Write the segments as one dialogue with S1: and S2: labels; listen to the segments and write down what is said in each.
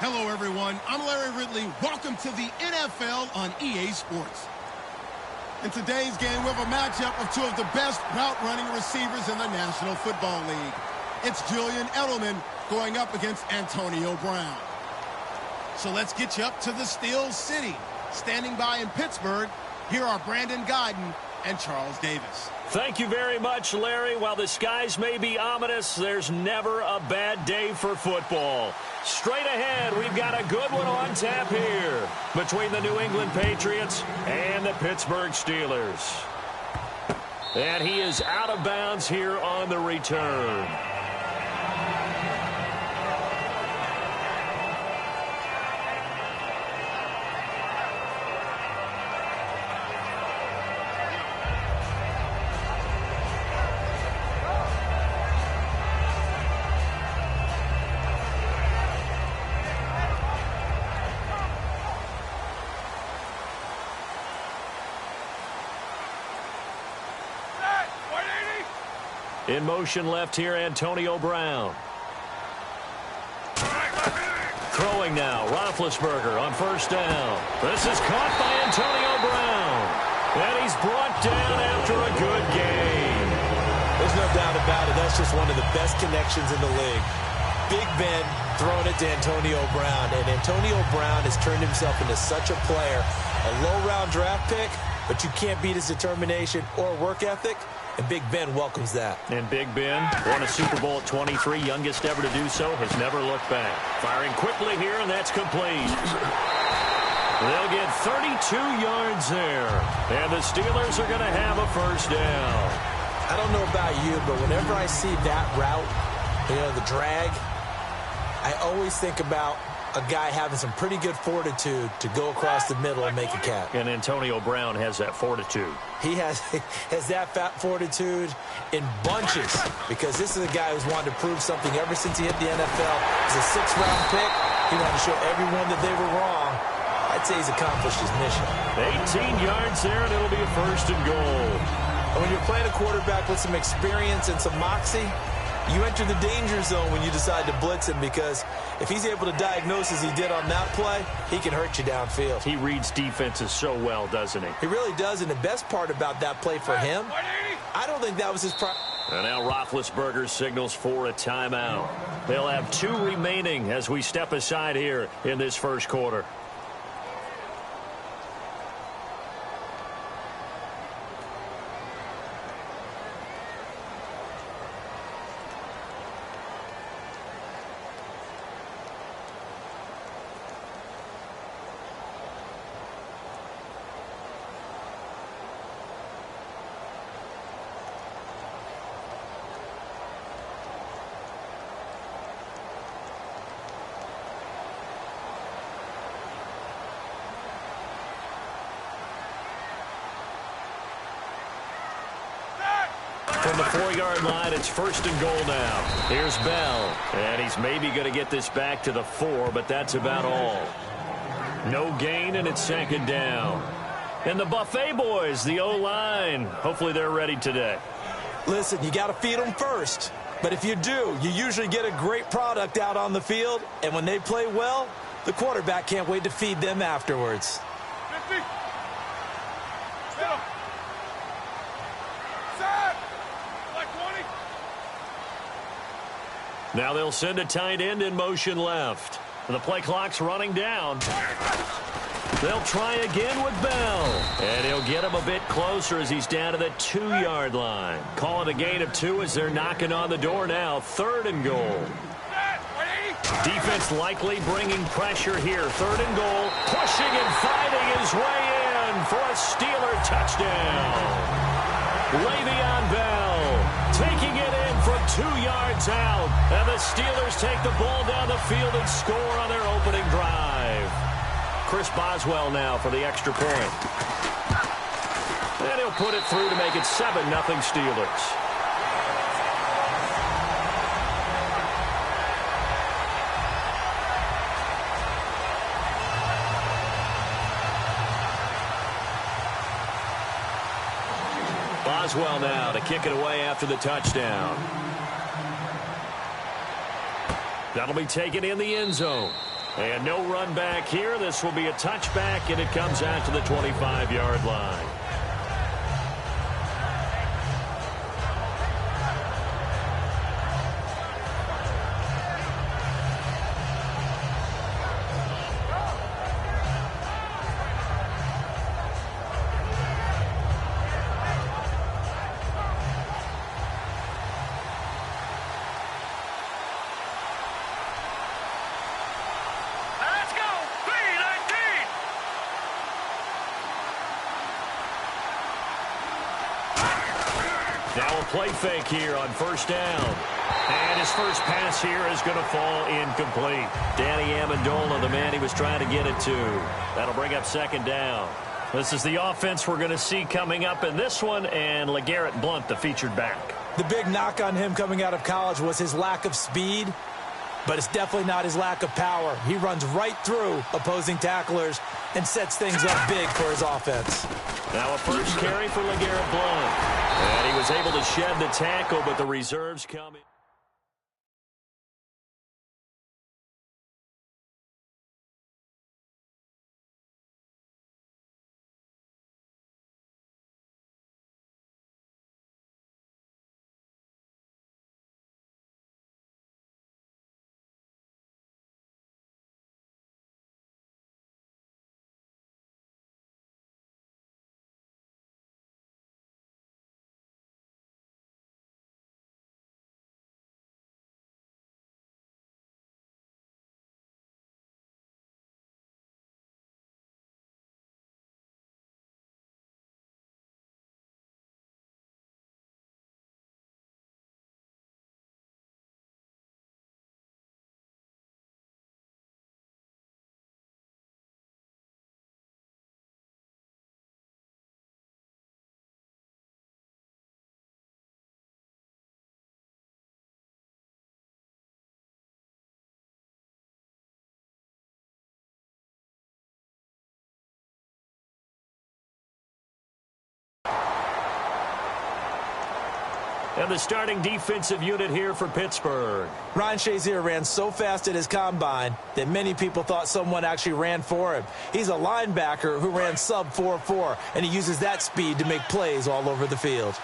S1: Hello, everyone. I'm Larry Ridley. Welcome to the NFL on EA Sports. In today's game, we have a matchup of two of the best route-running receivers in the National Football League. It's Julian Edelman going up against Antonio Brown. So let's get you up to the Steel City. Standing by in Pittsburgh, here are Brandon Guyton and Charles Davis.
S2: Thank you very much, Larry. While the skies may be ominous, there's never a bad day for football. Straight ahead, we've got a good one on tap here between the New England Patriots and the Pittsburgh Steelers. And he is out of bounds here on the return. In motion left here, Antonio Brown. Throwing now, Roethlisberger on first down. This is caught by Antonio Brown. And he's brought down after a good game.
S3: There's no doubt about it. That's just one of the best connections in the league. Big Ben throwing it to Antonio Brown. And Antonio Brown has turned himself into such a player. A low-round draft pick, but you can't beat his determination or work ethic. And Big Ben welcomes that.
S2: And Big Ben won a Super Bowl at 23, youngest ever to do so, has never looked back. Firing quickly here, and that's complete. They'll get 32 yards there. And the Steelers are going to have a first down.
S3: I don't know about you, but whenever I see that route, the drag, I always think about a guy having some pretty good fortitude to go across the middle and make a catch.
S2: And Antonio Brown has that fortitude.
S3: He has that fat fortitude in bunches, because this is a guy who's wanted to prove something ever since he hit the NFL. He's a 6th-round pick. He wanted to show everyone that they were wrong. I'd say he's accomplished his mission.
S2: 18 yards there, and it'll be a first and goal.
S3: And when you're playing a quarterback with some experience and some moxie, you enter the danger zone when you decide to blitz him, because if he's able to diagnose as he did on that play, he can hurt you downfield.
S2: He reads defenses so well, doesn't he?
S3: He really does, and the best part about that play for him, I don't think that was his problem.
S2: And now Roethlisberger signals for a timeout. They'll have 2 remaining as we step aside here in this first quarter. From the 4-yard line, it's first and goal now. Here's Bell, and he's maybe going to get this back to the 4, but that's about all. No gain, and it's 2nd down. And the Buffet boys, the O-line, hopefully they're ready today.
S3: Listen, you got to feed them first. But if you do, you usually get a great product out on the field, and when they play well, the quarterback can't wait to feed them afterwards.
S4: 50.
S2: Now they'll send a tight end in motion left. The play clock's running down. They'll try again with Bell. And he'll get him a bit closer as he's down to the 2-yard line. Call it a gain of 2 as they're knocking on the door now. 3rd and goal. Defense likely bringing pressure here. 3rd and goal. Pushing and fighting his way in for a Steeler touchdown. Le'Veon Bell taking it in from 2 yards out. And the Steelers take the ball down the field and score on their opening drive. Chris Boswell now for the extra point. And he'll put it through to make it 7-0 Steelers. Boswell now to kick it away after the touchdown. That'll be taken in the end zone. And no run back here. This will be a touchback, and it comes out to the 25-yard line. Now a play fake here on first down. And his first pass here is going to fall incomplete. Danny Amendola, the man he was trying to get it to. That'll bring up second down. This is the offense we're going to see coming up in this one, and LeGarrette Blount, the featured back.
S3: The big knock on him coming out of college was his lack of speed, but it's definitely not his lack of power. He runs right through opposing tacklers and sets things up big for his offense.
S2: Now a first carry for LeGarrette Blount. And he was able to shed the tackle, but the reserves come in. And the starting defensive unit here for Pittsburgh.
S3: Ryan Shazier ran so fast at his combine that many people thought someone actually ran for him. He's a linebacker who ran sub 4.4, and he uses that speed to make plays all over the field.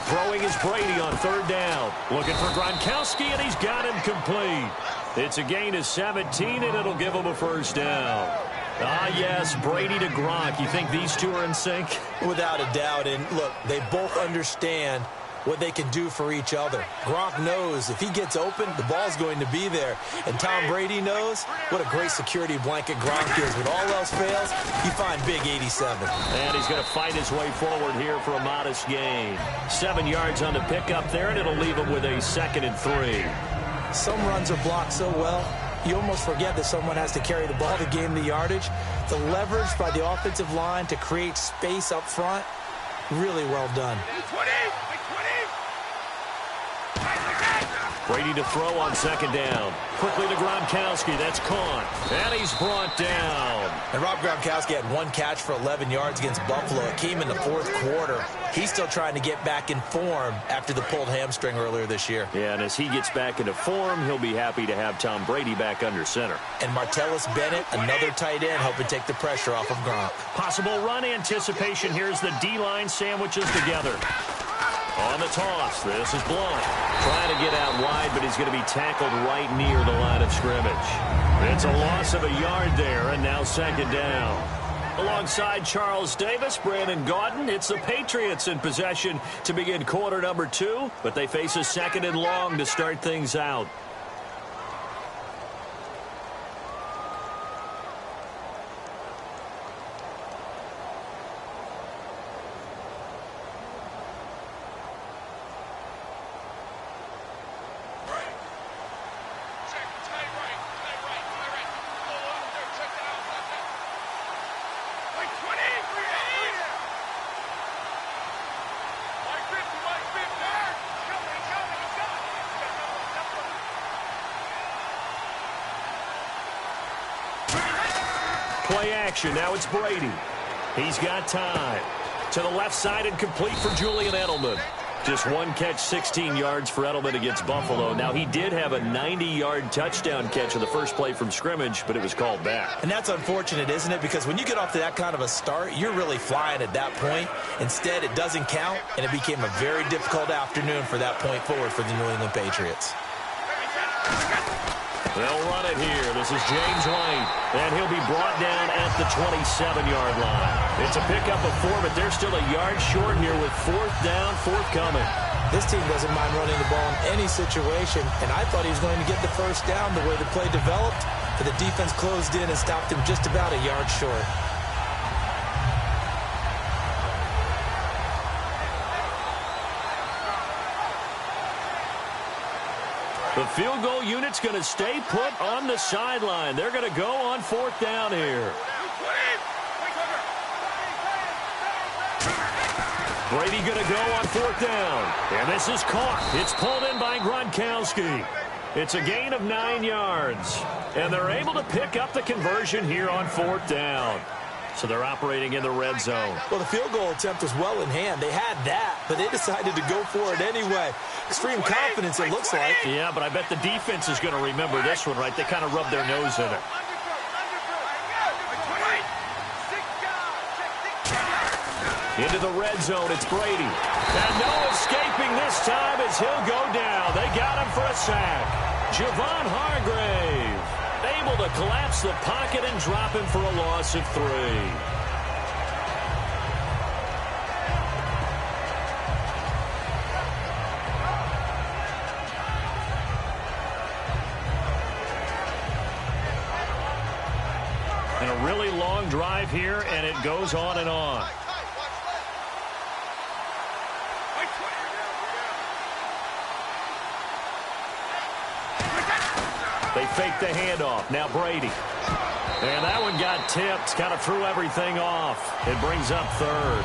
S2: Throwing is Brady on third down. Looking for Gronkowski, and he's got him complete. It's a gain of 17, and it'll give him a first down. Ah, yes, Brady to Gronk. You think these two are in sync?
S3: Without a doubt. And, look, they both understand what they can do for each other. Gronk knows if he gets open, the ball's going to be there. And Tom Brady knows what a great security blanket Gronk is. When all else fails, you find big 87.
S2: And he's going to fight his way forward here for a modest gain. 7 yards on the pickup there, and it'll leave him with a 2nd and 3.
S3: Some runs are blocked so well, you almost forget that someone has to carry the ball to gain the yardage. The leverage by the offensive line to create space up front, really well done.
S2: Brady to throw on second down. Quickly to Gronkowski. That's caught. And he's brought down.
S3: And Rob Gronkowski had 1 catch for 11 yards against Buffalo. It came in the 4th quarter. He's still trying to get back in form after the pulled hamstring earlier this year.
S2: Yeah, and as he gets back into form, he'll be happy to have Tom Brady back under center.
S3: And Martellus Bennett, another tight end, helping take the pressure off of Gronk.
S2: Possible run anticipation. Here's the D-line sandwiches together. On the toss, this is Blount. Trying to get out wide, but he's going to be tackled right near the line of scrimmage. It's a loss of a yard there, and now second down. Alongside Charles Davis, Brandon Gaudin, it's the Patriots in possession to begin quarter number 2, but they face a 2nd and long to start things out. Play action. Now it's Brady. He's got time. To the left side and complete for Julian Edelman. Just one catch, 16 yards for Edelman against Buffalo. Now, he did have a 90-yard touchdown catch on the first play from scrimmage, but it was called back.
S3: And that's unfortunate, isn't it? Because when you get off to that kind of a start, you're really flying at that point. Instead, it doesn't count, and it became a very difficult afternoon for that point forward for the New England Patriots.
S2: They'll run it here. This is James White, and he'll be brought down at the 27-yard line. It's a pickup of 4, but they're still a yard short here with 4th down, forthcoming.
S3: This team doesn't mind running the ball in any situation, and I thought he was going to get the first down the way the play developed, but the defense closed in and stopped him just about a yard short.
S2: The field goal unit's going to stay put on the sideline. They're going to go on 4th down here. Brady going to go on 4th down. And this is caught. It's pulled in by Gronkowski. It's a gain of 9 yards. And they're able to pick up the conversion here on 4th down. So they're operating in the red zone.
S3: Well, the field goal attempt was well in hand. They had that, but they decided to go for it anyway. Extreme confidence, it looks like.
S2: Yeah, but I bet the defense is going to remember this one, right? They kind of rubbed their nose in it. Into the red zone, it's Brady. And no escaping this time as he'll go down. They got him for a sack. Javon Hargrave able to collapse the pocket and drop him for a loss of 3. And a really long drive here, and it goes on and on. They fake the handoff. Now Brady. And that one got tipped. Kind of threw everything off. It brings up 3rd.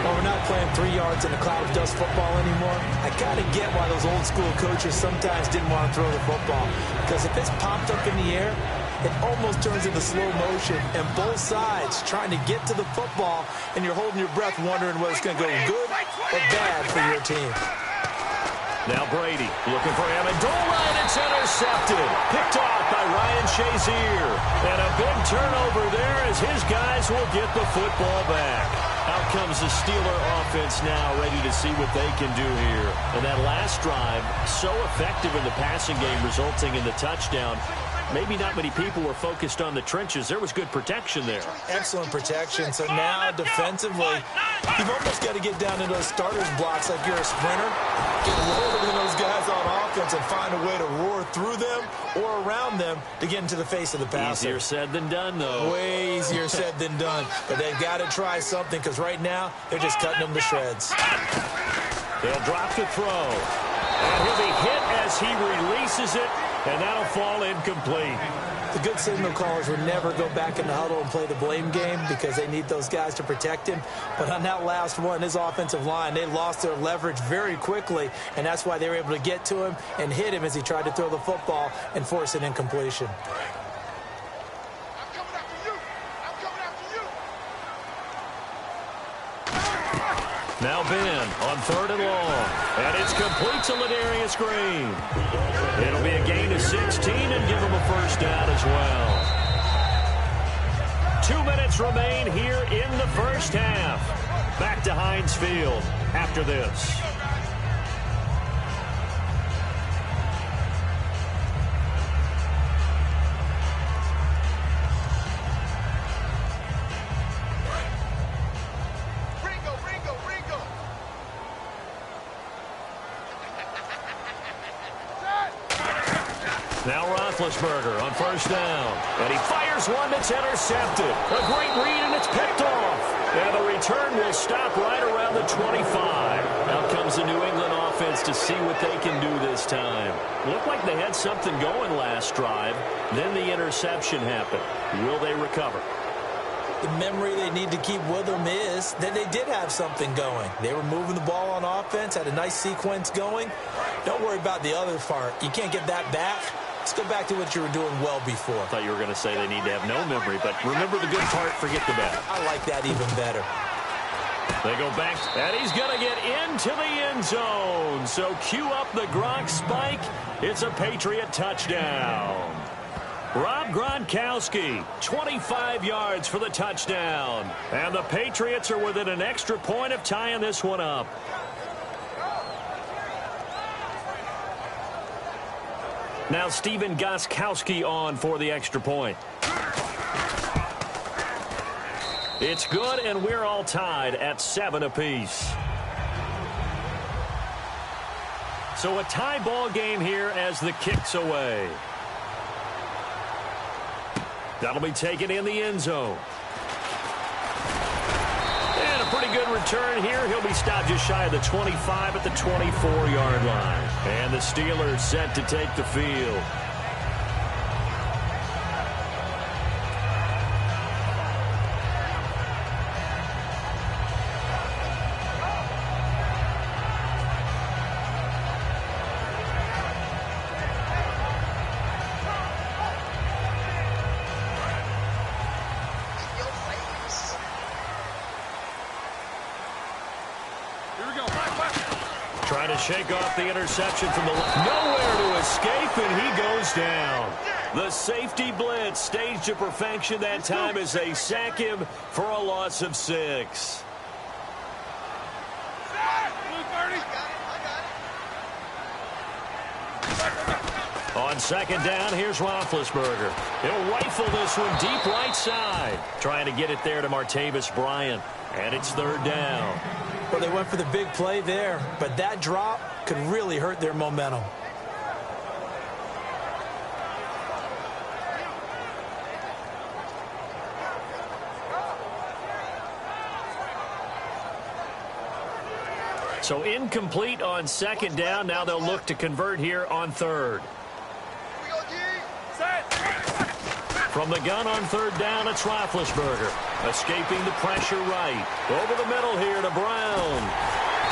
S3: Well, we're not playing 3 yards in a cloud of dust football anymore. I kind of get why those old school coaches sometimes didn't want to throw the football. Because if it's popped up in the air, it almost turns into slow motion. And both sides trying to get to the football, and you're holding your breath wondering whether it's going to go good or bad for your team.
S2: Now Brady looking for Amendola, and it's intercepted. Picked off by Ryan Shazier. And a big turnover there as his guys will get the football back. Out comes the Steeler offense now, ready to see what they can do here. And that last drive, so effective in the passing game, resulting in the touchdown. Maybe not many people were focused on the trenches. There was good protection there.
S3: Excellent protection. So now defensively, you've almost got to get down to those starters blocks like you're a sprinter. Get lower than those guys on offense and find a way to roar through them or around them to get into the face of the passer.
S2: Easier said than done, though.
S3: Way easier said than done. But they've got to try something because right now they're just cutting them to shreds.
S2: They'll drop the throw. And he'll be hit as he releases it. And that'll fall incomplete.
S3: The good signal callers would never go back in the huddle and play the blame game because they need those guys to protect him. But on that last one, his offensive line, they lost their leverage very quickly, and that's why they were able to get to him and hit him as he tried to throw the football and force an incompletion.
S2: Now Ben on 3rd and long. And it's complete to Ladarius Green. It'll be a gain of 16 and give him a first down as well. 2 minutes remain here in the first half. Back to Heinz Field after this. Now Roethlisberger on 1st down. And he fires one that's intercepted. A great read, and it's picked off. And the return will stop right around the 25. Out comes the New England offense to see what they can do this time. Looked like they had something going last drive. Then the interception happened. Will they recover?
S3: The memory they need to keep with them is that they did have something going. They were moving the ball on offense, had a nice sequence going. Don't worry about the other part. You can't get that back. Let's go back to what you were doing well before.
S2: I thought you were going to say they need to have no memory, but remember the good part, forget the bad.
S3: I like that even better.
S2: They go back, and he's going to get into the end zone. So cue up the Gronk spike. It's a Patriot touchdown. Rob Gronkowski, 25 yards for the touchdown. And the Patriots are within an extra point of tying this one up. Now Stephen Gostkowski on for the extra point. It's good, and we're all tied at 7 apiece. So a tie ball game here as the kick's away. That'll be taken in the end zone. And a pretty good return here. He'll be stopped just shy of the 25 at the 24-yard line. And the Steelers set to take the field. Trying to shake off the interception from the left. Nowhere to escape, and he goes down. The safety blitz staged to perfection that time as they sack him for a loss of 6. On second down, here's Roethlisberger. He'll rifle this one deep right side. Trying to get it there to Martavis Bryant. And it's third down.
S3: Well, they went for the big play there, but that drop could really hurt their momentum.
S2: So incomplete on second down. Now they'll look to convert here on third. From the gun on third down, it's Roethlisberger. Escaping the pressure right. Over the middle here to Brown.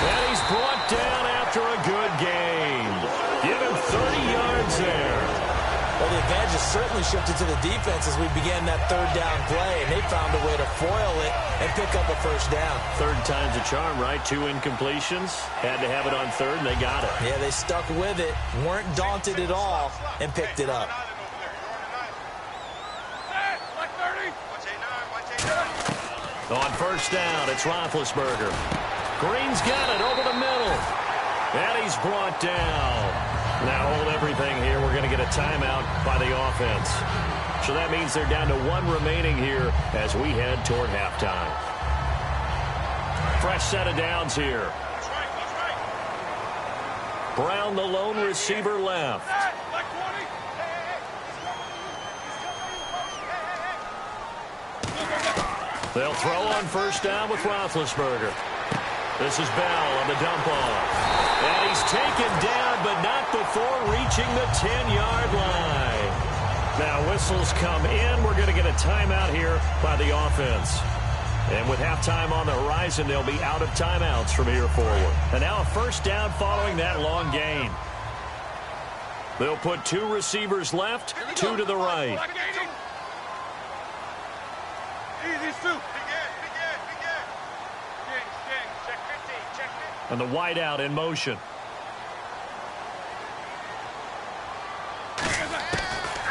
S2: And he's brought down after a good gain. Give him 30 yards there.
S3: Well, the advantage has certainly shifted to the defense as we began that third down play, and they found a way to foil it and pick up a first down.
S2: Third time's a charm, right? 2 incompletions. Had to have it on third, and they got it.
S3: Yeah, they stuck with it, weren't daunted at all, and picked it up.
S2: On first down, it's Roethlisberger. Green's got it over the middle. And he's brought down. Now hold everything here. We're going to get a timeout by the offense. So that means they're down to 1 remaining here as we head toward halftime. Fresh set of downs here. Brown, the lone receiver, left. They'll throw on first down with Roethlisberger. This is Bell on the dump off. And he's taken down, but not before reaching the 10-yard line. Now whistles come in. We're going to get a timeout here by the offense. And with halftime on the horizon, they'll be out of timeouts from here forward. And now a first down following that long gain. They'll put 2 receivers left, 2 to the right. And the wide out in motion.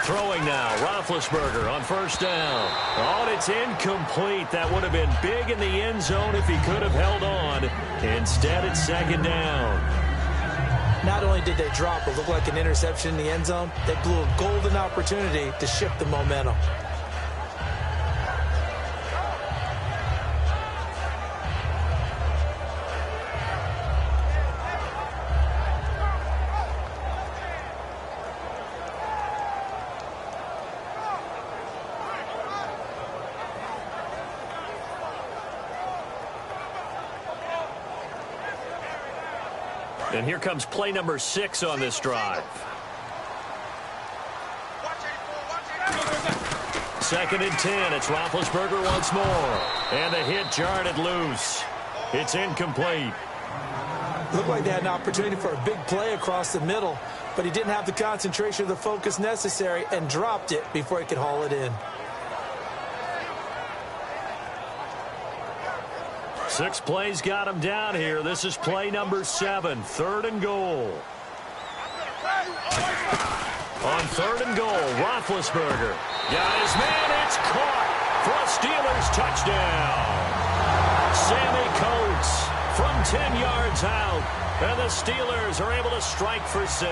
S2: Throwing now, Roethlisberger on first down. Oh, and it's incomplete. That would have been big in the end zone if he could have held on. Instead, it's second down.
S3: Not only did they drop what looked like an interception in the end zone, they blew a golden opportunity to shift the momentum.
S2: And here comes play number 6 on this drive. Second and 10. It's Roethlisberger once more. And the hit jarred it loose. It's incomplete.
S3: Looked like they had an opportunity for a big play across the middle, but he didn't have the concentration or the focus necessary and dropped it before he could haul it in.
S2: 6 plays got him down here. This is play number 7, 3rd and goal. On 3rd and goal, Roethlisberger got his man. It's caught for a Steelers touchdown. Sammy Coates from 10 yards out, and the Steelers are able to strike for 6.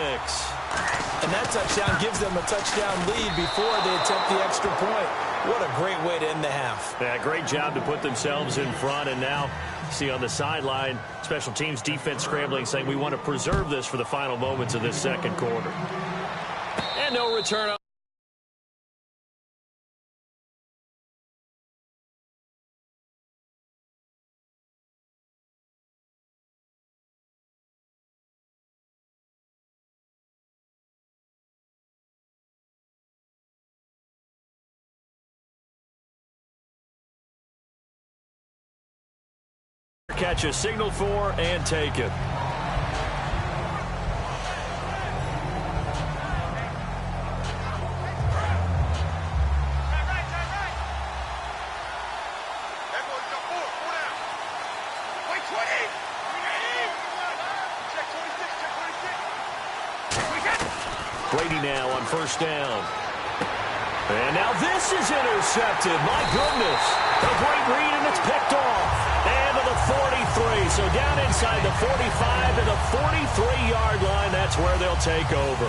S3: And that touchdown gives them a touchdown lead before they attempt the extra point. What a great way to end the half.
S2: Yeah, great job to put themselves in front, and now see on the sideline, special teams defense scrambling, saying we want to preserve this for the final moments of this second quarter. And no return. Catch a signal for and take it. Brady now on 1st down. And now this is intercepted. My goodness. A great read, and it's picked off. And to the 43. So down inside the 45 to the 43-yard line. That's where they'll take over.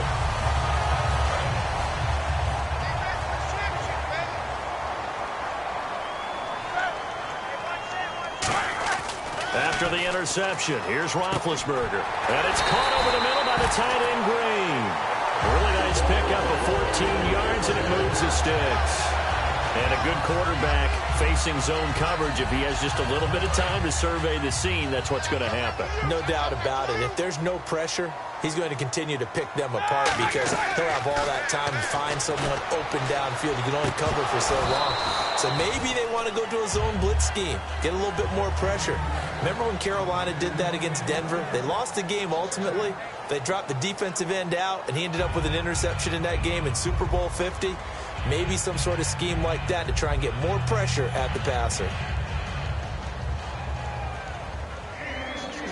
S2: After the interception, here's Roethlisberger. And it's caught over the middle by the tight end Green. Really nice pickup of 14 yards, and it moves the sticks. And a good quarterback facing zone coverage. If he has just a little bit of time to survey the scene, that's what's going to happen.
S3: No doubt about it. If there's no pressure, he's going to continue to pick them apart because he'll have all that time to find someone open downfield. You can only cover for so long. So maybe they want to go to a zone blitz scheme, get a little bit more pressure. Remember when Carolina did that against Denver? They lost the game ultimately. They dropped the defensive end out, and he ended up with an interception in that game in Super Bowl 50. Maybe some sort of scheme like that to try and get more pressure at the passer.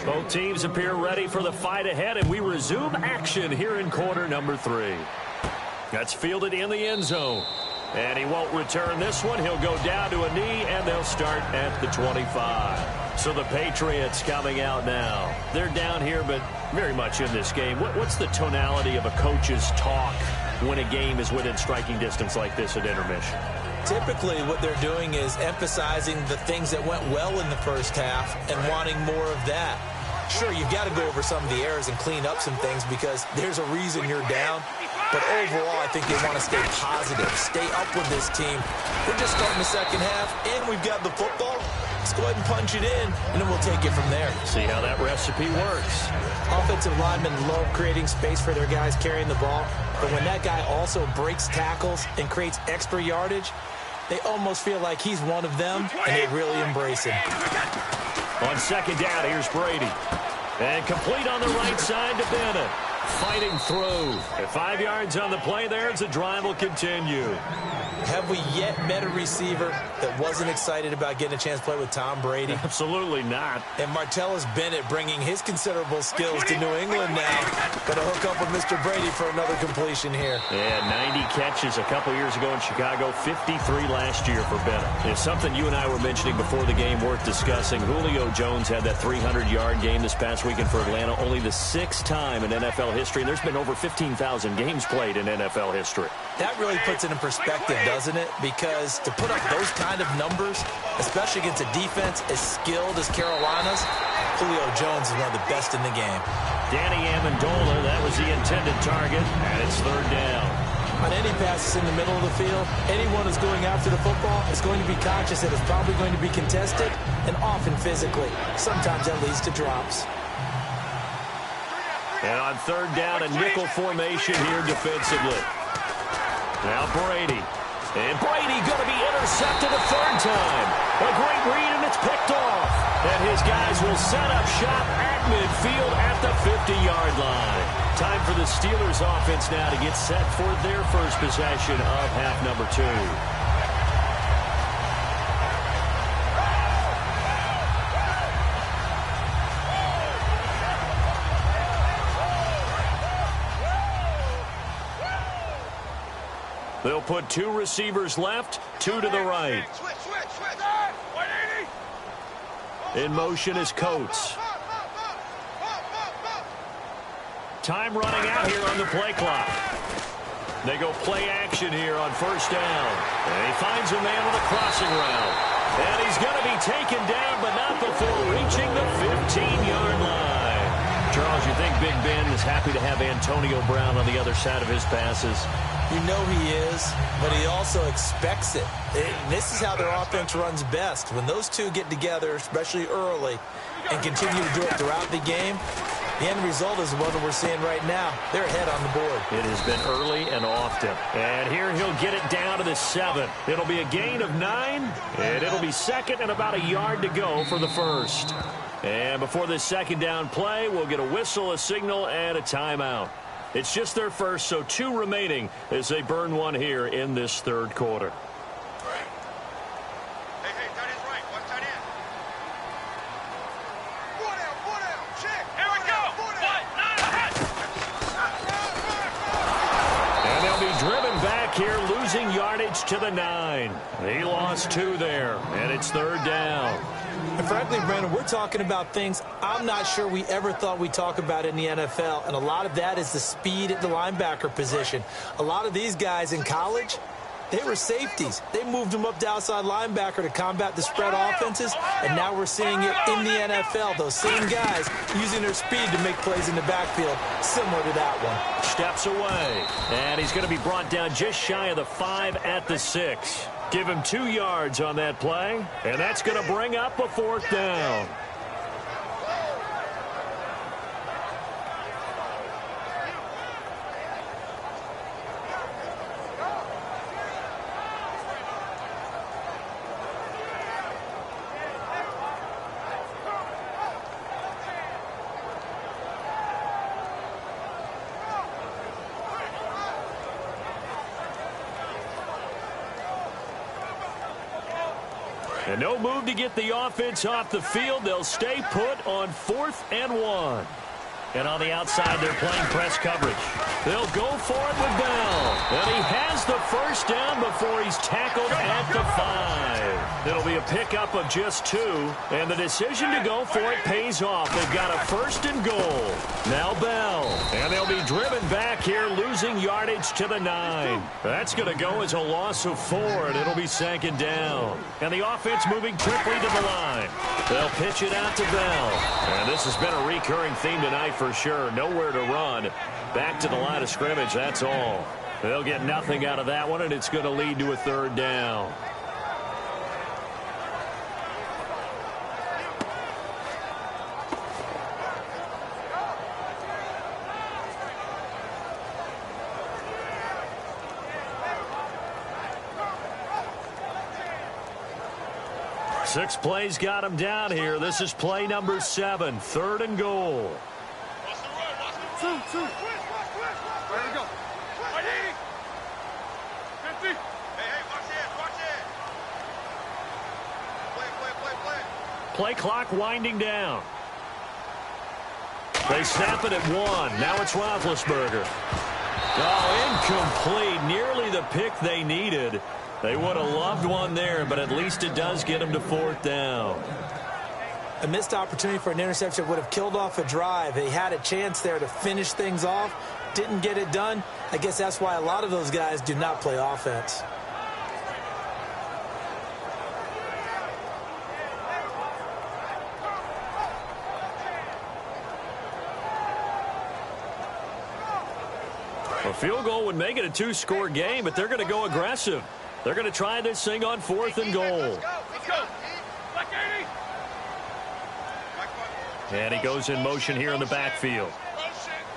S2: Both teams appear ready for the fight ahead, and we resume action here in quarter number 3. That's fielded in the end zone. And he won't return this one. He'll go down to a knee, and they'll start at the 25. So the Patriots coming out now. They're down here, but very much in this game. What's the tonality of a coach's talk when a game is within striking distance like this at intermission?
S3: Typically, what they're doing is emphasizing the things that went well in the first half and wanting more of that. Sure, you've got to go over some of the errors and clean up some things because there's a reason you're down. But overall, I think they want to stay positive, stay up with this team. We're just starting the second half, and we've got the football. Let's go ahead and punch it in, and then we'll take it from there.
S2: See how that recipe works.
S3: Offensive linemen love creating space for their guys carrying the ball. But when that guy also breaks tackles and creates extra yardage, they almost feel like he's one of them, and they really embrace him.
S2: On second down, here's Brady. And complete on the right side to Bennett. Fighting through. At 5 yards on the play there, as the drive will continue.
S3: Have we yet met a receiver that wasn't excited about getting a chance to play with Tom Brady?
S2: Absolutely not.
S3: And Martellus Bennett bringing his considerable skills to New England now. Going to hook up with Mr. Brady for another completion here.
S2: Yeah, 90 catches a couple years ago in Chicago, 53 last year for Bennett. It's something you and I were mentioning before the game worth discussing. Julio Jones had that 300-yard game this past weekend for Atlanta, only the 6th time in NFL history. And there's been over 15,000 games played in NFL history.
S3: That really puts it in perspective, doesn't it? Because to put up those kind of numbers, especially against a defense as skilled as Carolina's, Julio Jones is one of the best in the game.
S2: Danny Amendola, that was the intended target, and it's 3rd down.
S3: On any passes in the middle of the field, anyone who's going after the football is going to be conscious that it's probably going to be contested, and often physically. Sometimes that leads to drops.
S2: And on 3rd down, a nickel formation here defensively. Now Brady. And Brady going to be intercepted a 3rd time. A great read, and it's picked off. And his guys will set up shop at midfield at the 50-yard line. Time for the Steelers offense now to get set for their first possession of half number 2. They'll put 2 receivers left, 2 to the right. In motion is Coates. Time running out here on the play clock. They go play action here on first down. And he finds a man on the crossing route. And he's going to be taken down, but not before reaching the 15-yard line. Charles, you think Big Ben is happy to have Antonio Brown on the other side of his passes?
S3: You know he is, but he also expects it. This is how their offense runs best. When those two get together, especially early, and continue to do it throughout the game, the end result is the one that we're seeing right now. They're ahead on the board.
S2: It has been early and often. And here he'll get it down to the 7. It'll be a gain of 9, and it'll be second and about a yard to go for the first. And before this second down play, we'll get a whistle, a signal, and a timeout. It's just their first, so 2 remaining as they burn one here in this third quarter. Here losing yardage to the 9. He lost 2 there, and it's third down.
S3: And frankly, Brandon, we're talking about things I'm not sure we ever thought we'd talk about in the NFL, and a lot of that is the speed at the linebacker position. A lot of these guys in college, they were safeties. They moved them up to outside linebacker to combat the spread offenses, and now we're seeing it in the NFL. Those same guys using their speed to make plays in the backfield, similar to that one.
S2: Steps away, and he's going to be brought down just shy of the 5 at the 6. Give him 2 yards on that play, and that's going to bring up a 4th down. And no move to get the offense off the field. They'll stay put on 4th and 1. And on the outside, they're playing press coverage. They'll go for it with Bell. And he has the first down before he's tackled at the 5. It'll be a pickup of just 2. And the decision to go for it pays off. They've got a 1st and goal. Now Bell. And they'll be driven back here, losing yardage to the 9. That's going to go as a loss of 4, and it'll be 2nd down. And the offense moving quickly to the line. They'll pitch it out to Bell. And this has been a recurring theme tonight for sure. Nowhere to run. Back to the line of scrimmage, that's all. They'll get nothing out of that one, and it's going to lead to a 3rd down. Six plays got him down here. This is play number 7, 3rd and goal.
S4: Where we go? 50. Hey, watch it. Play.
S2: Play clock winding down. They snap it at 1. Now it's Roethlisberger. Oh, incomplete. Nearly the pick they needed. They would have loved one there, but at least it does get them to 4th down.
S3: A missed opportunity for an interception would have killed off a drive. They had a chance there to finish things off. Didn't get it done. I guess that's why a lot of those guys do not play offense.
S2: A field goal would make it a 2-score game, but they're going to go aggressive. They're going to try this thing on 4th and goal.
S4: Let's go.
S2: And he goes in motion here in the backfield.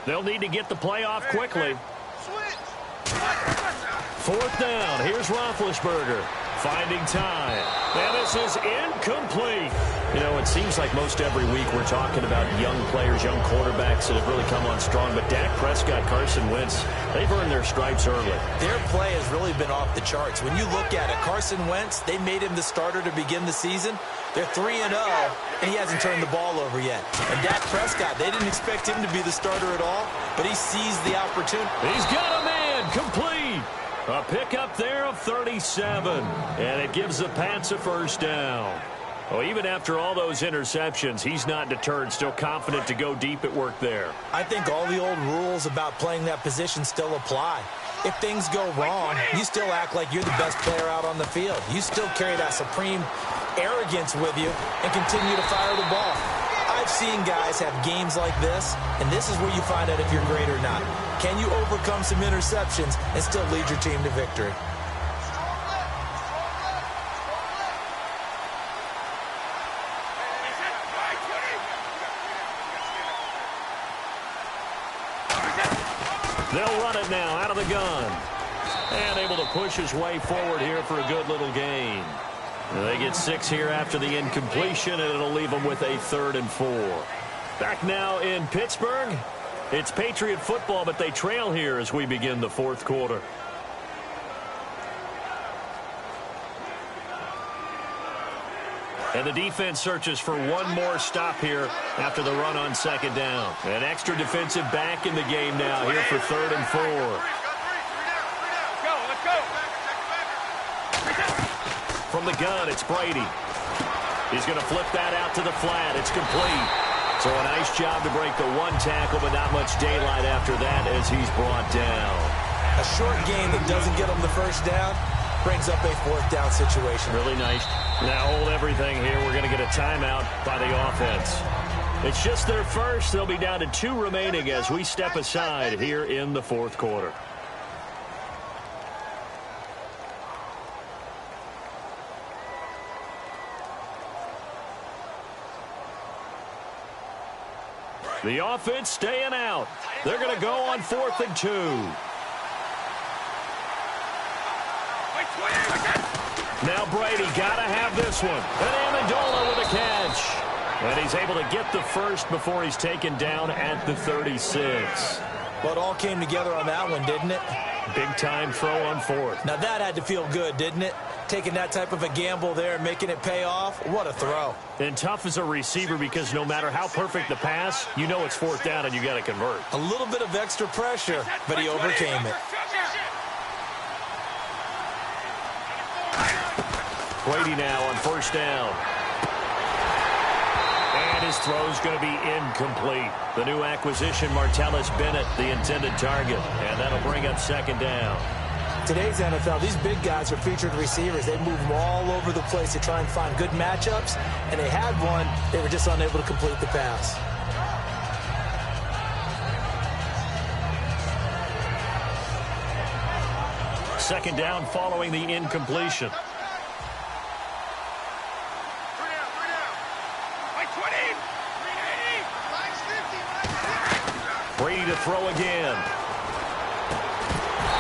S2: They'll need to get the play off quickly. 4th down. Here's Roethlisberger. Finding time. And this is incomplete. You know, it seems like most every week we're talking about young players, young quarterbacks that have really come on strong. But Dak Prescott, Carson Wentz, they've earned their stripes early.
S3: Their play has really been off the charts. When you look at it, Carson Wentz, they made him the starter to begin the season. They're 3-0, and he hasn't turned the ball over yet. And Dak Prescott, they didn't expect him to be the starter at all, but he seized the opportunity.
S2: He's got a man, complete. A pickup there of 37, and it gives the Pats a first down. Well, even after all those interceptions, he's not deterred, still confident to go deep at work there.
S3: I think all the old rules about playing that position still apply. If things go wrong, you still act like you're the best player out on the field. You still carry that supreme arrogance with you and continue to fire the ball. I've seen guys have games like this, and this is where you find out if you're great or not. Can you overcome some interceptions and still lead your team to victory?
S2: They'll run it now out of the gun. And able to push his way forward here for a good little gain. And they get 6 here after the incompletion, and it'll leave them with a 3rd and 4. Back now in Pittsburgh. It's Patriot football, but they trail here as we begin the 4th quarter. And the defense searches for one more stop here after the run on 2nd down. An extra defensive back in the game now here for 3rd and 4.
S4: Let's go.
S2: From the gun, it's Brady. He's going to flip that out to the flat. It's complete. So a nice job to break the 1 tackle, but not much daylight after that as he's brought down.
S3: A short game that doesn't get him the first down brings up a 4th down situation.
S2: Really nice. Now hold everything here. We're going to get a timeout by the offense. It's just their first. They'll be down to 2 remaining as we step aside here in the 4th quarter. The offense staying out. They're going to go on 4th and 2. Now Brady got to have this one. And Amendola with a catch. And he's able to get the first before he's taken down at the 36.
S3: Well, it all came together on that one, didn't it?
S2: Big-time throw on 4th.
S3: Now that had to feel good, didn't it? Taking that type of a gamble there, making it pay off. What a throw.
S2: And tough as a receiver because no matter how perfect the pass, you know it's 4th down and you got to convert.
S3: A little bit of extra pressure, but he overcame it.
S2: Brady now on 1st down. And his throw's going to be incomplete. The new acquisition, Martellus Bennett, the intended target. And that'll bring up 2nd down.
S3: Today's NFL, these big guys are featured receivers. They move them all over the place to try and find good matchups. And they had one. They were just unable to complete the pass.
S2: Second down following the incompletion. Brady to throw again.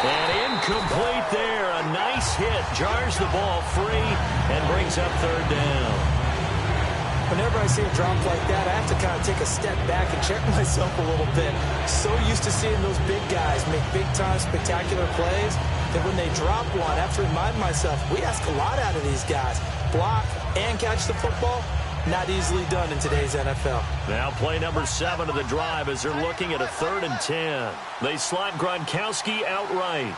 S2: And incomplete there. A nice hit. Jars the ball free and brings up 3rd down.
S3: Whenever I see a drop like that, I have to kind of take a step back and check myself a little bit. So used to seeing those big guys make big-time spectacular plays that when they drop one, I have to remind myself, we ask a lot out of these guys. Block and catch the football. Not easily done in today's NFL.
S2: Now play number 7 of the drive as they're looking at a 3rd and 10. They slot Gronkowski outright.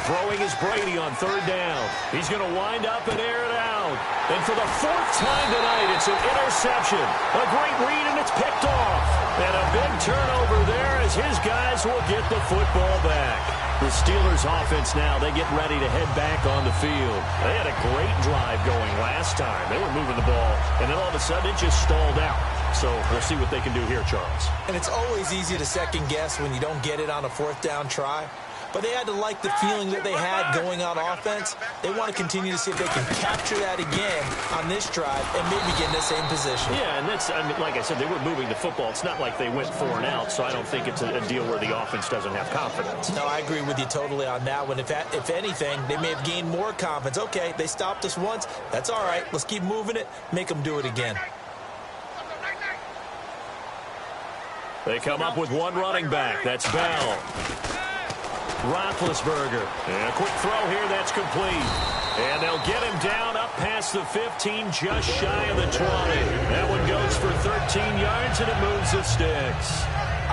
S2: Throwing is Brady on 3rd down. He's going to wind up and air it out. And for the 4th time tonight, it's an interception. A great read, and it's picked off. And a big turnover there as his guys will get the football back. The Steelers offense now, they get ready to head back on the field. They had a great drive going last time. They were moving the ball, and then all of a sudden it just stalled out. So we'll see what they can do here, Charles.
S3: And it's always easy to second guess when you don't get it on a 4th down try. But they had to like the feeling that they had going on offense. They want to continue to see if they can capture that again on this drive and maybe get in the same position.
S2: Yeah, and that's, I mean, like I said, they were moving the football. It's not like they went 4 and out, so I don't think it's a deal where the offense doesn't have confidence.
S3: No, I agree with you totally on that one. If anything, they may have gained more confidence. Okay, they stopped us once. That's all right. Let's keep moving it. Make them do it again.
S2: They come up with one running back. That's Bell. Roethlisberger. And a quick throw here. That's complete. And they'll get him down up past the 15, just shy of the 20. That one goes for 13 yards, and it moves the sticks.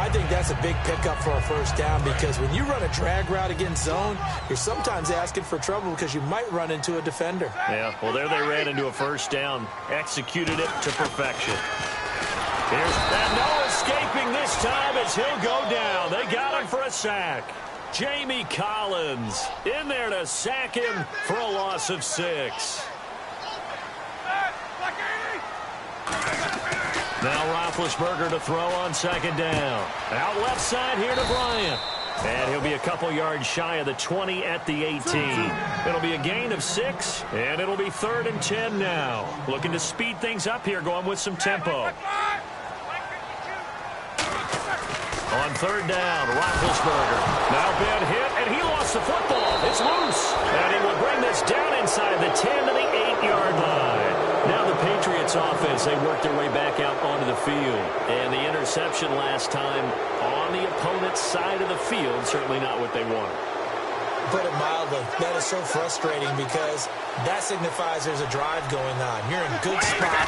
S3: I think that's a big pickup for a first down because when you run a drag route against zone, you're sometimes asking for trouble because you might run into a defender.
S2: Yeah, well, there they ran into a first down. Executed it to perfection. And no escaping this time as he'll go down. They got him for a sack. Jamie Collins in there to sack him for a loss of 6. Now Roethlisberger to throw on second down. Out left side here to Bryant. And he'll be a couple yards shy of the 20 at the 18. It'll be a gain of 6, and it'll be 3rd and 10 now. Looking to speed things up here, going with some tempo. On 3rd down, Roethlisberger. Now Ben hit, and he lost the football. It's loose. And he will bring this down inside the 10 to the 8-yard line. Now the Patriots offense, they work their way back out onto the field. And the interception last time on the opponent's side of the field, certainly not what they wanted.
S3: Put it mildly, that is so frustrating because that signifies there's a drive going on. You're in a good spot.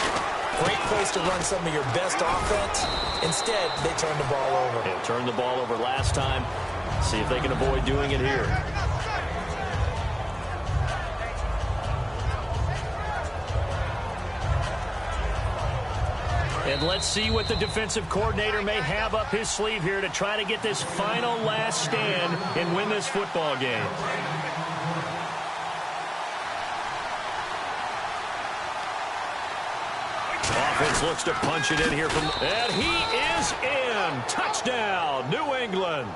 S3: Great place to run some of your best offense. Instead, they turn the ball over.
S2: Yeah, turned the ball over last time. See if they can avoid doing it here. And let's see what the defensive coordinator may have up his sleeve here to try to get this final last stand and win this football game. Offense looks to punch it in here from... And he is in. Touchdown, New England.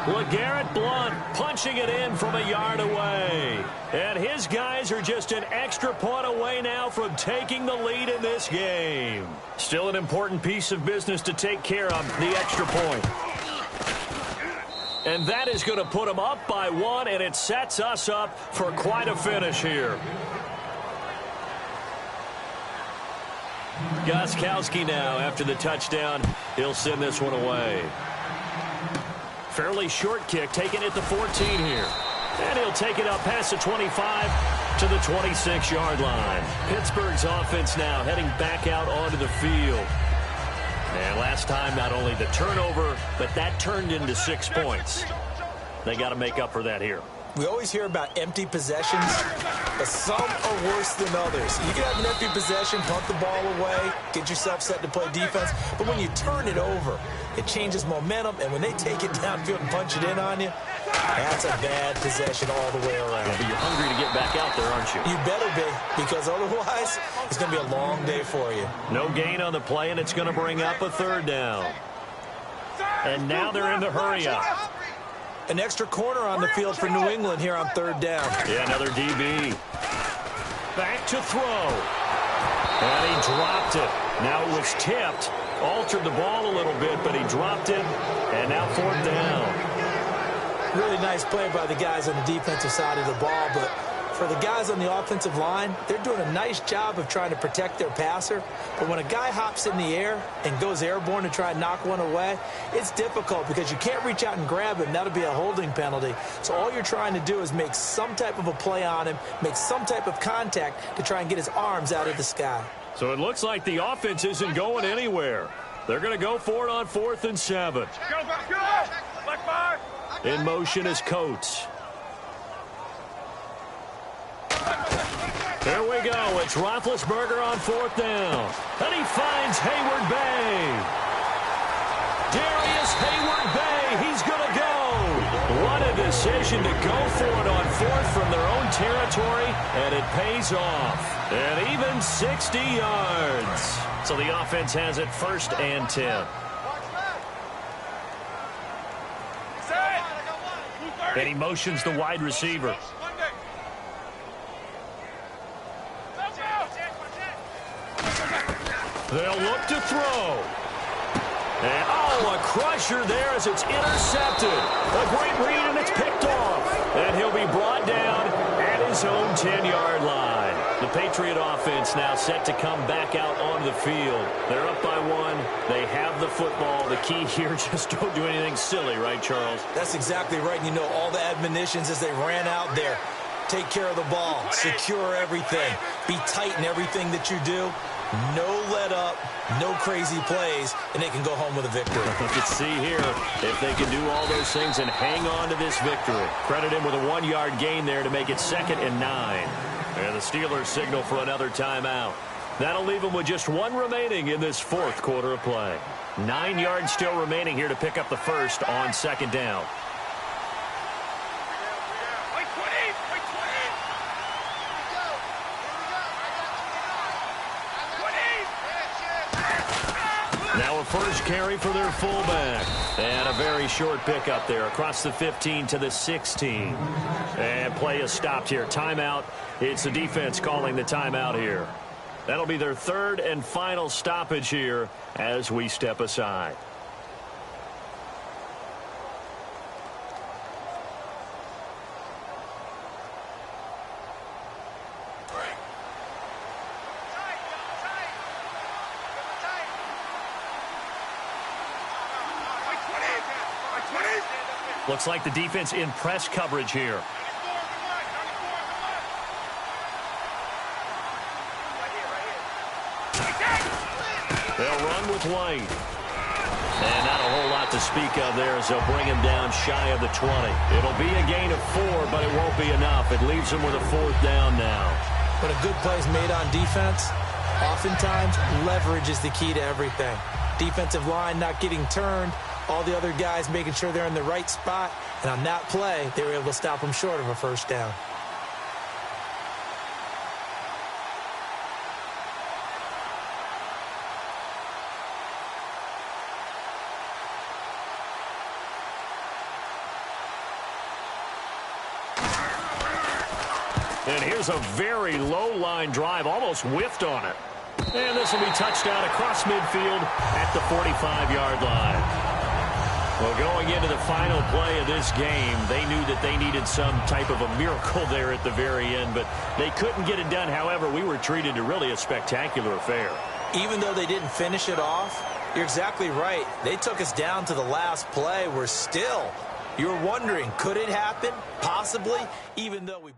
S2: LeGarrette Blount punching it in from a yard away. And his guys are just an extra point away now from taking the lead in this game. Still an important piece of business to take care of, the extra point. And that is going to put them up by 1, and it sets us up for quite a finish here. Gostkowski now after the touchdown. He'll send this one away. Fairly short kick, taking it to 14 here. And he'll take it up past the 25 to the 26-yard line. Pittsburgh's offense now heading back out onto the field. And last time, not only the turnover, but that turned into 6 points. They got to make up for that here.
S3: We always hear about empty possessions, but some are worse than others. You can have an empty possession, punt the ball away, get yourself set to play defense, but when you turn it over, it changes momentum, and when they take it downfield and punch it in on you, that's a bad possession all the way around.
S2: Yeah, but you're hungry to get back out there, aren't you?
S3: You better be, because otherwise, it's going to be a long day for you.
S2: No gain on the play, and it's going to bring up a 3rd down. And now they're in the hurry-up.
S3: An extra corner on the field for New England here on 3rd down.
S2: Yeah, another DB. Back to throw. And he dropped it. Now it was tipped. Altered the ball a little bit, but he dropped it. And now 4th down.
S3: Really nice play by the guys on the defensive side of the ball, but for the guys on the offensive line, they're doing a nice job of trying to protect their passer. But when a guy hops in the air and goes airborne to try and knock one away, it's difficult because you can't reach out and grab him. That'll be a holding penalty. So all you're trying to do is make some type of a play on him, make some type of contact to try and get his arms out of the sky.
S2: So it looks like the offense isn't going anywhere. They're going to go for it on 4th and 7. In motion is Coates. There we go. It's Roethlisberger on 4th down. And he finds Hayward Bay. Darius Hayward Bay. He's going to go. What a decision to go for it on 4th from their own territory. And it pays off. And even 60 yards. So the offense has it 1st and 10. And he motions the wide receiver. They'll look to throw. And, a crusher there as it's intercepted. A great read, and it's picked off. And he'll be brought down at his own 10-yard line. The Patriot offense now set to come back out onto the field. They're up by 1. They have the football. The key here, just don't do anything silly, right, Charles?
S3: That's exactly right. You know, all the admonitions as they ran out there. Take care of the ball. Secure everything. Be tight in everything that you do. No let up, no crazy plays, and they can go home with a victory.
S2: Let's see here if they can do all those things and hang on to this victory. Credit him with a 1-yard gain there to make it 2nd and 9. And the Steelers signal for another timeout. That'll leave them with just 1 remaining in this 4th quarter of play. 9 yards still remaining here to pick up the first on 2nd down. Now a first carry for their fullback. And a very short pickup there across the 15 to the 16. And play is stopped here. Timeout. It's the defense calling the timeout here. That'll be their 3rd and final stoppage here as we step aside. Looks like the defense in press coverage here. They'll run with White. And not a whole lot to speak of there as they'll bring him down shy of the 20. It'll be a gain of 4, but it won't be enough. It leaves him with a 4th down now.
S3: When a good play is made on defense, oftentimes leverage is the key to everything. Defensive line not getting turned, all the other guys making sure they're in the right spot. And on that play, they were able to stop them short of a 1st down.
S2: And here's a very low-line drive, almost whiffed on it. And this will be touchdown across midfield at the 45-yard line. Well, going into the final play of this game, they knew that they needed some type of a miracle there at the very end, but they couldn't get it done. However, we were treated to really a spectacular affair.
S3: Even though they didn't finish it off, you're exactly right. They took us down to the last play. We're still, you're wondering, could it happen? Possibly, even though we...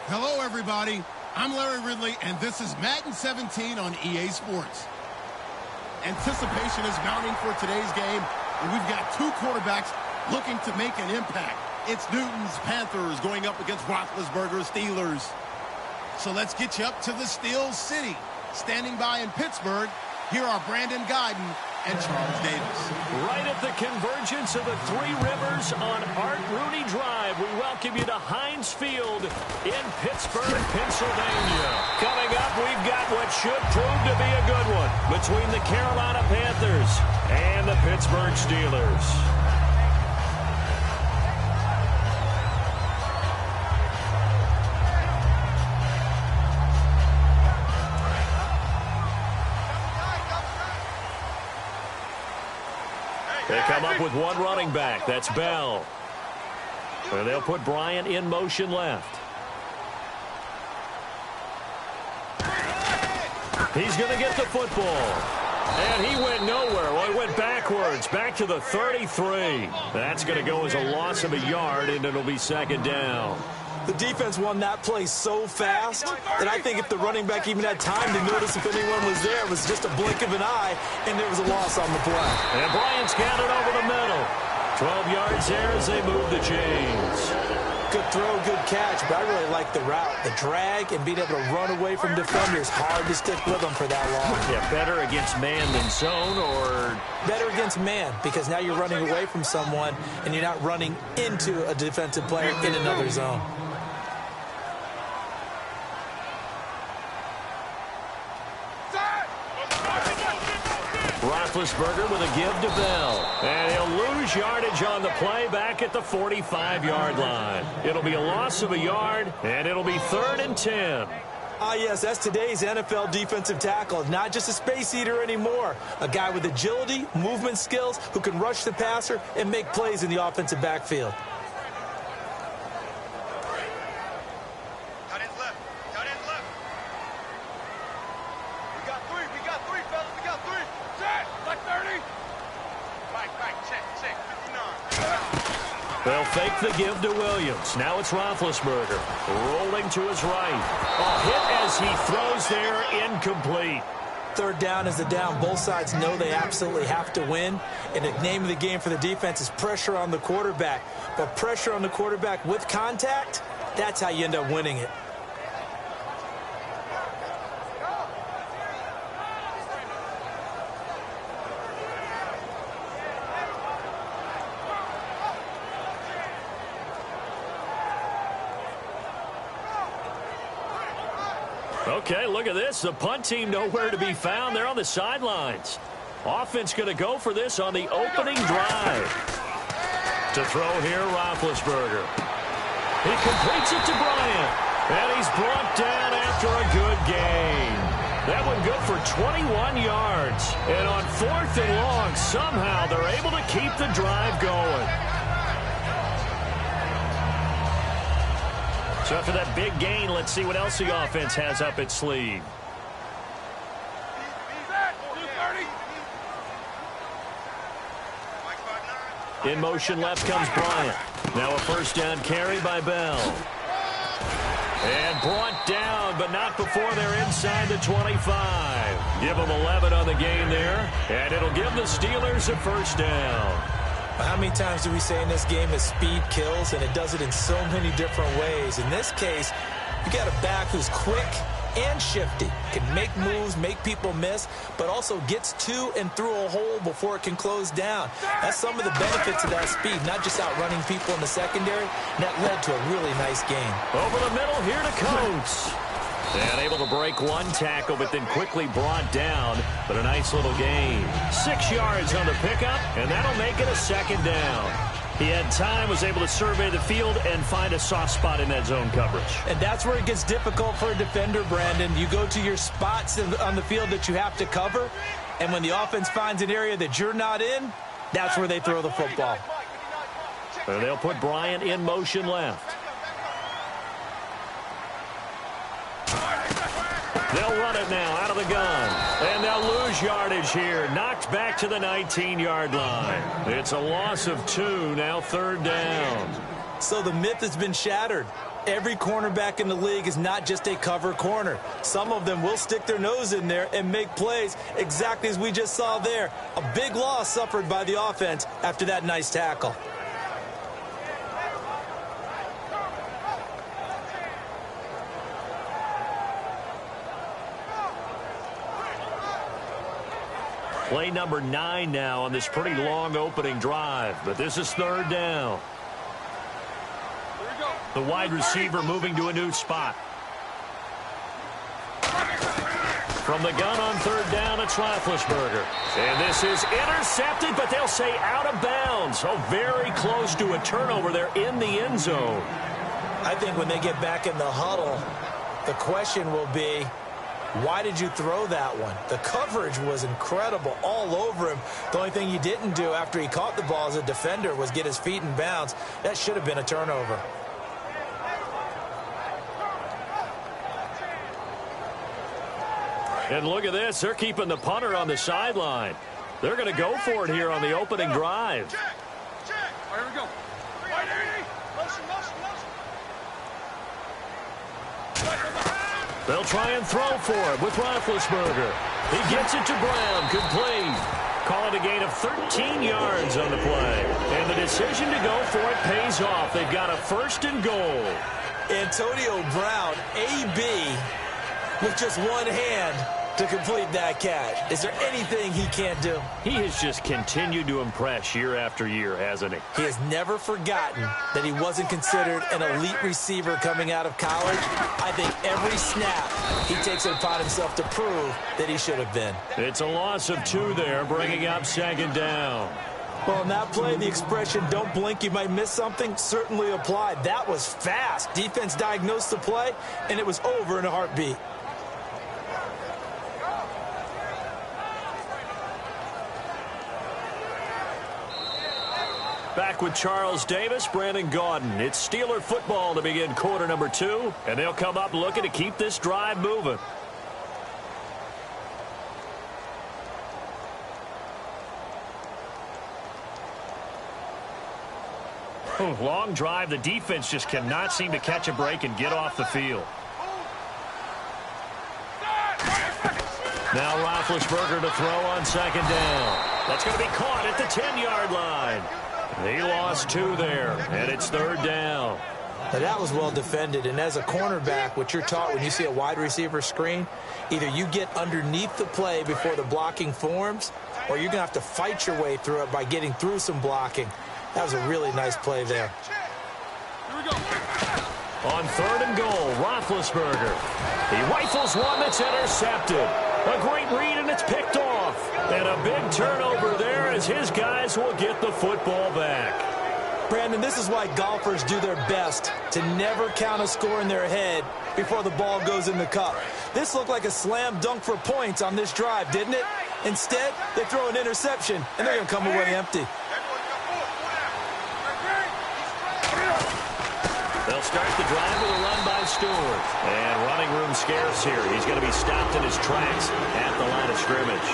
S1: Hello, everybody. I'm Larry Ridley, and this is Madden 17 on EA Sports. Anticipation is mounting for today's game, and we've got two quarterbacks looking to make an impact. It's Newton's Panthers going up against Roethlisberger's Steelers. So let's get you up to the Steel City. Standing by in Pittsburgh, here are Brandon Guyton and Charles Davis.
S2: Right at the convergence of the Three Rivers on Art Rooney Drive, we welcome you to Heinz Field in Pittsburgh, Pennsylvania. Coming up, we've got what should prove to be a good one between the Carolina Panthers and the Pittsburgh Steelers. They come up with one running back. That's Bell. And they'll put Bryant in motion left. He's going to get the football. And he went nowhere. Well, he went backwards, back to the 33. That's going to go as a loss of a yard, and it'll be second down.
S3: The defense won that play so fast that I think if the running back even had time to notice if anyone was there, it was just a blink of an eye, and there was a loss on the play.
S2: And Bryant's got it over the middle. 12 yards there as they move the chains.
S3: Good throw, good catch, but I really like the route. The drag and being able to run away from defenders, hard to stick with them for that long.
S2: Yeah, better against man than zone, or?
S3: Better against man, because now you're running away from someone, and you're not running into a defensive player in another zone.
S2: Roethlisberger with a give to Bell. And he'll lose yardage on the play back at the 45-yard line. It'll be a loss of a yard, and it'll be 3rd and 10.
S3: Ah, yes, that's today's NFL defensive tackle. Not just a space eater anymore. A guy with agility, movement skills, who can rush the passer and make plays in the offensive backfield.
S2: They'll fake the give to Williams. Now it's Roethlisberger rolling to his right. A hit as he throws there, incomplete.
S3: 3rd down is the down. Both sides know they absolutely have to win. And the name of the game for the defense is pressure on the quarterback. But pressure on the quarterback with contact, that's how you end up winning it.
S2: Okay, look at this. The punt team nowhere to be found. They're on the sidelines. Offense going to go for this on the opening drive. To throw here, Roethlisberger. He completes it to Bryant. And he's brought down after a good gain. That one good for 21 yards. And on 4th and long, somehow they're able to keep the drive going. So after that big gain, let's see what else the offense has up its sleeve. In motion left comes Bryant. Now a 1st down carry by Bell. And brought down, but not before they're inside the 25. Give them 11 on the gain there, and it'll give the Steelers a 1st down.
S3: How many times do we say in this game that speed kills, and it does it in so many different ways? In this case, you got a back who's quick and shifty, can make moves, make people miss, but also gets to and through a hole before it can close down. That's some of the benefits of that speed, not just outrunning people in the secondary. And that led to a really nice game.
S2: Over the middle here to Coates. And able to break one tackle, but then quickly brought down. But a nice little gain. 6 yards on the pickup, and that'll make it a 2nd down. He had time, was able to survey the field and find a soft spot in that zone coverage.
S3: And that's where it gets difficult for a defender, Brandon. You go to your spots on the field that you have to cover, and when the offense finds an area that you're not in, that's where they throw the football.
S2: And they'll put Bryant in motion left. They'll run it now out of the gun. And they'll lose yardage here. Knocked back to the 19-yard line. It's a loss of 2, now 3rd down.
S3: So the myth has been shattered. Every cornerback in the league is not just a cover corner. Some of them will stick their nose in there and make plays exactly as we just saw there. A big loss suffered by the offense after that nice tackle.
S2: Play number 9 now on this pretty long opening drive, but this is third down. The wide receiver moving to a new spot. From the gun on third down, it's Roethlisberger. And this is intercepted, but they'll say out of bounds. So very close to a turnover there in the end zone.
S3: I think when they get back in the huddle, the question will be, why did you throw that one? The coverage was incredible all over him. The only thing he didn't do after he caught the ball as a defender was get his feet in bounds. That should have been a turnover.
S2: And look at this. They're keeping the punter on the sideline. They're going to go for it here on the opening drive.
S4: Check. All right, here we go. Right, motion.
S2: They'll try and throw for it with Roethlisberger. He gets it to Brown. Complete. Call it a gain of 13 yards on the play. And the decision to go for it pays off. They've got a first and goal.
S3: Antonio Brown, AB, with just one hand to complete that catch. Is there anything he can't do?
S2: He has just continued to impress year after year, hasn't he?
S3: He has never forgotten that he wasn't considered an elite receiver coming out of college. I think every snap he takes it upon himself to prove that he should have been.
S2: It's a loss of 2 there, bringing up second down.
S3: Well, in that play, the expression, don't blink, you might miss something, certainly applied. That was fast. Defense diagnosed the play, and it was over in a heartbeat.
S2: Back with Charles Davis, Brandon Gaudin. It's Steeler football to begin quarter number 2, and they'll come up looking to keep this drive moving. Long drive. The defense just cannot seem to catch a break and get off the field. Now Roethlisberger to throw on second down. That's going to be caught at the 10-yard line. He lost 2 there, and it's third down.
S3: Now that was well defended, and as a cornerback, what you're taught when you see a wide receiver screen, either you get underneath the play before the blocking forms, or you're going to have to fight your way through it by getting through some blocking. That was a really nice play there.
S4: Here we go.
S2: On third and goal, Roethlisberger. He rifles one that's intercepted. A great read, and it's picked off. And a big turnover there as his guys will get the football back.
S3: Brandon, this is why golfers do their best to never count a score in their head before the ball goes in the cup. This looked like a slam dunk for points on this drive, didn't it? Instead, they throw an interception, and they're going to come away empty.
S2: They'll start the drive with a run by Stewart. And running room scarce here. He's going to be stopped in his tracks at the line of scrimmage.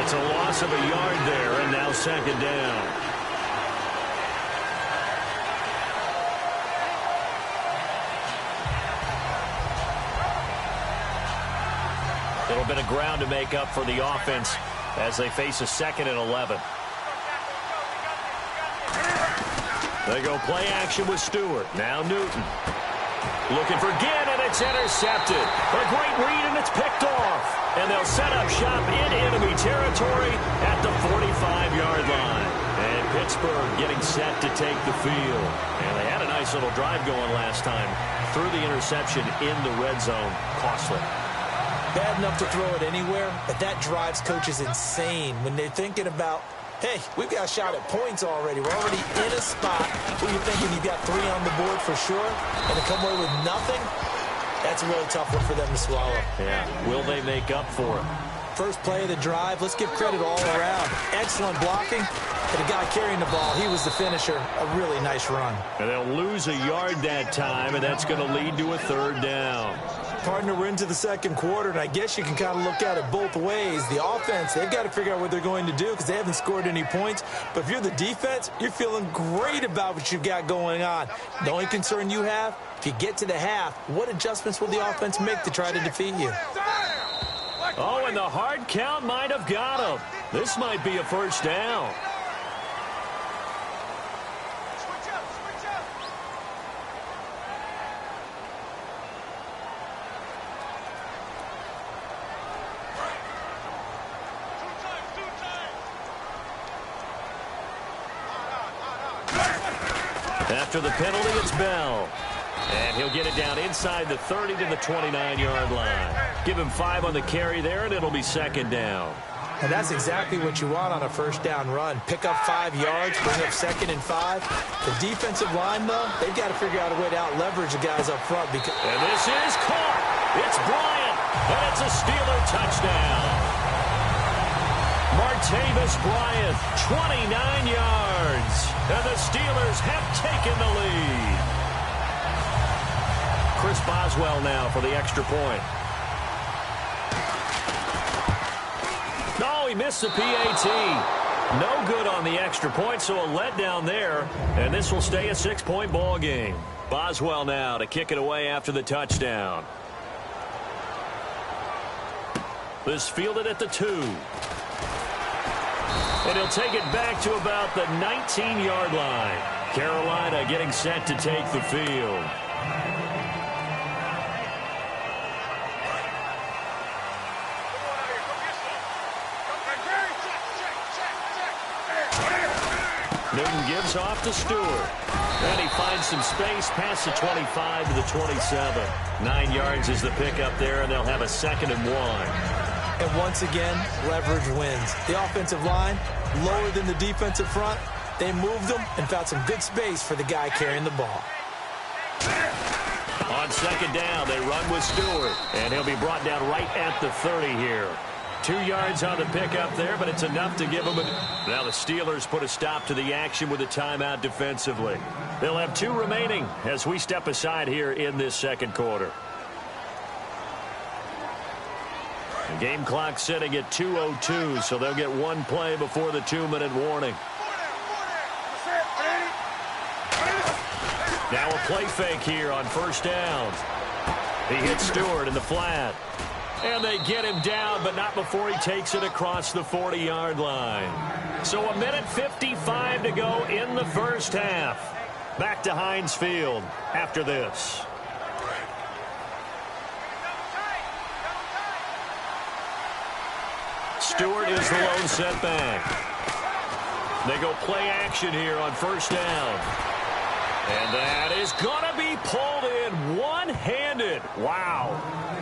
S2: It's a loss of a yard there, and now second down. A little bit of ground to make up for the offense as they face a 2nd and 11. They go play action with Stewart. Now Newton. Looking for Ginn, and it's intercepted. A great read, and it's picked off. And they'll set up shop in enemy territory at the 45-yard line. And Pittsburgh getting set to take the field. And they had a nice little drive going last time. Threw the interception in the red zone. Costly.
S3: Bad enough to throw it anywhere, but that drives coaches insane when they're thinking about, hey, we've got a shot at points already. We're already in a spot where you're thinking you've got 3 on the board for sure, and to come away with nothing, that's a really tough one for them to swallow.
S2: Yeah, will they make up for it?
S3: First play of the drive, let's give credit all around. Excellent blocking, and the guy carrying the ball, he was the finisher. A really nice run.
S2: And they'll lose a yard that time, and that's going to lead to a third down.
S3: Partner, we're into the second quarter, and I guess you can kind of look at it both ways. The offense, they've got to figure out what they're going to do because they haven't scored any points. But if you're the defense, you're feeling great about what you've got going on. The only concern you have, if you get to the half, what adjustments will the offense make to try to defeat you?
S2: Oh, and the hard count might have got him. This might be a first down. After the penalty, it's Bell. And he'll get it down inside the 30 to the 29-yard line. Give him 5 on the carry there, and it'll be second down.
S3: And that's exactly what you want on a first down run. Pick up 5 yards, bring up 2nd and 5. The defensive line, though, they've got to figure out a way to out-leverage the guys up front.
S2: And this is caught. It's Bryant, and it's a Steeler touchdown. Martavis Bryant, 29 yards. And the Steelers have taken the lead. Chris Boswell now for the extra point. No, he missed the PAT. No good on the extra point, so a letdown there. And this will stay a 6-point ball game. Boswell now to kick it away after the touchdown. This fielded at the 2. And he'll take it back to about the 19-yard line. Carolina getting set to take the field. Newton gives off to Stewart. And he finds some space past the 25 to the 27. 9 yards is the pickup there, and they'll have a 2nd and 1.
S3: And once again, leverage wins. The offensive line, lower than the defensive front. They moved them and found some good space for the guy carrying the ball.
S2: On 2nd down, they run with Stewart. And he'll be brought down right at the 30 here. 2 yards on the pickup there, but it's enough to give them a... Now the Steelers put a stop to the action with a timeout defensively. They'll have 2 remaining as we step aside here in this second quarter. The game clock setting at 2:02, so they'll get 1 play before the 2-minute warning. Now a play fake here on first down. He hits Stewart in the flat. And they get him down, but not before he takes it across the 40-yard line. So 1:55 to go in the first half. Back to Heinz Field after this. Stewart is the lone setback. They go play action here on first down. And that is going to be pulled in one-handed. Wow.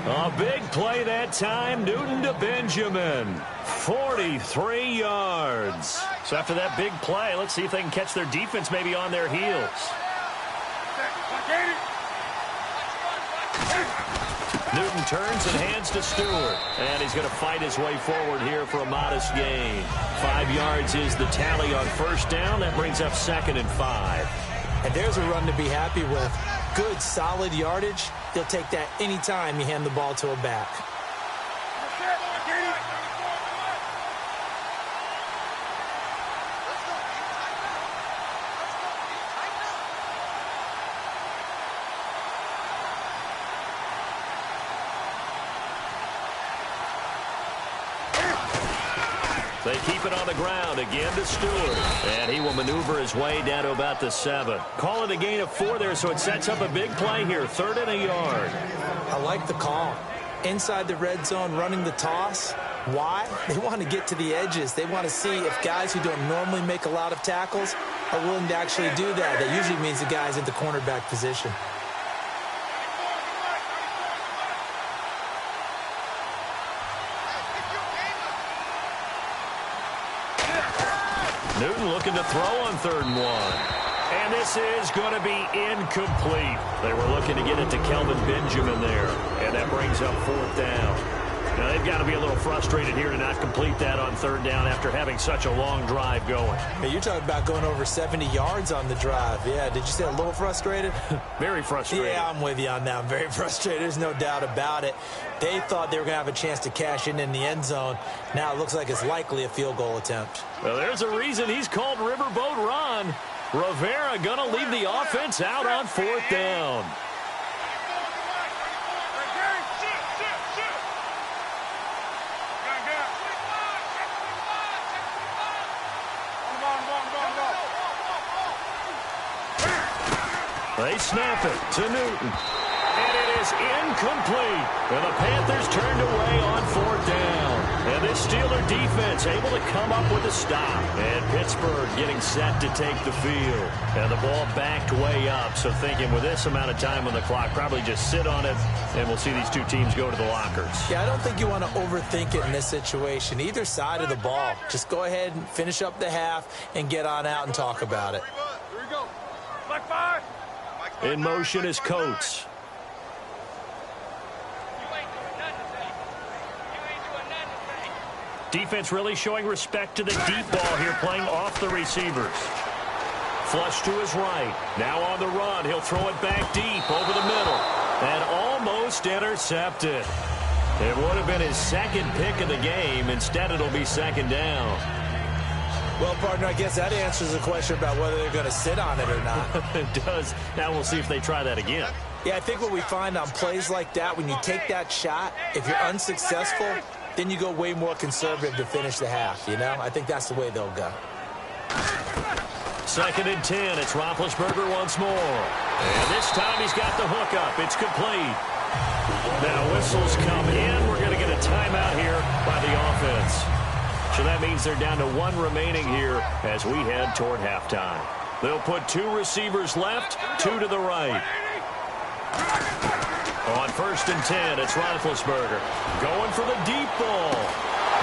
S2: A big play that time. Newton to Benjamin. 43 yards. So after that big play, let's see if they can catch their defense maybe on their heels. Newton turns and hands to Stewart. And he's going to fight his way forward here for a modest gain. 5 yards is the tally on first down. That brings up 2nd and 5.
S3: And there's a run to be happy with. Good, solid yardage. You'll take that anytime you hand the ball to a back.
S2: They keep it on the ground again to Stewart. And he will maneuver his way down to about the 7. Call it a gain of 4 there, so it sets up a big play here. 3rd and a yard.
S3: I like the call. Inside the red zone, running the toss. Why? They want to get to the edges. They want to see if guys who don't normally make a lot of tackles are willing to actually do that. That usually means the guy's at the cornerback position.
S2: Newton looking to throw on 3rd and 1. And this is going to be incomplete. They were looking to get it to Kelvin Benjamin there. And that brings up 4th down. Now, they've got to be a little frustrated here to not complete that on third down after having such a long drive going.
S3: Hey, you're talking about going over 70 yards on the drive. Yeah, did you say a little frustrated?
S2: Very frustrated.
S3: Yeah, I'm with you on that. I'm very frustrated. There's no doubt about it. They thought they were going to have a chance to cash in the end zone. Now it looks like it's likely a field goal attempt.
S2: Well, there's a reason he's called Riverboat Ron. Rivera going to leave the offense out on fourth down. They snap it to Newton. And it is incomplete. And the Panthers turned away on fourth down. And this Steeler defense able to come up with a stop. And Pittsburgh getting set to take the field. And the ball backed way up. So thinking with this amount of time on the clock, probably just sit on it. And we'll see these two teams go to the lockers.
S3: Yeah, I don't think you want to overthink it in this situation. Either side of the ball. Just go ahead and finish up the half and get on out and talk about it.
S4: Here we go. Black 5.
S2: In motion is Coates. Defense really showing respect to the deep ball here, playing off the receivers. Flush to his right. Now on the run. He'll throw it back deep over the middle. And almost intercepted. It would have been his second pick of the game. Instead, it'll be second down.
S3: Well, partner, I guess that answers the question about whether they're going to sit on it or not.
S2: It does. Now we'll see if they try that again.
S3: Yeah, I think what we find on plays like that, when you take that shot, if you're unsuccessful, then you go way more conservative to finish the half, you know? I think that's the way they'll go.
S2: 2nd and 10. It's Roethlisberger once more. And this time he's got the hookup. It's complete. Now whistles come in. We're going to get a timeout here by the offense. So that means they're down to one remaining here as we head toward halftime. They'll put 2 receivers left, 2 to the right. On 1st and 10, it's Roethlisberger going for the deep ball.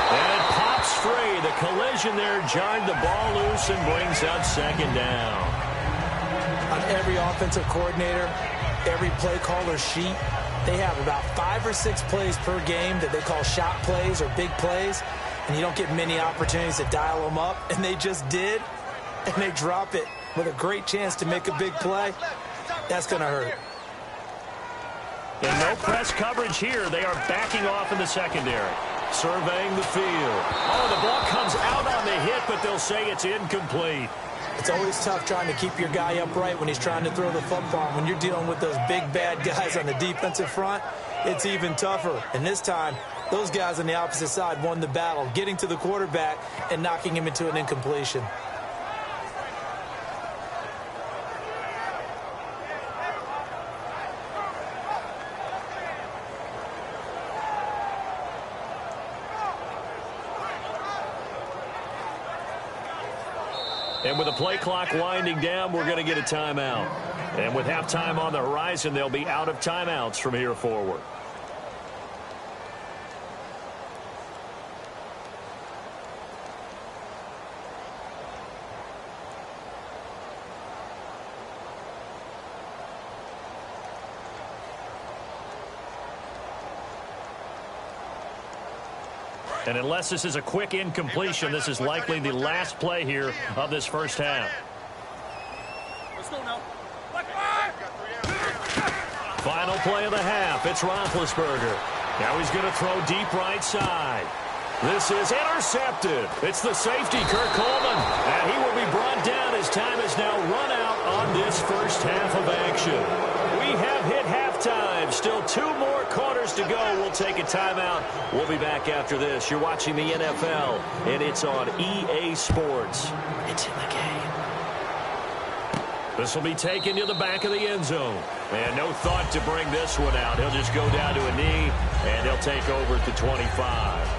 S2: And it pops free. The collision there jarred the ball loose and brings up second down.
S3: On every offensive coordinator, every play caller sheet, they have about 5 or 6 plays per game that they call shot plays or big plays. And you don't get many opportunities to dial them up. And they just did. And they drop it with a great chance to make a big play. That's going to hurt.
S2: And no press coverage here. They are backing off in the secondary. Surveying the field. Oh, the ball comes out on the hit, but they'll say it's incomplete.
S3: It's always tough trying to keep your guy upright when he's trying to throw the football. When you're dealing with those big, bad guys on the defensive front, it's even tougher. And this time, those guys on the opposite side won the battle, getting to the quarterback and knocking him into an incompletion.
S2: And with the play clock winding down, we're going to get a timeout. And with halftime on the horizon, they'll be out of timeouts from here forward. And unless this is a quick incompletion, this is likely the last play here of this first half.
S4: Let's go now.
S2: Final play of the half. It's Roethlisberger. Now he's going to throw deep right side. This is intercepted. It's the safety, Kirk Coleman. And he will be brought down as time is now run out on this first half of action. We have hit halftime. Still 2 more quarters to go. We'll take a timeout. We'll be back after this. You're watching the NFL, and it's on EA Sports. It's in the game. This will be taken to the back of the end zone. And no thought to bring this one out. He'll just go down to a knee, and he'll take over at the 25.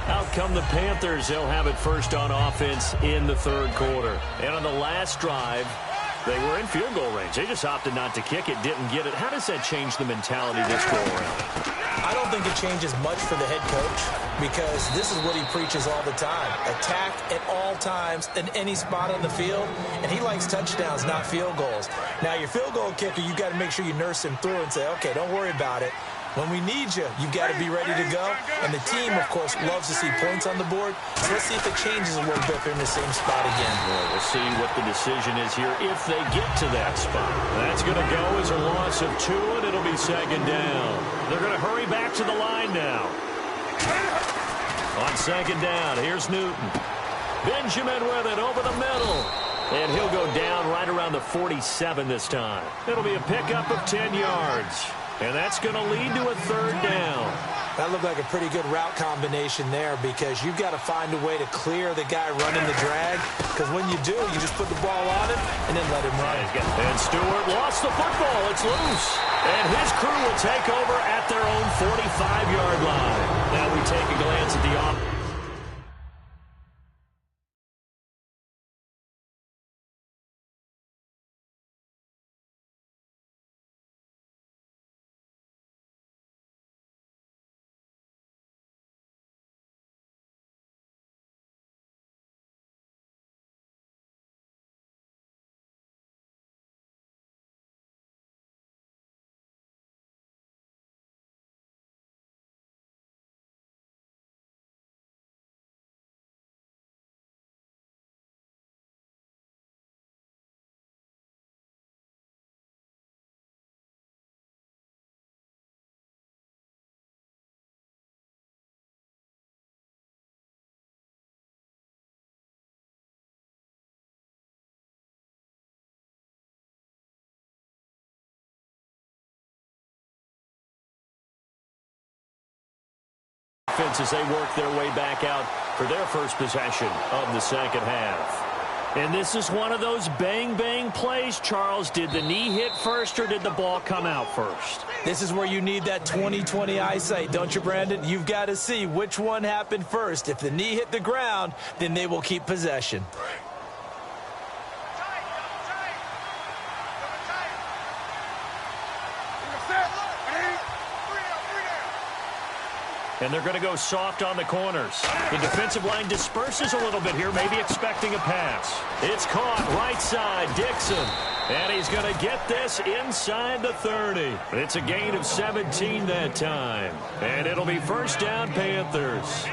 S2: Out come the Panthers. They'll have it first on offense in the third quarter. And on the last drive, they were in field goal range. They just opted not to kick it, didn't get it. How does that change the mentality this go around?
S3: I don't think it changes much for the head coach because this is what he preaches all the time. Attack at all times in any spot on the field, and he likes touchdowns, not field goals. Now, your field goal kicker, you've got to make sure you nurse him through and say, okay, don't worry about it. When we need you, you've got to be ready to go. And the team, of course, loves to see points on the board. So let's see if it changes a little bit if they're in the same spot again.
S2: Well, we'll see what the decision is here if they get to that spot. That's going to go as a loss of 2, and it'll be second down. They're going to hurry back to the line now. On second down, here's Newton. Benjamin with it over the middle. And he'll go down right around the 47 this time. It'll be a pickup of 10 yards. And that's going to lead to a third down.
S3: That looked like a pretty good route combination there because you've got to find a way to clear the guy running the drag. Because when you do, you just put the ball on him and then let him run.
S2: And Stewart lost the football. It's loose. And his crew will take over at their own 45-yard line. Now we take a glance at the offense. As they work their way back out for their first possession of the second half. And this is one of those bang-bang plays, Charles. Did the knee hit first or did the ball come out first?
S3: This is where you need that 20/20 eyesight, don't you, Brandon? You've got to see which one happened first. If the knee hit the ground, then they will keep possession.
S2: And they're going to go soft on the corners. The defensive line disperses a little bit here, maybe expecting a pass. It's caught right side, Dixon. And he's going to get this inside the 30. It's a gain of 17 that time. And it'll be first down, Panthers.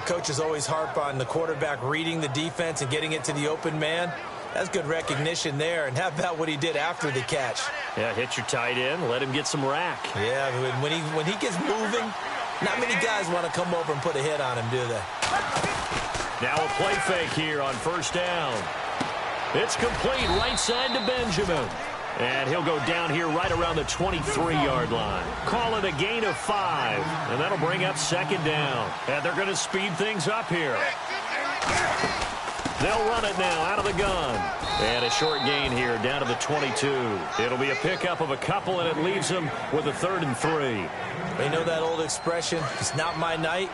S3: Coaches always harp on the quarterback reading the defense and getting it to the open man. That's good recognition there. And how about what he did after the catch?
S2: Yeah, hit your tight end, let him get some rack.
S3: Yeah, when he gets moving, not many guys want to come over and put a hit on him, do they?
S2: Now a play fake here on first down. It's complete right side to Benjamin. And he'll go down here right around the 23-yard line. Call it a gain of 5. And that'll bring up second down. And they're going to speed things up here. They'll run it now out of the gun. And a short gain here down to the 22. It'll be a pickup of a couple, and it leaves them with a 3rd and 3.
S3: They know that old expression, it's not my night.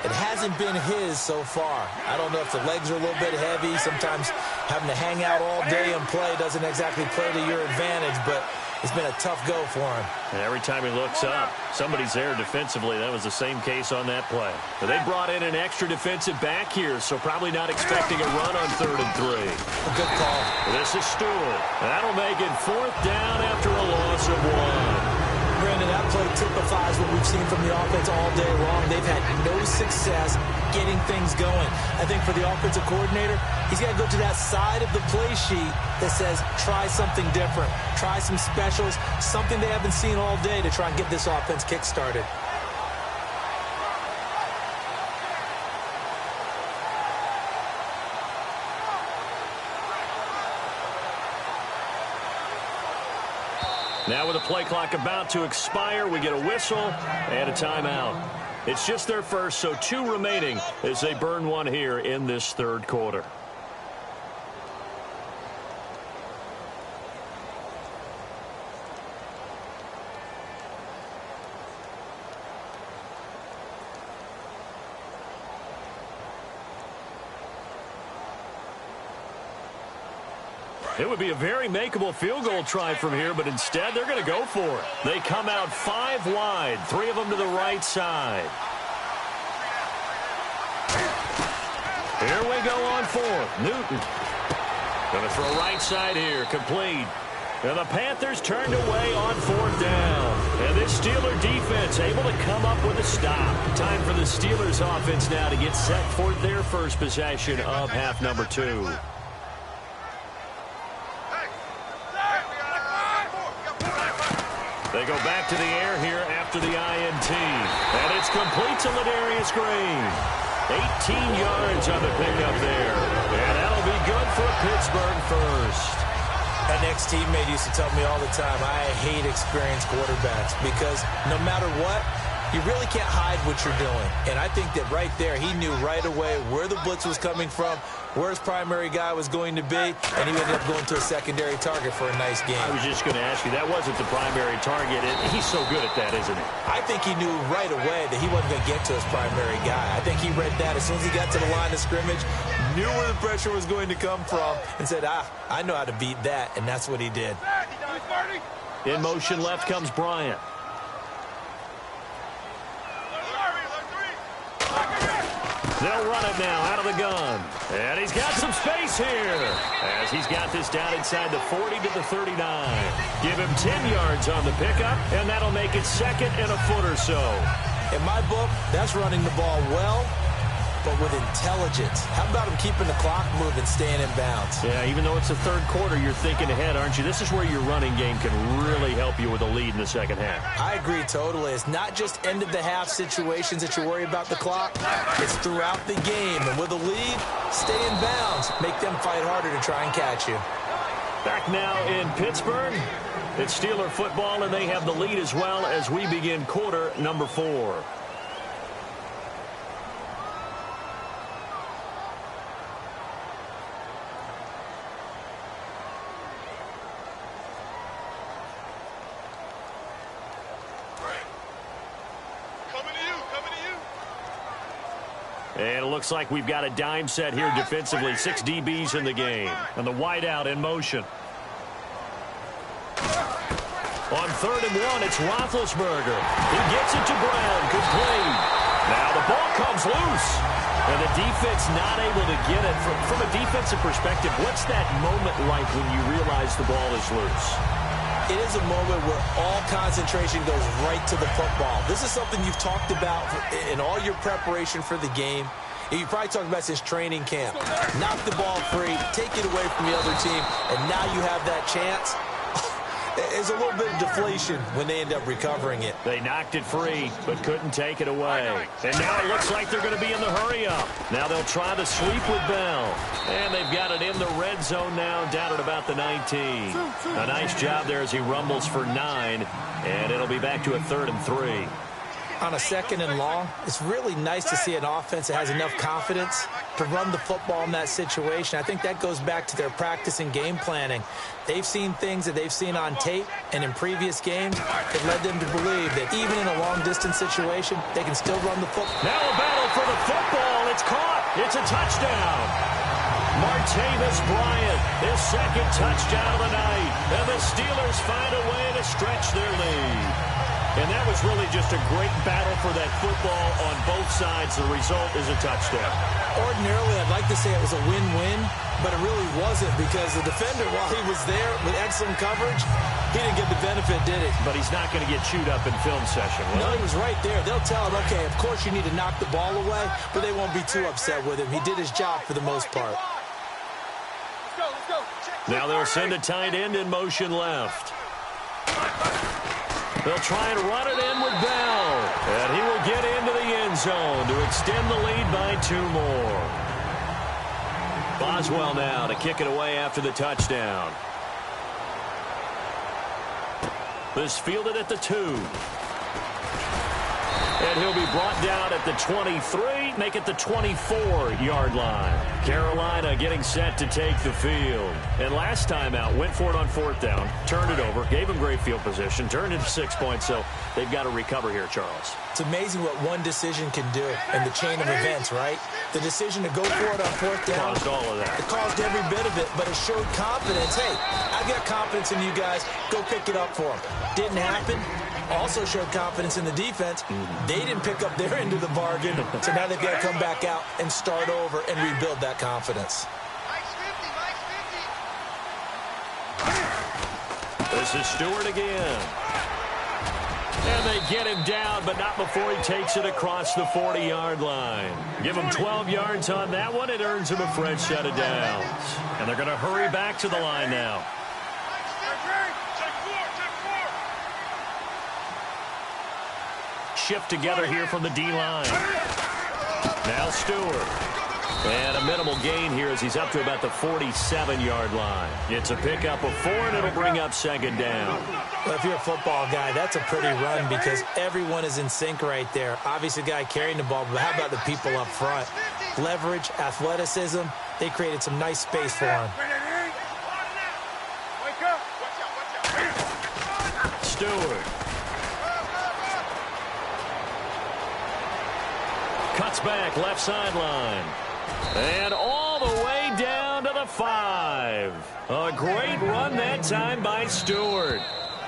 S3: It hasn't been his so far. I don't know if the legs are a little bit heavy. Sometimes having to hang out all day and play doesn't exactly play to your advantage, but it's been a tough go for him.
S2: And every time he looks up, somebody's there defensively. That was the same case on that play. But they brought in an extra defensive back here, so probably not expecting a run on 3rd and 3.
S3: A good call.
S2: This is Stewart. That'll make it 4th down after a loss of 1.
S3: Brandon, that play typifies what we've seen from the offense all day long. They've had no success getting things going. I think for the offensive coordinator, he's got to go to that side of the play sheet that says, try something different. Try some specials, something they haven't seen all day to try and get this offense kick-started.
S2: Now with the play clock about to expire, we get a whistle and a timeout. It's just their first, so 2 remaining as they burn one here in this 3rd quarter. It would be a very makeable field goal try from here, but instead they're going to go for it. They come out 5 wide, 3 of them to the right side. Here we go on 4th. Newton going to throw right side here, complete. And the Panthers turned away on 4th down. And This Steeler defense able to come up with a stop. Time for the Steelers offense now to get set for their first possession of half number 2. They go back to the air here after the INT. And it's complete to Ladarius Green. 18 yards on the pickup there. And that'll be good for Pittsburgh first.
S3: An ex-teammate used to tell me all the time, I hate experienced quarterbacks because no matter what, you really can't hide what you're doing. And I think that right there, he knew right away where the blitz was coming from, where his primary guy was going to be, and he ended up going to a secondary target for a nice game.
S2: I was just going to ask you, that wasn't the primary target, and he's so good at that, isn't he?
S3: I think he knew right away that he wasn't going to get to his primary guy. I think he read that as soon as he got to the line of scrimmage, knew where the pressure was going to come from, and said, I know how to beat that, and that's what he did.
S2: In motion left comes Bryant. They'll run it now out of the gun. And he's got some space here as he's got this down inside the 40 to the 39. Give him 10 yards on the pickup, and that'll make it second and a foot or so.
S3: In my book, that's running the ball well, but with intelligence. How about him keeping the clock moving, staying in bounds?
S2: Yeah, even though it's the third quarter, you're thinking ahead, aren't you? This is where your running game can really help you with a lead in the second half.
S3: I agree totally. It's not just end-of-the-half situations that you worry about the clock. It's throughout the game. And with a lead, stay in bounds. Make them fight harder to try and catch you.
S2: Back now in Pittsburgh. It's Steeler football, and they have the lead as well as we begin quarter number 4. And it looks like we've got a dime set here defensively. 6 DBs in the game. And the wideout in motion. On 3rd and 1, it's Roethlisberger. He gets it to Brown. Complete. Now the ball comes loose. And the defense not able to get it. From a defensive perspective, what's that moment like when you realize the ball is loose?
S3: It is a moment where all concentration goes right to the football. This is something you've talked about in all your preparation for the game. And you probably talked about since training camp. Knock the ball free, take it away from the other team, and now you have that chance. There's a little bit of deflation when they end up recovering it.
S2: They knocked it free, but couldn't take it away. And now it looks like they're going to be in the hurry-up. Now they'll try the sweep with Bell. And they've got it in the red zone now, down at about the 19. A nice job there as he rumbles for 9. And it'll be back to a 3rd and 3.
S3: On a 2nd and long, it's really nice to see an offense that has enough confidence to run the football in that situation. I think that goes back to their practice and game planning. They've seen things that they've seen on tape and in previous games that led them to believe that even in a long-distance situation, they can still run the football.
S2: Now a battle for the football. It's caught. It's a touchdown. Martavis Bryant, his 2nd touchdown of the night. And the Steelers find a way to stretch their lead. And that was really just a great battle for that football on both sides. The result is a touchdown.
S3: Ordinarily, I'd like to say it was a win-win, but it really wasn't because the defender, while he was there with excellent coverage, he didn't get the benefit, did it?
S2: But he's not going to get chewed up in film session, will
S3: No, he was right there. They'll tell him, okay, of course you need to knock the ball away, but they won't be too upset with him. He did his job for the most part.
S4: Let's go.
S2: Now they'll send a tight end in motion left. They'll try and run it in with Bell. And he will get into the end zone to extend the lead by 2 more. Boswell now to kick it away after the touchdown. This fielded at the 2. And he'll be brought down at the 23, make it the 24-yard line. Carolina getting set to take the field. And last time out, went for it on 4th down, turned it over, gave him great field position, turned into 6 points, so they've got to recover here, Charles.
S3: It's amazing what one decision can do in the chain of events, right? The decision to go for it on 4th down.
S2: Caused all of that.
S3: It caused every bit of it, but it showed confidence. Hey, I've got confidence in you guys. Go pick it up for them. Didn't happen. Also showed confidence in the defense. They didn't pick up their end of the bargain, so now they've got to come back out and start over and rebuild that confidence.
S2: This is Stewart again. And get him down, but not before he takes it across the 40-yard line. Give him 12 yards on that one. It earns him a fresh set of downs. And they're going to hurry back to the line now. Shift together here from the D-line. Now Stewart. And a minimal gain here as he's up to about the 47-yard line. It's a pickup of 4, and it'll bring up second down.
S3: Well, if you're a football guy, that's a pretty run because everyone is in sync right there. Obviously, the guy carrying the ball, but how about the people up front? Leverage, athleticism, they created some nice space for him.
S2: Stewart. Cuts back, left sideline. And all the way down to the 5. A great run that time by Stewart.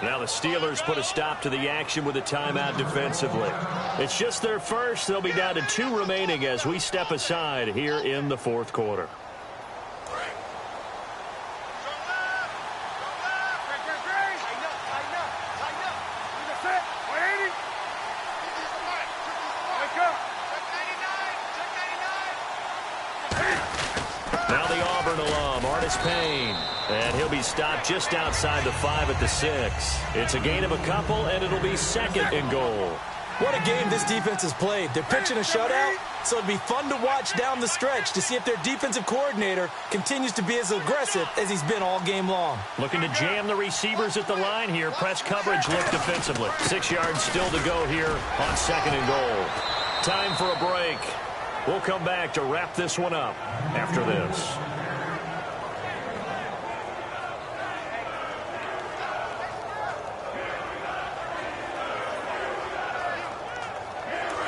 S2: Now the Steelers put a stop to the action with a timeout defensively. It's just their first. They'll be down to 2 remaining as we step aside here in the fourth quarter. Payne, and he'll be stopped just outside the 5 at the 6. It's a gain of a couple, and it'll be second and goal.
S3: What a game this defense has played. They're pitching a shutout, so it'd be fun to watch down the stretch to see if their defensive coordinator continues to be as aggressive as he's been all game long.
S2: Looking to jam the receivers at the line here. Press coverage look defensively. 6 yards still to go here on second and goal. Time for a break. We'll come back to wrap this one up after this.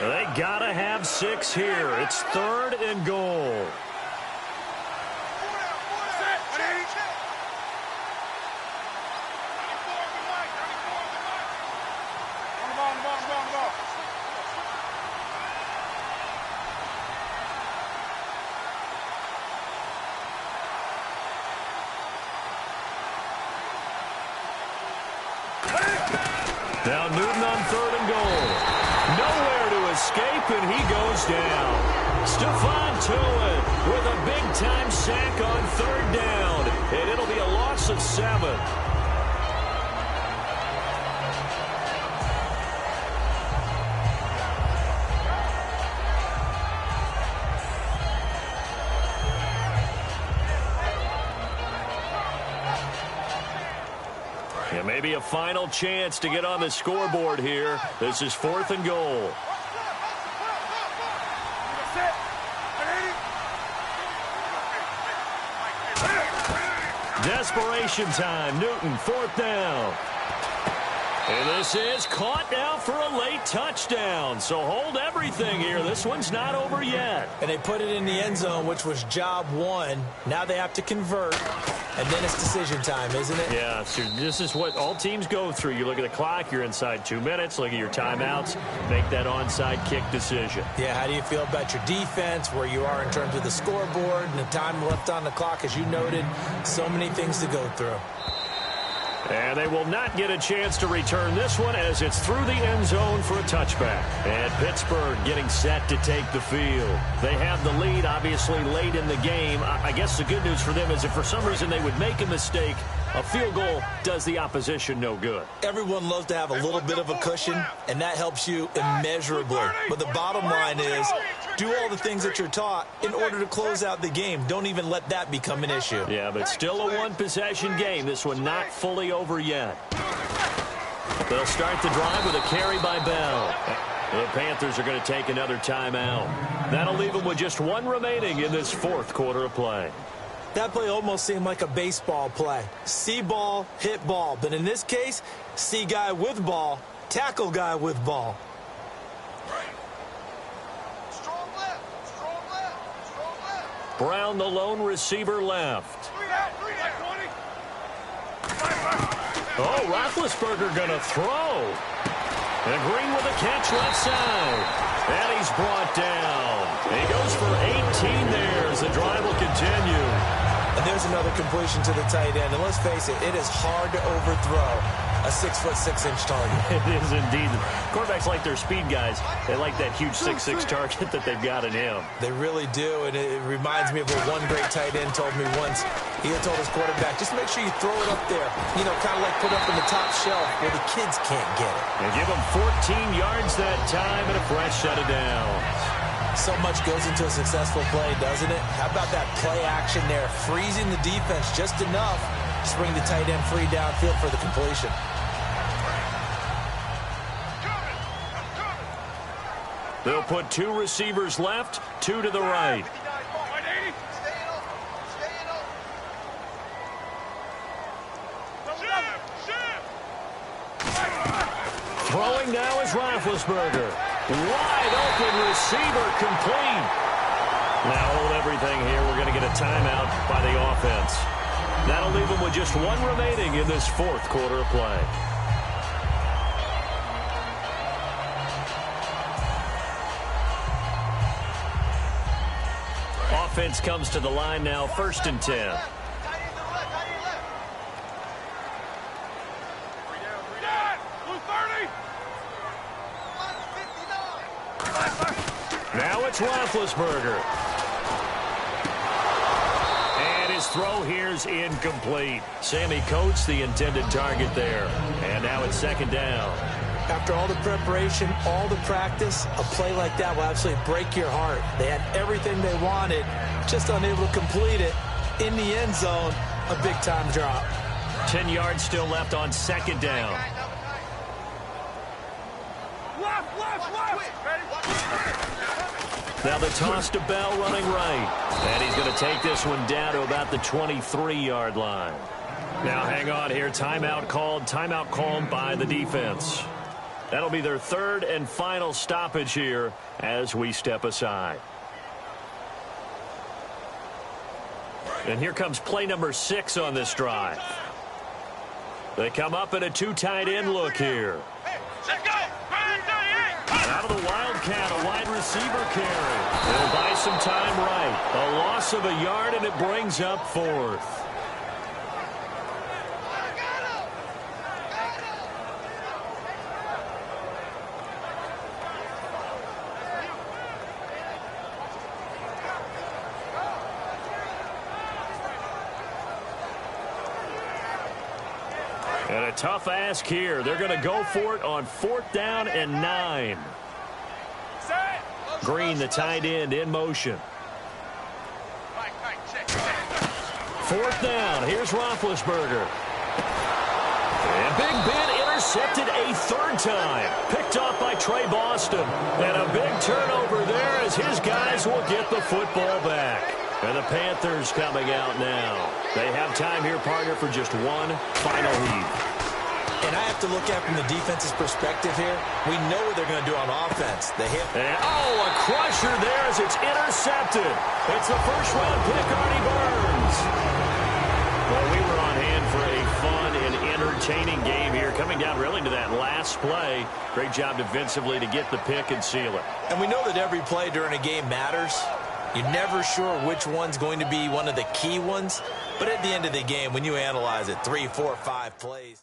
S2: They gotta have 6 here. It's third and goal. Now Newton on third and goal. Nowhere to escape, and he goes down. Stephon Tuitt with a big-time sack on third down, and it'll be a loss of 7. And maybe a final chance to get on the scoreboard here. This is fourth and goal. Desperation time. Newton, fourth down. And this is caught now for a late touchdown. So hold everything here. This one's not over yet.
S3: And they put it in the end zone, which was job 1. Now they have to convert. And then it's decision time, isn't it?
S2: Yeah, so this is what all teams go through. You look at the clock, you're inside 2 minutes, look at your timeouts, make that onside kick decision.
S3: Yeah, how do you feel about your defense, where you are in terms of the scoreboard and the time left on the clock? As you noted, so many things to go through.
S2: And they will not get a chance to return this one as it's through the end zone for a touchback. And Pittsburgh getting set to take the field. They have the lead, obviously, late in the game. I guess the good news for them is if for some reason they would make a mistake, a field goal does the opposition no good.
S3: Everyone loves to have a little bit of a cushion, and that helps you immeasurably. But the bottom line is, do all the things that you're taught in order to close out the game. Don't even let that become an issue.
S2: Yeah, but still a one-possession game. This one not fully over yet. They'll start the drive with a carry by Bell. The Panthers are going to take another timeout. That'll leave them with just 1 remaining in this fourth quarter of play.
S3: That play almost seemed like a baseball play. See ball, hit ball. But in this case, see guy with ball, tackle guy with ball.
S2: Brown, the lone receiver, left. Oh, Roethlisberger going to throw. And Green with a catch left side. And he's brought down. And he goes for 18 there as the drive will continue.
S3: And there's another completion to the tight end. And let's face it, it is hard to overthrow a 6'6" target.
S2: It is indeed. Quarterbacks like their speed guys. They like that huge 6'6" target that they've got in him.
S3: They really do, and it reminds me of what one great tight end told me once. He had told his quarterback, just make sure you throw it up there, you know, kind of like put it up in the top shelf where the kids can't get it.
S2: They give him 14 yards that time and a fresh set of downs.
S3: So much goes into a successful play, doesn't it? How about that play action there, freezing the defense just enough to bring the tight end free downfield for the completion.
S2: They'll put 2 receivers left, 2 to the right. Throwing now is Roethlisberger. Wide open receiver complete. Now hold everything here. We're going to get a timeout by the offense. That'll leave them with just 1 remaining in this 4th quarter of play. Offense comes to the line now, 1st and 10. Now it's Roethlisberger. And his throw here's incomplete. Sammy Coates, the intended target there. And now it's 2nd down.
S3: After all the preparation, all the practice, a play like that will absolutely break your heart. They had everything they wanted, just unable to complete it. In the end zone, a big-time drop.
S2: 10 yards still left on 2nd down. Now the toss to Bell running right. And he's going to take this one down to about the 23-yard line. Now hang on here. Timeout called by the defense. That'll be their 3rd and final stoppage here as we step aside. And here comes play number 6 on this drive. They come up in a 2 tight end look here. Out of the Wildcat, a wide receiver carry. They'll buy some time right. A loss of a yard, and it brings up 4th. And a tough ask here. They're going to go for it on 4th down and 9. Green, the tight end, in motion. 4th down. Here's Roethlisberger. And Big Ben intercepted a 3rd time. Picked off by Trey Boston. And a big turnover there as his guys will get the football back. And the Panthers coming out now. They have time here, partner, for just 1 final heat.
S3: And I have to look at it from the defense's perspective here. We know what they're going to do on offense. They hit.
S2: And, a crusher there as it's intercepted. It's the 1st-round pick, Artie Burns. Well, we were on hand for a fun and entertaining game here, coming down really to that last play. Great job defensively to get the pick and seal it.
S3: And we know that every play during a game matters. You're never sure which one's going to be one of the key ones. But at the end of the game, when you analyze it, 3, 4, 5 plays.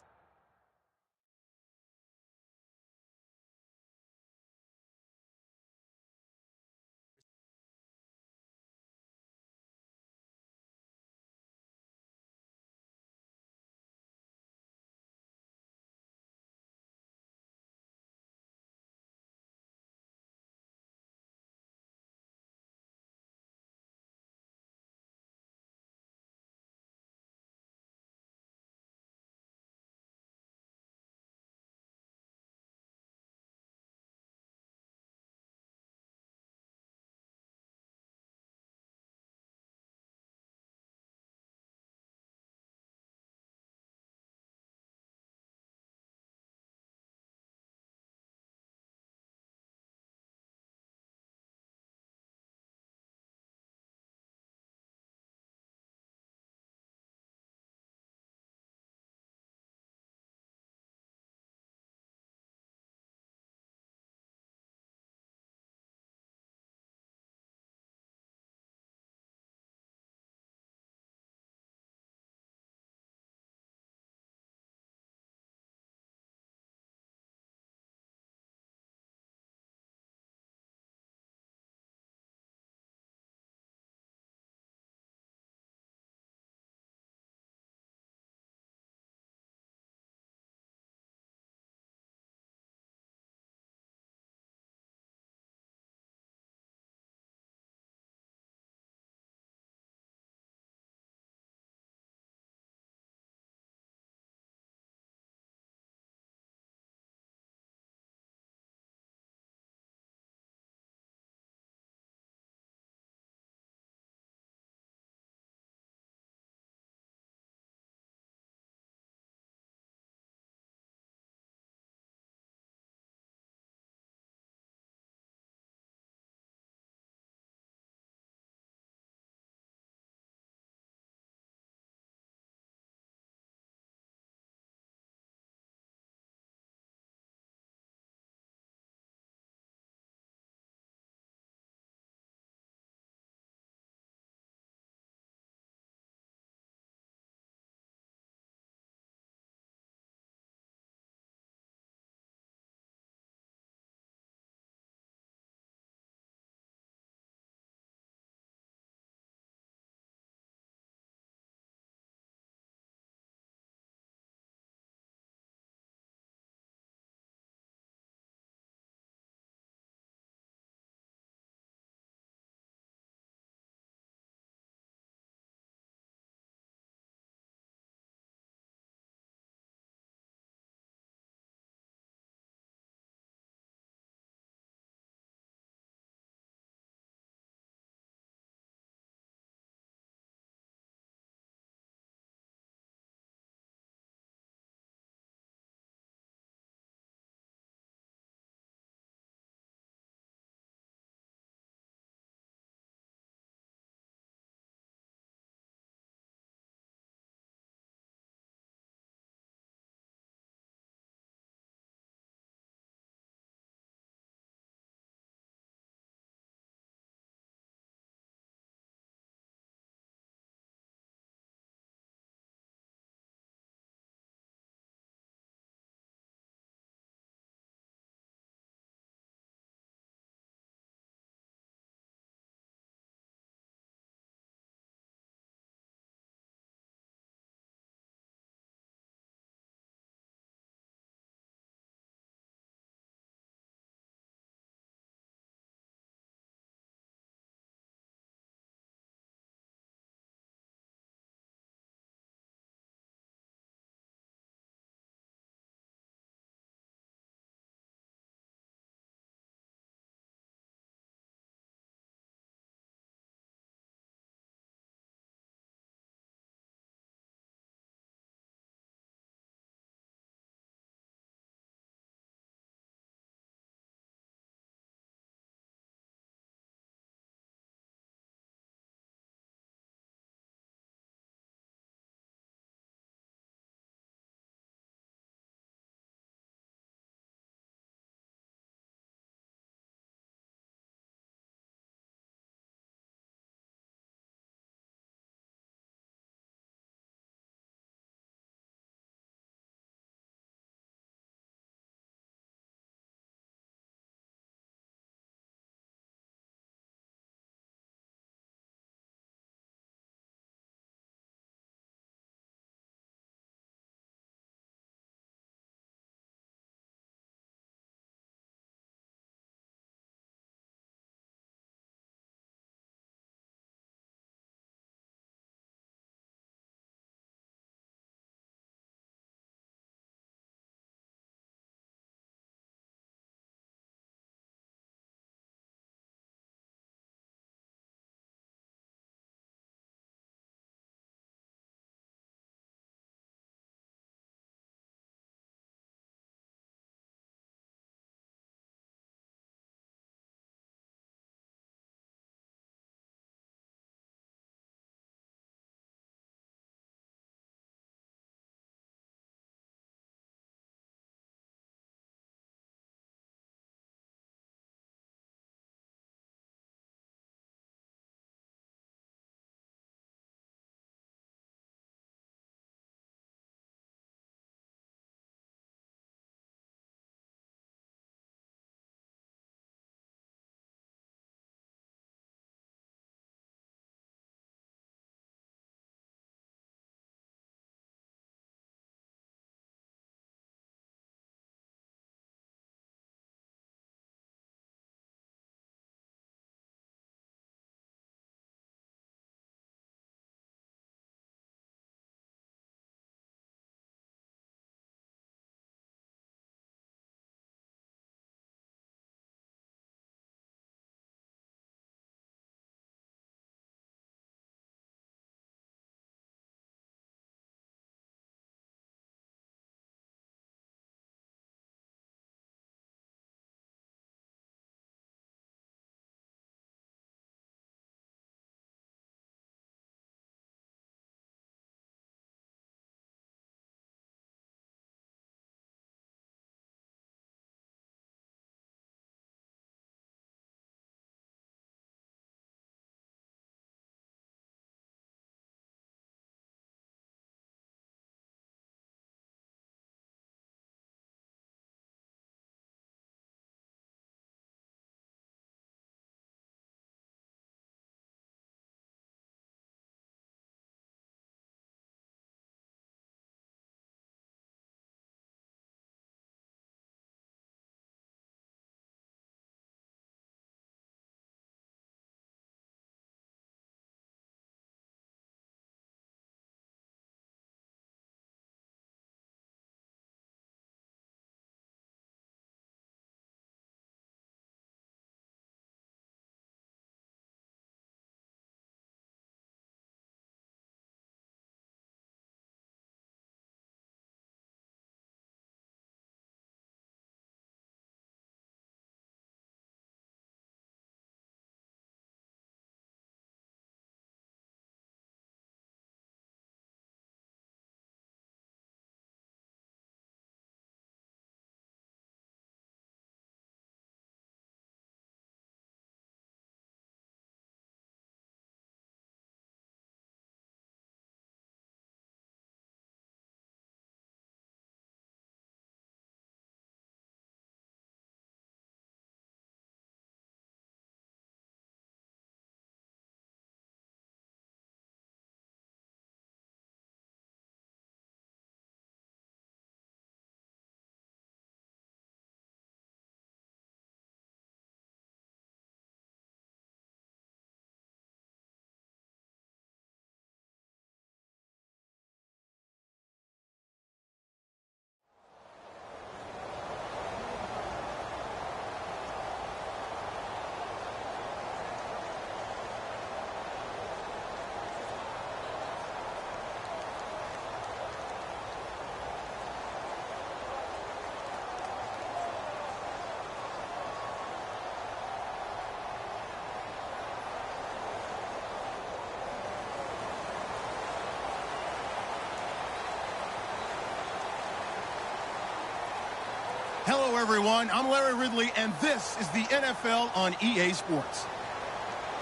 S1: Hello, everyone. I'm Larry Ridley, and this is the NFL on EA Sports.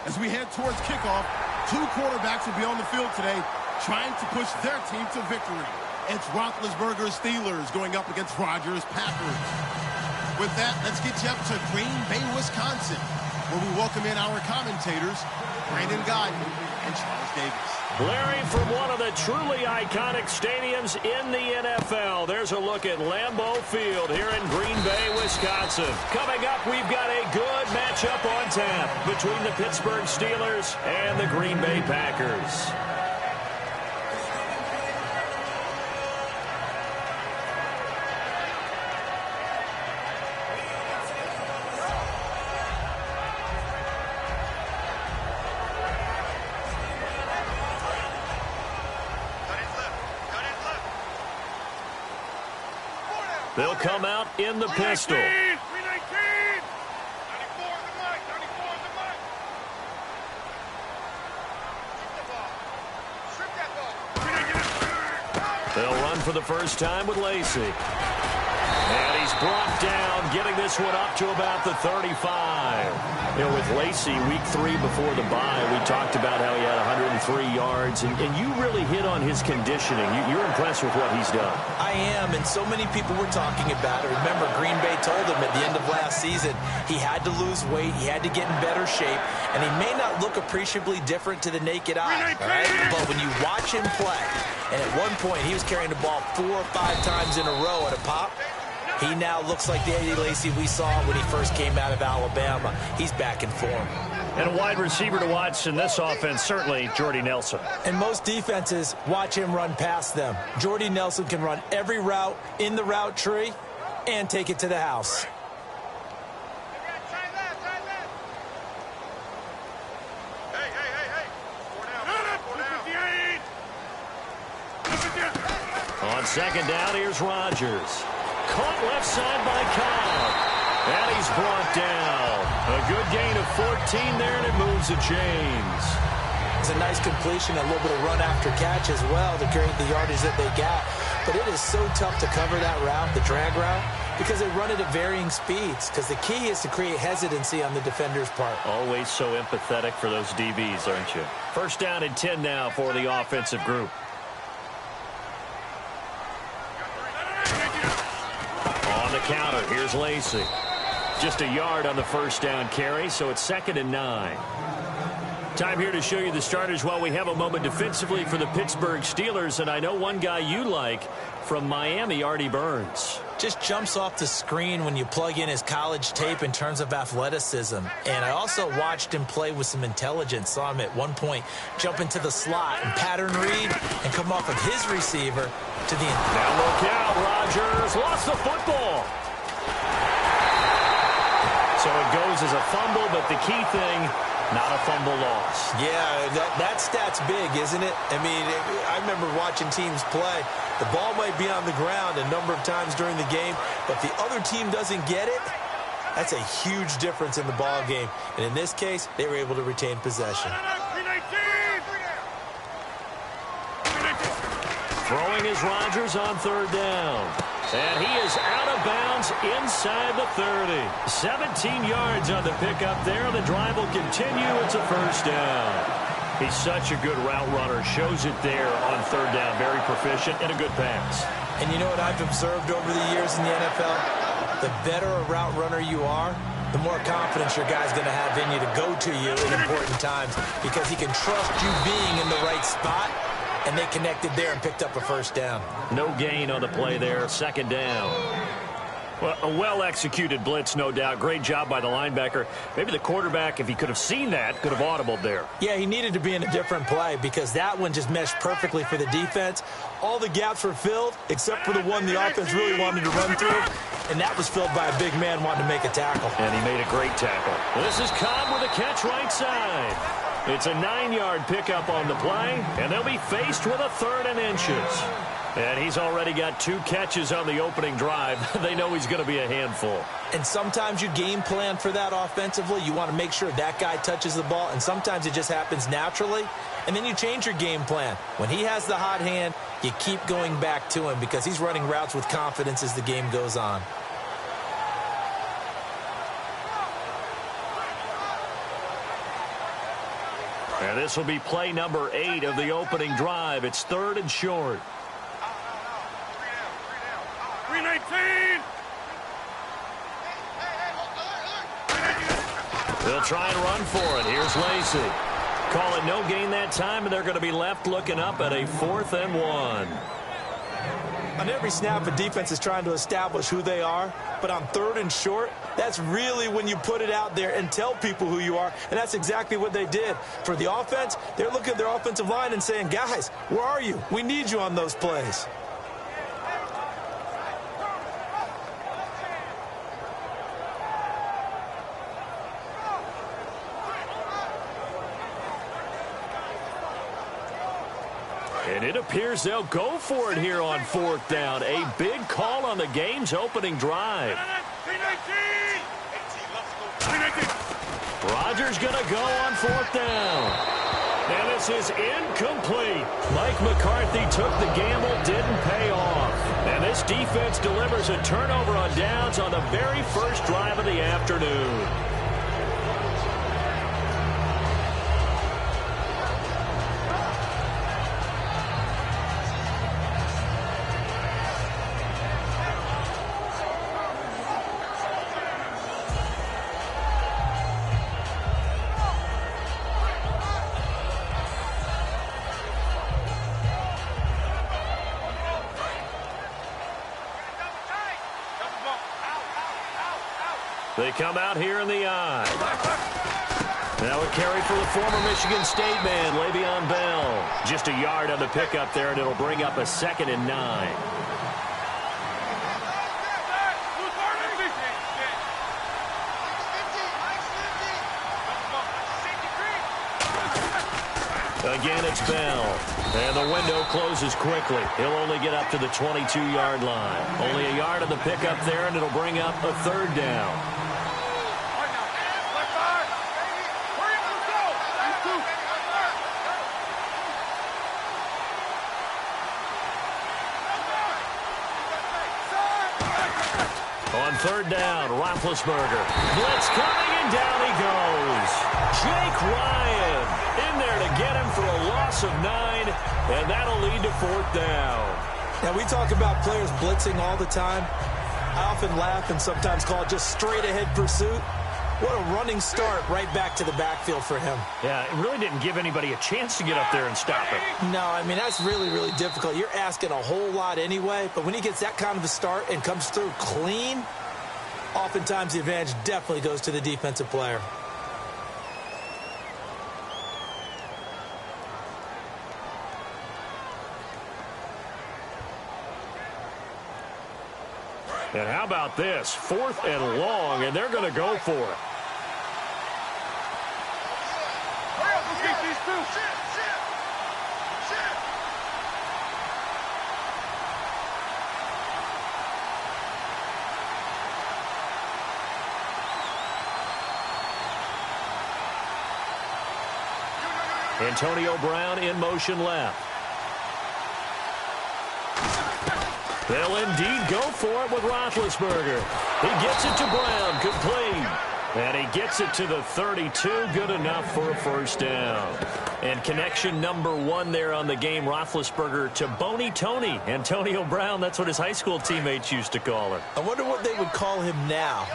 S1: As we head towards kickoff, two quarterbacks will be on the field today trying to push their team to victory. It's Roethlisberger's Steelers going up against Rodgers' Packers. With that, let's get you up to Green Bay, Wisconsin, where we welcome in our commentators, Brandon Godden and Charles Davis.
S2: Larry, from one of the truly iconic stadiums in the NFL, there's a look at Lambeau Field here in Green Bay, Wisconsin. Coming up, we've got a good matchup on tap between the Pittsburgh Steelers and the Green Bay Packers. They'll come out in the pistol.
S4: 319! 94
S2: They'll run for the first time with Lacey. And he's brought down, getting this one up to about the 35. You know, with Lacey, week 3 before the bye, we talked about how he had 103 yards, and you really hit on his conditioning. You're impressed with what he's done.
S3: I am, and so many people were talking about it. Remember, Green Bay told him at the end of last season he had to lose weight, he had to get in better shape, and he may not look appreciably different to the naked eye, all right? But when you watch him play, and at one point he was carrying the ball 4 or 5 times in a row at a pop, he now looks like the Eddie Lacy we saw when he first came out of Alabama. He's back in form.
S2: And a wide receiver to watch in this offense, certainly Jordy Nelson.
S3: And most defenses watch him run past them. Jordy Nelson can run every route in the route tree and take it to the house.
S4: Hey. 4 down.
S2: On second down, here's Rodgers. Caught left side by Cobb. And he's brought down. A good gain of 14 there, and it moves the chains.
S3: It's a nice completion, a little bit of run after catch as well to create the yardage that they got. But it is so tough to cover that route, the drag route, because they run it at varying speeds. Because the key is to create hesitancy on the defender's part.
S2: Always so empathetic for those DBs, aren't you? First down and 10 now for the offensive group. On the counter, here's Lacey. Just a yard on the first down carry, so it's 2nd and 9. Time here to show you the starters while we have a moment defensively for the Pittsburgh Steelers. And I know one guy you like from Miami, Artie Burns.
S3: Just jumps off the screen when you plug in his college tape in terms of athleticism. And I also watched him play with some intelligence. Saw him at one point jump into the slot and pattern read and come off of his receiver to the end.
S2: Now look out, Rodgers lost the football. So it goes as a fumble, but the key thing, not a fumble loss.
S3: Yeah, that stat's big, isn't it? I mean, I remember watching teams play. The ball might be on the ground a number of times during the game, but the other team doesn't get it. That's a huge difference in the ball game. And in this case, they were able to retain possession.
S2: Throwing is Rodgers on 3rd down. And he is out of bounds inside the 30. 17 yards on the pickup there. The drive will continue. It's a first down. He's such a good route runner. Shows it there on 3rd down. Very proficient and a good pass.
S3: And you know what I've observed over the years in the NFL? The better a route runner you are, the more confidence your guy's going to have in you to go to you in important times because he can trust you being in the right spot. And they connected there and picked up a first down.
S2: No gain on the play there. 2nd down. Well, a well-executed blitz, no doubt. Great job by the linebacker. Maybe the quarterback, if he could have seen that, could have audibled there.
S3: Yeah, he needed to be in a different play because that one just meshed perfectly for the defense. All the gaps were filled except for the one the offense really wanted to run through. And that was filled by a big man wanting to make a tackle.
S2: And he made a great tackle. This is Cobb with a catch right side. It's a 9-yard pickup on the play, and they'll be faced with a 3rd and inches. And he's already got 2 catches on the opening drive. They know he's going to be a handful.
S3: And sometimes you game plan for that offensively. You want to make sure that guy touches the ball, and sometimes it just happens naturally. And then you change your game plan. When he has the hot hand, you keep going back to him because he's running routes with confidence as the game goes on.
S2: And this will be play number 8 of the opening drive. It's 3rd and short.
S4: 319.
S2: They'll try and run for it. Here's Lacey. Call it no gain that time, and they're going to be left looking up at a 4th and 1.
S3: On every snap, a defense is trying to establish who they are, but on 3rd and short, that's really when you put it out there and tell people who you are, and that's exactly what they did. For the offense, they're looking at their offensive line and saying, guys, where are you? We need you on those plays.
S2: And it appears they'll go for it here on 4th down. A big call on the game's opening drive. Rodgers going to go on 4th down. And this is incomplete. Mike McCarthy took the gamble, didn't pay off. And this defense delivers a turnover on downs on the very first drive of the afternoon. They come out here in the eye. Now a carry for the former Michigan State man, Le'Veon Bell. Just a yard on the pickup there, and it'll bring up a 2nd and 9. Again, it's Bell. And the window closes quickly. He'll only get up to the 22-yard line. Only a yard on the pickup there, and it'll bring up a 3rd down. On 3rd down, Roethlisberger. Blitz coming, and down he goes. Jake Ryan in there to get him for a loss of 9, and that'll lead to 4th down.
S3: Now, we talk about players blitzing all the time. I often laugh and sometimes call it just straight-ahead pursuit. What a running start right back to the backfield for him.
S2: Yeah, it really didn't give anybody a chance to get up there and stop it.
S3: No, I mean, that's really, really difficult. You're asking a whole lot anyway, but when he gets that kind of a start and comes through clean, oftentimes the advantage definitely goes to the defensive player.
S2: And how about this? 4th and long, and they're going to go for it. Antonio Brown in motion left. They'll indeed go for it with Roethlisberger. He gets it to Brown, complete. And he gets it to the 32, good enough for a 1st down. And connection number 1 there on the game, Roethlisberger to Boney Tony. Antonio Brown, that's what his high school teammates used to call him.
S3: I wonder what they would call him now.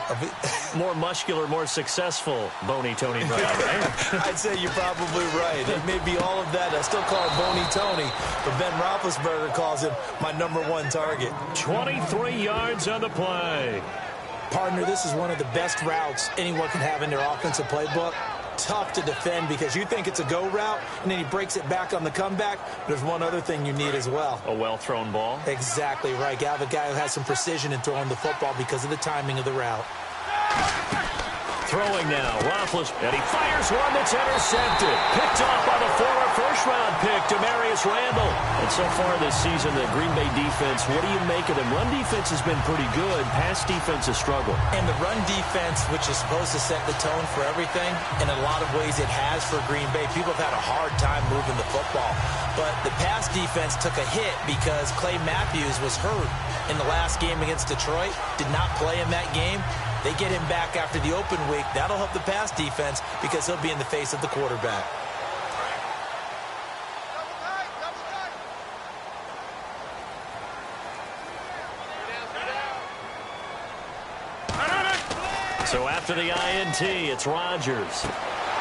S2: More muscular, more successful Boney Tony Brown, right?
S3: I'd say you're probably right. It may be all of that. I still call him Boney Tony, but Ben Roethlisberger calls him my number 1 target.
S2: 23 yards on the play.
S3: Partner, this is one of the best routes anyone can have in their offensive playbook. Tough to defend because you think it's a go route, and then he breaks it back on the comeback. There's one other thing you need as well.
S2: A well-thrown ball.
S3: Exactly right. You have a guy who has some precision in throwing the football because of the timing of the route.
S2: Throwing now, Roethlisberger, and he fires one that's intercepted. Picked off by the former first-round pick, Demarius Randall. And so far this season, the Green Bay defense, what do you make of them? Run defense has been pretty good. Pass defense has struggled.
S3: And the run defense, which is supposed to set the tone for everything, in a lot of ways it has for Green Bay. People have had a hard time moving the football. But the pass defense took a hit because Clay Matthews was hurt in the last game against Detroit. Did not play in that game. They get him back after the open week. That'll help the pass defense because he'll be in the face of the quarterback.
S2: So after the INT, it's Rodgers.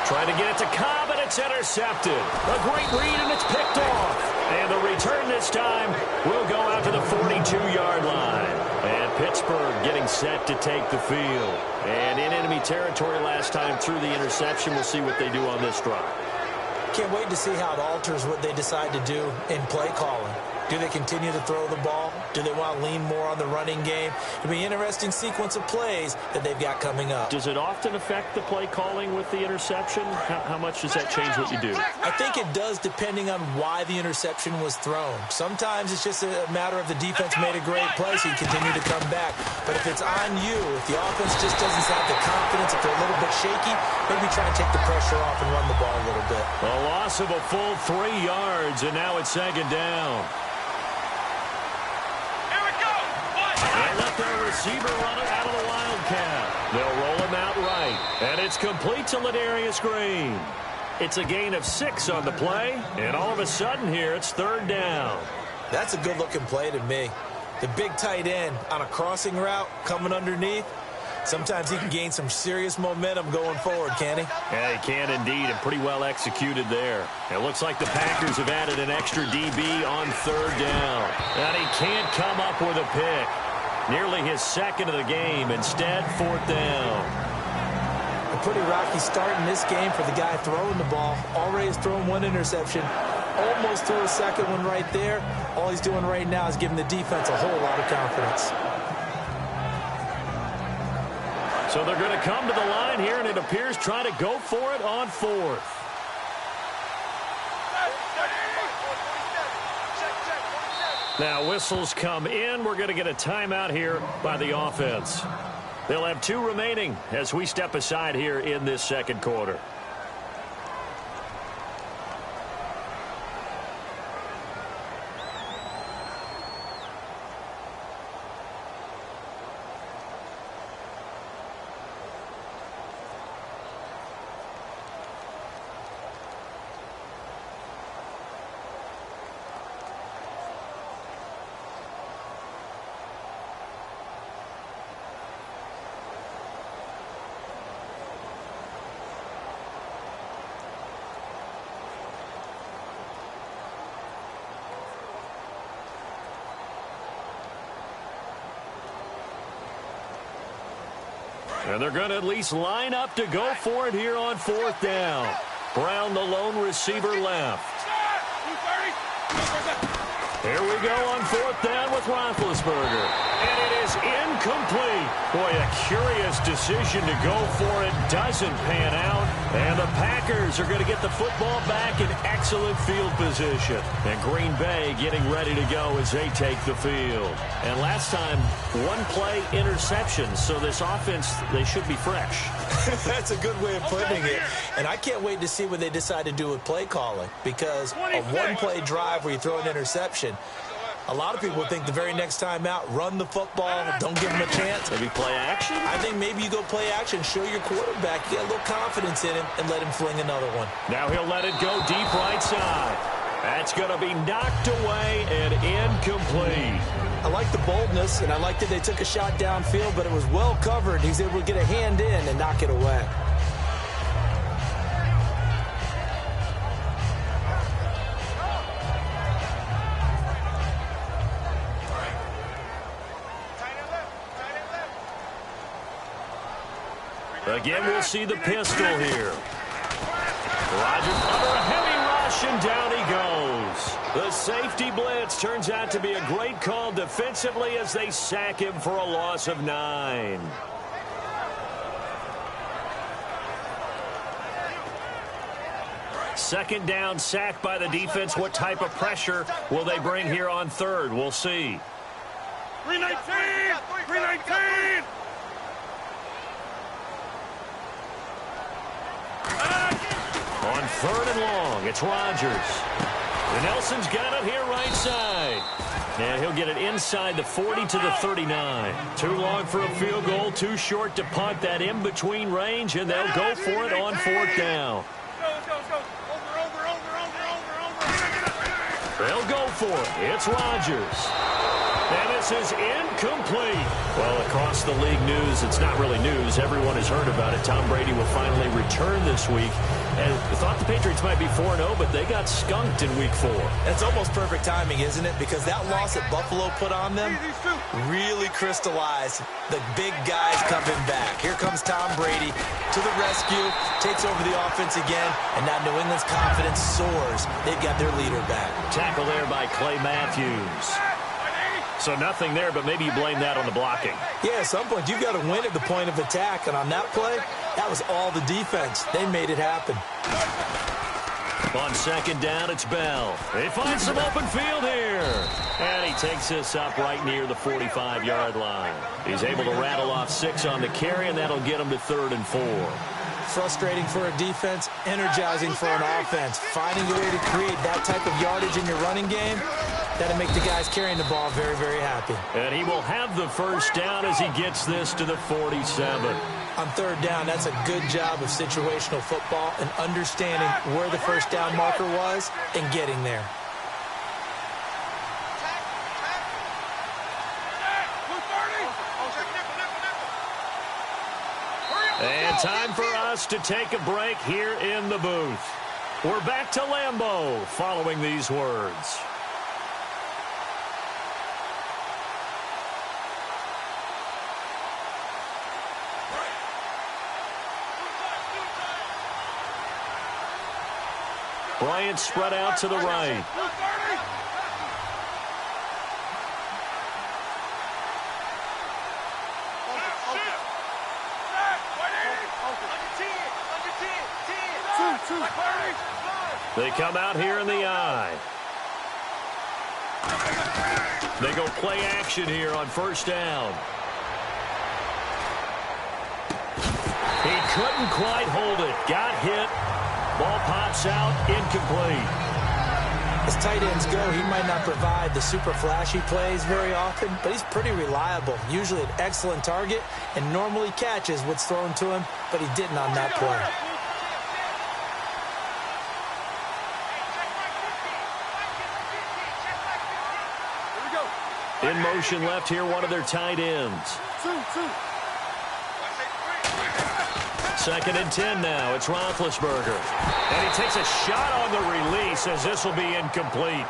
S2: Trying to get it to Cobb, and it's intercepted. A great read, and it's picked off. And the return this time will go out to the 42-yard line. And Pittsburgh getting set to take the field. And in enemy territory last time through the interception. We'll see what they do on this drive.
S3: Can't wait to see how it alters what they decide to do in play calling. Do they continue to throw the ball? Do they want to lean more on the running game? It'll be an interesting sequence of plays that they've got coming up.
S2: Does it often affect the play calling with the interception? How much does that change what you do?
S3: I think it does depending on why the interception was thrown. Sometimes it's just a matter of the defense made a great play, so you continue to come back. But if it's on you, if the offense just doesn't have the confidence, if they're a little bit shaky, maybe try and take the pressure off and run the ball a little bit.
S2: A loss of a full 3 yards, and now it's second down. They let their receiver run it out of the Wildcat. They'll roll him out right. And it's complete to Ladarius Green. It's a gain of 6 on the play. And all of a sudden here, it's third down.
S3: That's a good-looking play to me. The big tight end on a crossing route coming underneath. Sometimes he can gain some serious momentum going forward, can he?
S2: Yeah, he can indeed, and pretty well executed there. It looks like the Packers have added an extra DB on third down. And he can't come up with a pick. Nearly his second of the game. Instead, fourth down.
S3: A pretty rocky start in this game for the guy throwing the ball. Already has thrown 1 interception. Almost threw a second one right there. All he's doing right now is giving the defense a whole lot of confidence.
S2: So they're going to come to the line here, and it appears trying to go for it on fourth. Now whistles come in. We're going to get a timeout here by the offense. They'll have 2 remaining as we step aside here in this second quarter. And they're going to at least line up to go for it here on fourth down. Brown, the lone receiver, left. Here we go on fourth down with Roethlisberger. And it is incomplete. Boy, a curious decision to go for it. Doesn't pan out. And the Packers are going to get the football back in excellent field position. And Green Bay getting ready to go as they take the field. And last time, 1 play interception. So this offense, they should be fresh.
S3: That's a good way of putting it. And I can't wait to see what they decide to do with play calling. Because a 1-play drive where you throw an interception, a lot of people think the very next time out, run the football, don't give them a chance.
S2: Maybe play action?
S3: I think maybe you go play action, show your quarterback, get a little confidence in him, and let him fling another one.
S2: Now he'll let it go deep right side. That's going to be knocked away and incomplete.
S3: I like the boldness, and I like that they took a shot downfield, but it was well covered. He's able to get a hand in and knock it away.
S2: Again, we'll see the pistol here. Rodgers under a heavy rush, and down he goes. The safety blitz turns out to be a great call defensively as they sack him for a loss of 9. Second down, sack by the defense. What type of pressure will they bring here on third? We'll see.
S4: 319! 319!
S2: On third and long, it's Rodgers. And Nelson's got it here right side. And he'll get it inside the 40 to the 39. Too long for a field goal, too short to punt. That in-between range, and they'll go for it on fourth down.
S4: Let's go. Over.
S2: They'll go for it. It's Rodgers. And this is incomplete. Well, across the league news, it's not really news. Everyone has heard about it. Tom Brady will finally return this week. And I thought the Patriots might be 4-0, but they got skunked in Week 4.
S3: That's almost perfect timing, isn't it? Because that loss that Buffalo put on them really crystallized the big guys coming back. Here comes Tom Brady to the rescue, takes over the offense again, and now New England's confidence soars. They've got their leader back.
S2: Tackle there by Clay Matthews. So nothing there, but maybe you blame that on the blocking.
S3: Yeah, at some point, you've got to win at the point of attack. And on that play, that was all the defense. They made it happen.
S2: On second down, it's Bell. They find some open field here. And he takes this up right near the 45-yard line. He's able to rattle off 6 on the carry, and that'll get him to 3rd and 4.
S3: Frustrating for a defense, energizing for an offense. Finding a way to create that type of yardage in your running game, that'll make the guys carrying the ball very, very happy.
S2: And he will have the first down as he gets this to the 47.
S3: On 3rd down, that's a good job of situational football and understanding where the first down marker was and getting there.
S2: And time for us to take a break here in the booth. We're back to Lambeau following these words. Bryant spread out to the right. They come out here in the eye. They go play action here on first down. He couldn't quite hold it. Got hit. Ball pops out, incomplete.
S3: As tight ends go, he might not provide the super flashy plays very often, but he's pretty reliable. Usually an excellent target, and normally catches what's thrown to him, but he didn't on that play.
S2: In motion left here, one of their tight ends. 2nd and 10 now. It's Roethlisberger. And he takes a shot on the release as this will be incomplete.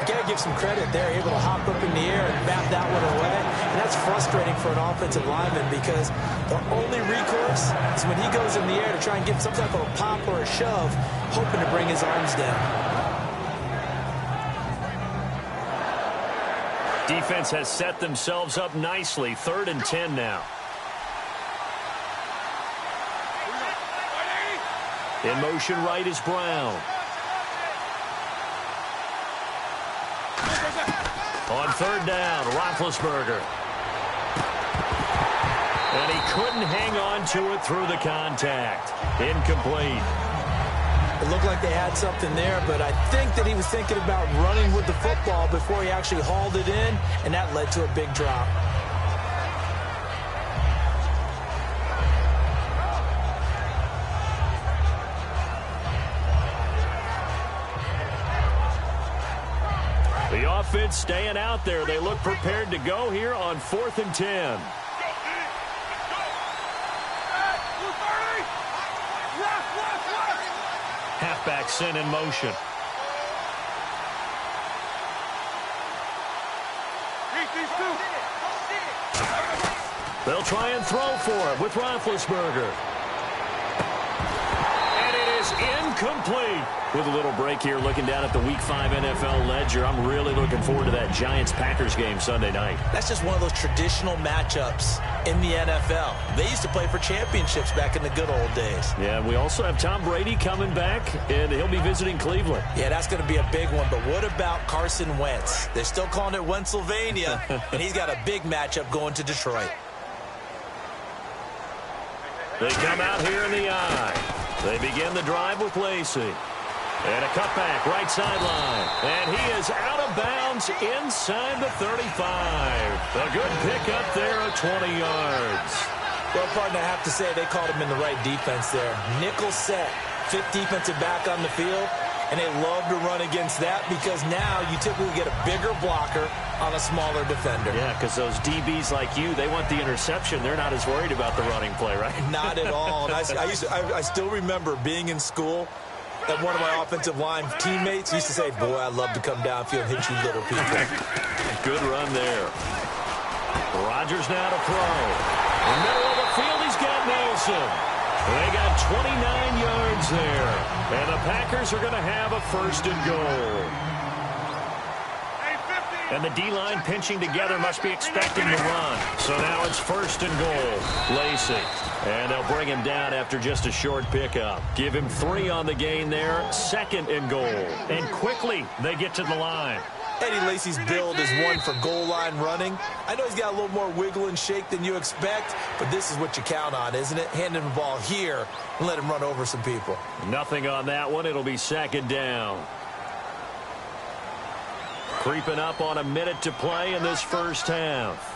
S3: You got to give some credit there, able to hop up in the air and bat that one away. And that's frustrating for an offensive lineman because the only recourse is when he goes in the air to try and get some type of a pop or a shove, hoping to bring his arms down.
S2: Defense has set themselves up nicely. 3rd and 10 now. In motion right is Brown. On 3rd down, Roethlisberger. And he couldn't hang on to it through the contact. Incomplete.
S3: It looked like they had something there, but I think that he was thinking about running with the football before he actually hauled it in, and that led to a big drop.
S2: The offense staying out there. They look prepared to go here on 4th and 10. Halfback sent in motion. They'll try and throw for it with Roethlisberger. And it is incomplete. With a little break here, looking down at the Week 5 NFL ledger, I'm really looking forward to that Giants-Packers game Sunday night.
S3: That's just one of those traditional matchups in the NFL. They used to play for championships back in the good old days.
S2: Yeah, we also have Tom Brady coming back, and he'll be visiting Cleveland.
S3: Yeah, that's going to be a big one. But what about Carson Wentz? They're still calling it Wentzylvania, and he's got a big matchup going to Detroit.
S2: They come out here in the eye. They begin the drive with Lacey. And a cutback, right sideline. And he is out of bounds inside the 35. A good pickup there of 20 yards.
S3: Well, partner, I have to say they called him in the right defense there. Nickel set, 5th defensive back on the field. And they love to run against that because now you typically get a bigger blocker on a smaller defender.
S2: Yeah, because those DBs like you, they want the interception. They're not as worried about the running play, right?
S3: Not at all. And I still remember being in school and one of my offensive line teammates used to say, boy, I'd love to come downfield and hit you little people.
S2: Good run there. Rodgers now to throw. In the middle of the field, he's got Nelson. They got 29 yards there. And the Packers are going to have a 1st and goal. And the D-line pinching together must be expecting the run. So now it's 1st and goal. Lacey. And they'll bring him down after just a short pickup. Give him 3 on the gain there. 2nd and goal. And quickly they get to the line.
S3: Eddie Lacy's build is one for goal line running. I know he's got a little more wiggle and shake than you expect, but this is what you count on, isn't it? Hand him the ball here and let him run over some people.
S2: Nothing on that one. It'll be 2nd down. Creeping up on a minute to play in this first half.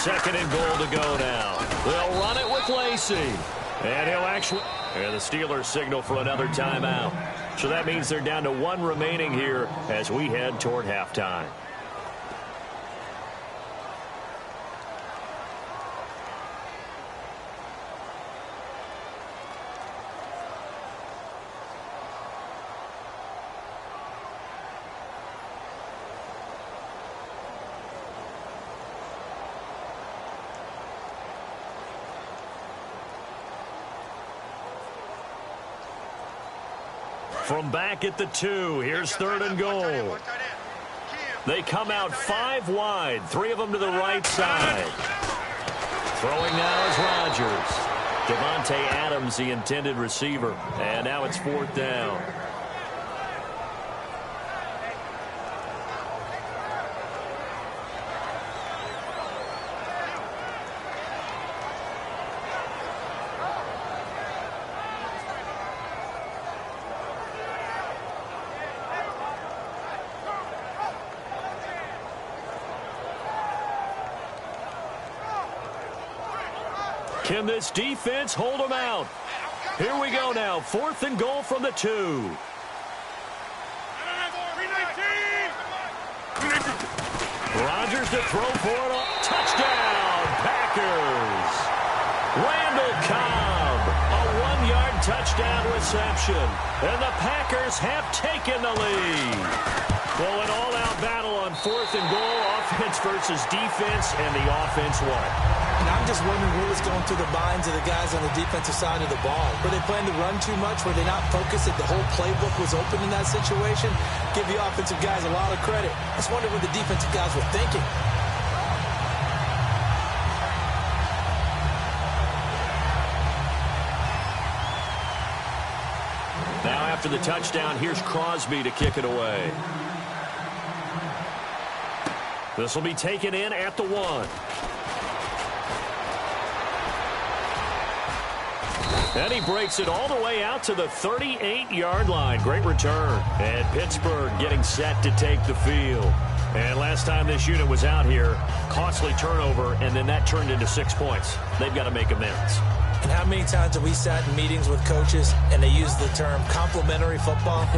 S2: 2nd and goal to go now. They'll run it with Lacey. And he'll actually... And the Steelers signal for another timeout. So that means they're down to 1 remaining here as we head toward halftime. From back at the 2, here's 3rd and goal. They come out 5 wide, 3 of them to the right side. Throwing now is Rodgers. Devontae Adams, the intended receiver. And now it's 4th down. Can this defense hold them out? Here we go now. 4th and goal from the 2. Rodgers to throw for it. Touchdown, Packers. Randall Cobb, a 1-yard touchdown reception. And the Packers have taken the lead. Well, an all-out battle on 4th and goal, offense versus defense, and the offense won.
S3: And I'm just wondering what was going through the minds of the guys on the defensive side of the ball. Were they planning to run too much? Were they not focused that the whole playbook was open in that situation? Give the offensive guys a lot of credit. I just wonder what the defensive guys were thinking.
S2: Now after the touchdown, here's Crosby to kick it away. This will be taken in at the 1. And he breaks it all the way out to the 38-yard line. Great return. And Pittsburgh getting set to take the field. And last time this unit was out here, costly turnover, and then that turned into 6 points. They've got to make amends.
S3: And how many times have we sat in meetings with coaches and they use the term complementary football?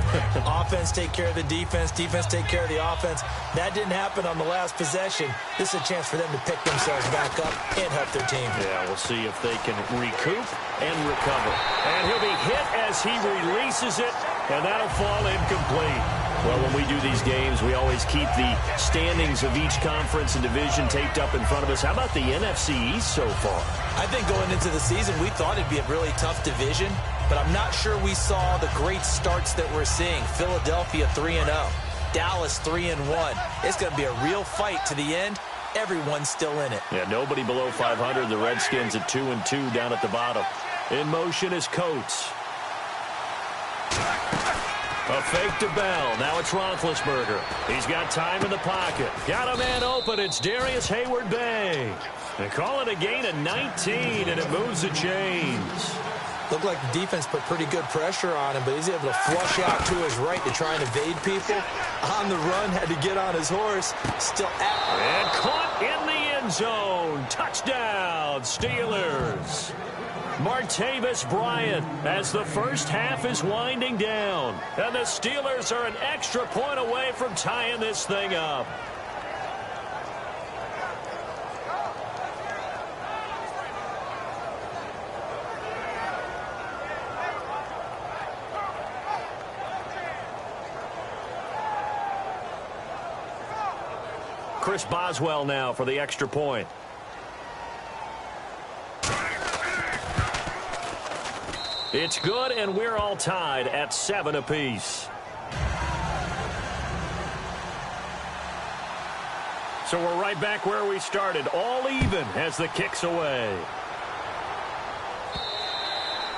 S3: Offense take care of the defense, defense take care of the offense. That didn't happen on the last possession. This is a chance for them to pick themselves back up and help their team.
S2: Yeah, we'll see if they can recoup and recover. And he'll be hit as he releases it, and that'll fall incomplete. Well, when we do these games, we always keep the standings of each conference and division taped up in front of us. How about the NFC East so far?
S3: I think going into the season, we thought it'd be a really tough division, but I'm not sure we saw the great starts that we're seeing. Philadelphia 3-0, Dallas 3-1. It's going to be a real fight to the end. Everyone's still in it.
S2: Yeah, nobody below 500. The Redskins at 2-2 down at the bottom. In motion is Coates. A fake to Bell. Now it's Roethlisberger. He's got time in the pocket. Got a man open. It's Darius Hayward-Bay. They call it a gain of 19, and it moves the chains.
S3: Looked like the defense put pretty good pressure on him, but he's able to flush out to his right to try and evade people. On the run, had to get on his horse. Still at...
S2: And caught in the end zone. Touchdown, Steelers. Martavis Bryant as the first half is winding down. And the Steelers are an extra point away from tying this thing up. Chris Boswell now for the extra point. It's good, and we're all tied at 7 apiece. So we're right back where we started, all even as the kick's away.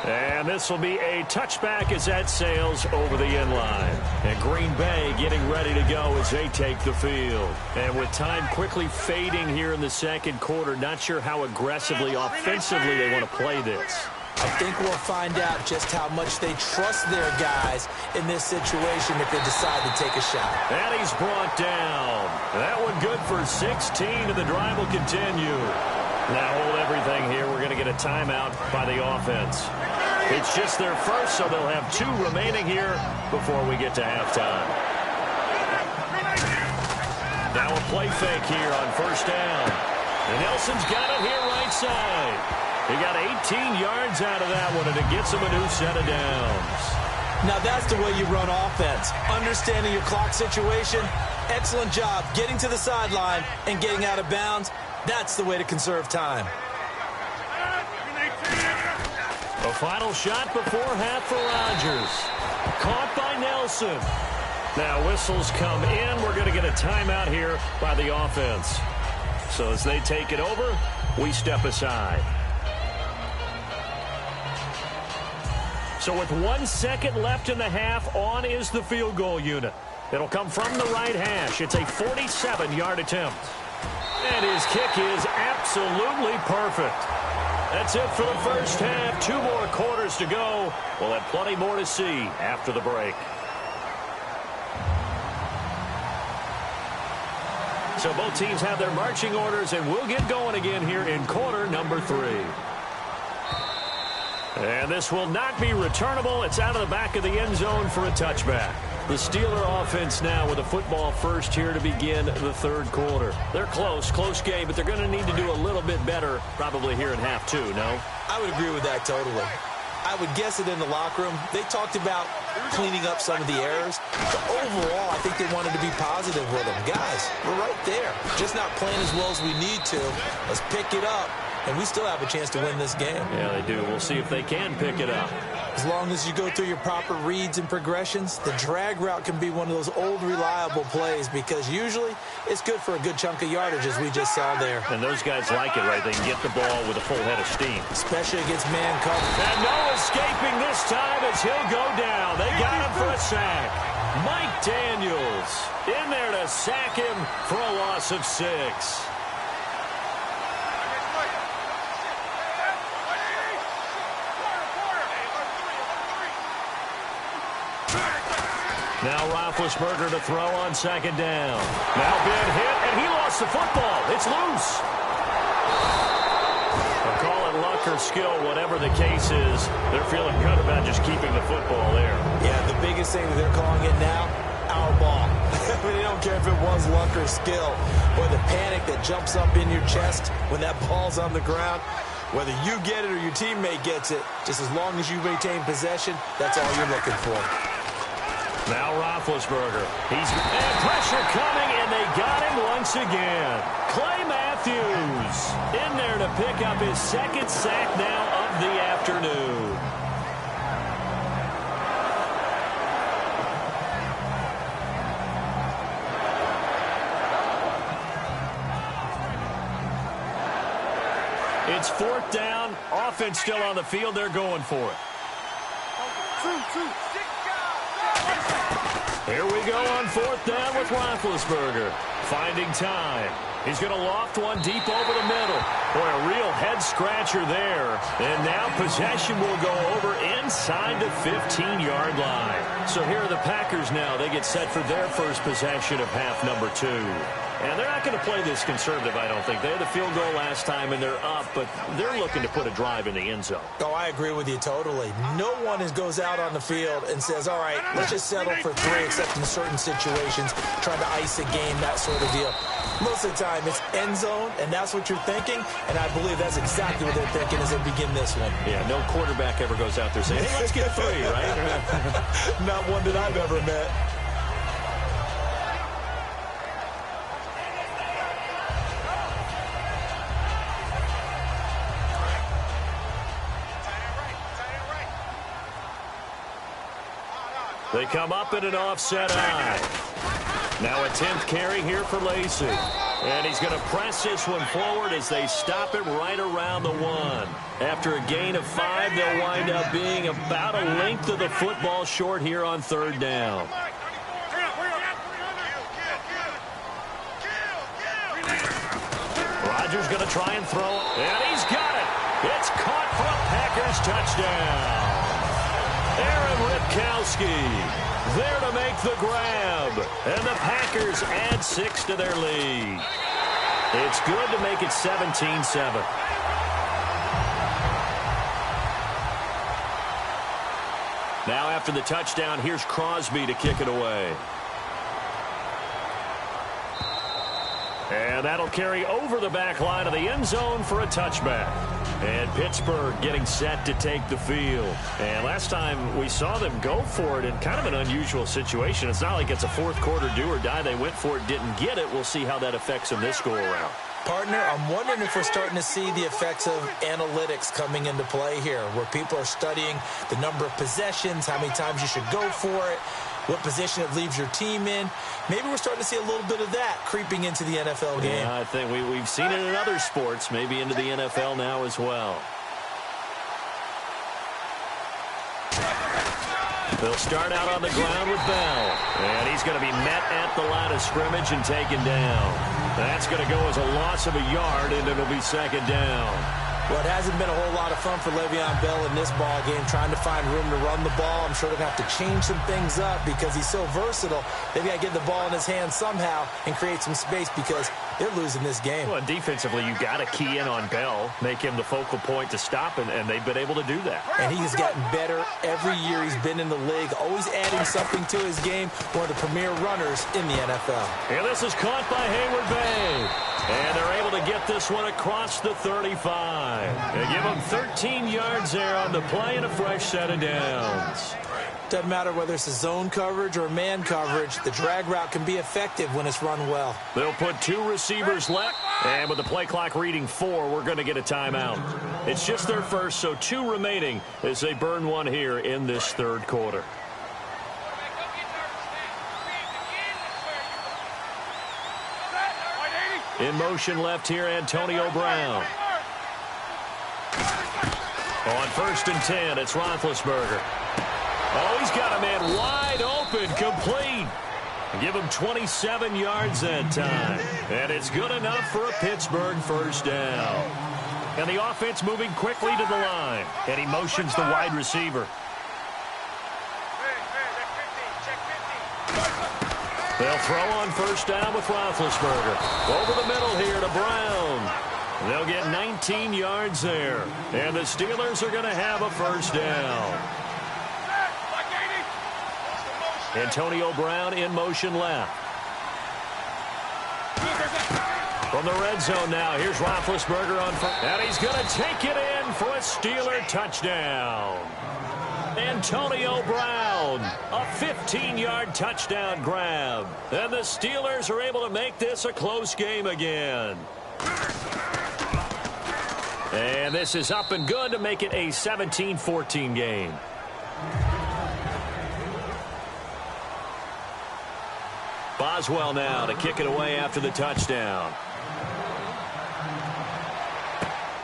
S2: And this will be a touchback as that sails over the end line. And Green Bay getting ready to go as they take the field. And with time quickly fading here in the second quarter, not sure how aggressively, offensively they want to play this.
S3: I think we'll find out just how much they trust their guys in this situation if they decide to take a shot.
S2: And he's brought down. That one good for 16, and the drive will continue. Now hold everything here. We're going to get a timeout by the offense. It's just their first, so they'll have 2 remaining here before we get to halftime. Now a play fake here on first down. And Nelson's got it here right side. He got 18 yards out of that one, and it gets him a new set of downs.
S3: Now that's the way you run offense. Understanding your clock situation. Excellent job getting to the sideline and getting out of bounds. That's the way to conserve time.
S2: A final shot before half for Rodgers. Caught by Nelson. Now whistles come in. We're going to get a timeout here by the offense. So as they take it over, we step aside. So with 1 second left in the half, on is the field goal unit. It'll come from the right hash. It's a 47-yard attempt. And his kick is absolutely perfect. That's it for the first half. 2 more quarters to go. We'll have plenty more to see after the break. So both teams have their marching orders, and we'll get going again here in quarter number 3. And this will not be returnable. It's out of the back of the end zone for a touchback. The Steeler offense now with a football first here to begin the third quarter. They're close game, but they're going to need to do a little bit better probably here in half 2, no?
S3: I would agree with that totally. I would guess that in the locker room, they talked about cleaning up some of the errors. But overall, I think they wanted to be positive with them. Guys, we're right there. Just not playing as well as we need to. Let's pick it up. And we still have a chance to win this game.
S2: Yeah, they do. We'll see if they can pick it up.
S3: As long as you go through your proper reads and progressions, the drag route can be one of those old reliable plays because usually it's good for a good chunk of yardage as we just saw there.
S2: And those guys like it, right? They can get the ball with a full head of steam.
S3: Especially against man coverage.
S2: And no escaping this time as he'll go down. They got him for a sack. Mike Daniels in there to sack him for a loss of 6. Now Roethlisberger to throw on second down. Now big hit, and he lost the football. It's loose. I'll call it luck or skill, whatever the case is. They're feeling good about just keeping the football there.
S3: Yeah, the biggest thing that they're calling it now, our ball. I mean, they don't care if it was luck or skill, or the panic that jumps up in your chest when that ball's on the ground. Whether you get it or your teammate gets it, just as long as you retain possession, that's all you're looking for.
S2: Now Roethlisberger. And pressure coming, and they got him once again. Clay Matthews in there to pick up his second sack now of the afternoon. It's 4th down. Offense still on the field. They're going for it. Here we go on 4th down with Roethlisberger. Finding time. He's going to loft one deep over the middle. Boy, a real head-scratcher there. And now possession will go over inside the 15-yard line. So here are the Packers now. They get set for their first possession of half number 2. And they're not going to play this conservative, I don't think. They had the field goal last time, and they're up, but they're looking to put a drive in the end zone.
S3: Oh, I agree with you totally. No one goes out on the field and says, all right, let's just settle for 3, except in certain situations, trying to ice a game, that sort of deal. Most of the time, it's end zone, and that's what you're thinking, and I believe that's exactly what they're thinking as they begin this one.
S2: Yeah, no quarterback ever goes out there saying, hey, let's get 3, right?
S3: Not one that I've ever met.
S2: They come up in an offset eye. Now a 10th carry here for Lacey. And he's going to press this one forward as they stop it right around the 1. After a gain of 5, they'll wind up being about a length of the football short here on 3rd down. Rodgers going to try and throw it. And he's got it. It's caught for a Packers touchdown. Aaron Ripkowski there to make the grab. And the Packers add 6 to their lead. It's good to make it 17-7. Now after the touchdown, here's Crosby to kick it away. And that'll carry over the back line of the end zone for a touchback. And Pittsburgh getting set to take the field. And last time we saw them go for it in kind of an unusual situation. It's not like it's a fourth quarter do or die. They went for it, didn't get it. We'll see how that affects them this go around.
S3: Partner, I'm wondering if we're starting to see the effects of analytics coming into play here, where people are studying the number of possessions, how many times you should go for it, what position it leaves your team in. Maybe we're starting to see a little bit of that creeping into the NFL game.
S2: Yeah, I think we've seen it in other sports, maybe into the NFL now as well. They'll start out on the ground with Bell. And he's going to be met at the line of scrimmage and taken down. That's going to go as a loss of a yard, and it'll be 2nd down.
S3: Well, it hasn't been a whole lot of fun for Le'Veon Bell in this ball game, trying to find room to run the ball. I'm sure they're going to have to change some things up because he's so versatile. They've got to get the ball in his hands somehow and create some space because they're losing this game.
S2: Well, defensively, you got to key in on Bell, make him the focal point to stop, and they've been able to do that.
S3: And he's gotten better every year he's been in the league, always adding something to his game, one of the premier runners in the NFL.
S2: And this is caught by Hayward Bay. And they're able to get this one across the 35. They give them 13 yards there on the play and a fresh set of downs.
S3: Doesn't matter whether it's a zone coverage or man coverage, the drag route can be effective when it's run well.
S2: They'll put 2 receivers left, and with the play clock reading 4, we're going to get a timeout. It's just their first, so 2 remaining as they burn one here in this 3rd quarter. In motion left here, Antonio Brown. On 1st and 10, it's Roethlisberger. Oh, he's got a man wide open, complete. Give him 27 yards that time. And it's good enough for a Pittsburgh 1st down. And the offense moving quickly to the line. And he motions the wide receiver. They'll throw on 1st down with Roethlisberger. Over the middle here to Brown. They'll get 19 yards there. And the Steelers are going to have a 1st down. Antonio Brown in motion left. From the red zone now, here's Roethlisberger on first. And he's going to take it in for a Steeler touchdown. Antonio Brown, a 15-yard touchdown grab. And the Steelers are able to make this a close game again. And this is up and good to make it a 17-14 game. Boswell now to kick it away after the touchdown.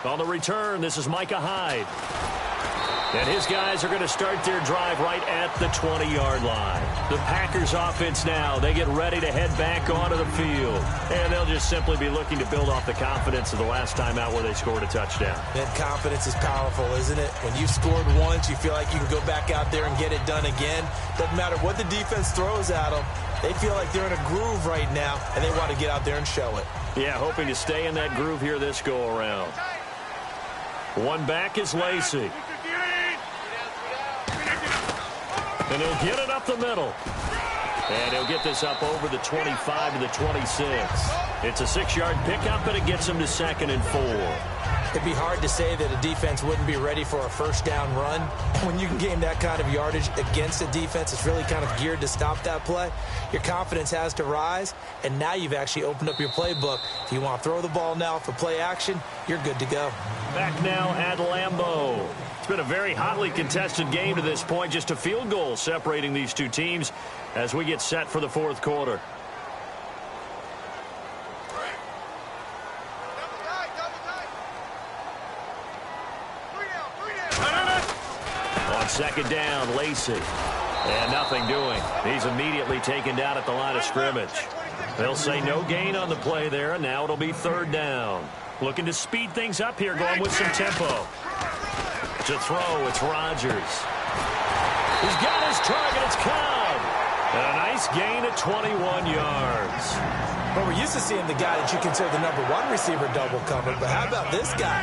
S2: On the return, this is Micah Hyde. And his guys are going to start their drive right at the 20-yard line. The Packers offense now, they get ready to head back onto the field. And they'll just simply be looking to build off the confidence of the last time out where they scored a touchdown.
S3: And confidence is powerful, isn't it? When you've scored once, you feel like you can go back out there and get it done again. Doesn't matter what the defense throws at them. They feel like they're in a groove right now, and they want to get out there and show it.
S2: Yeah, hoping to stay in that groove here this go-around. One back is Lacey. And he'll get it up the middle. And he'll get this up over the 25 to the 26. It's a 6-yard pickup, and it gets him to 2nd and 4.
S3: It'd be hard to say that a defense wouldn't be ready for a first down run. When you can gain that kind of yardage against a defense that's really kind of geared to stop that play, your confidence has to rise, and now you've actually opened up your playbook. If you want to throw the ball now for play action, you're good to go.
S2: Back now at Lambeau. It's been a very hotly contested game to this point. Just a field goal separating these two teams as we get set for the fourth quarter. On second down, Lacey. And nothing doing. He's immediately taken down at the line of scrimmage. They'll say no gain on the play there, and now it'll be 3rd down. Looking to speed things up here, going with some tempo. To throw, it's Rodgers. He's got his target, it's Cobb. And a nice gain at 21 yards.
S3: Well, we're used to seeing the guy that you consider the number 1 receiver double covered, but how about this guy?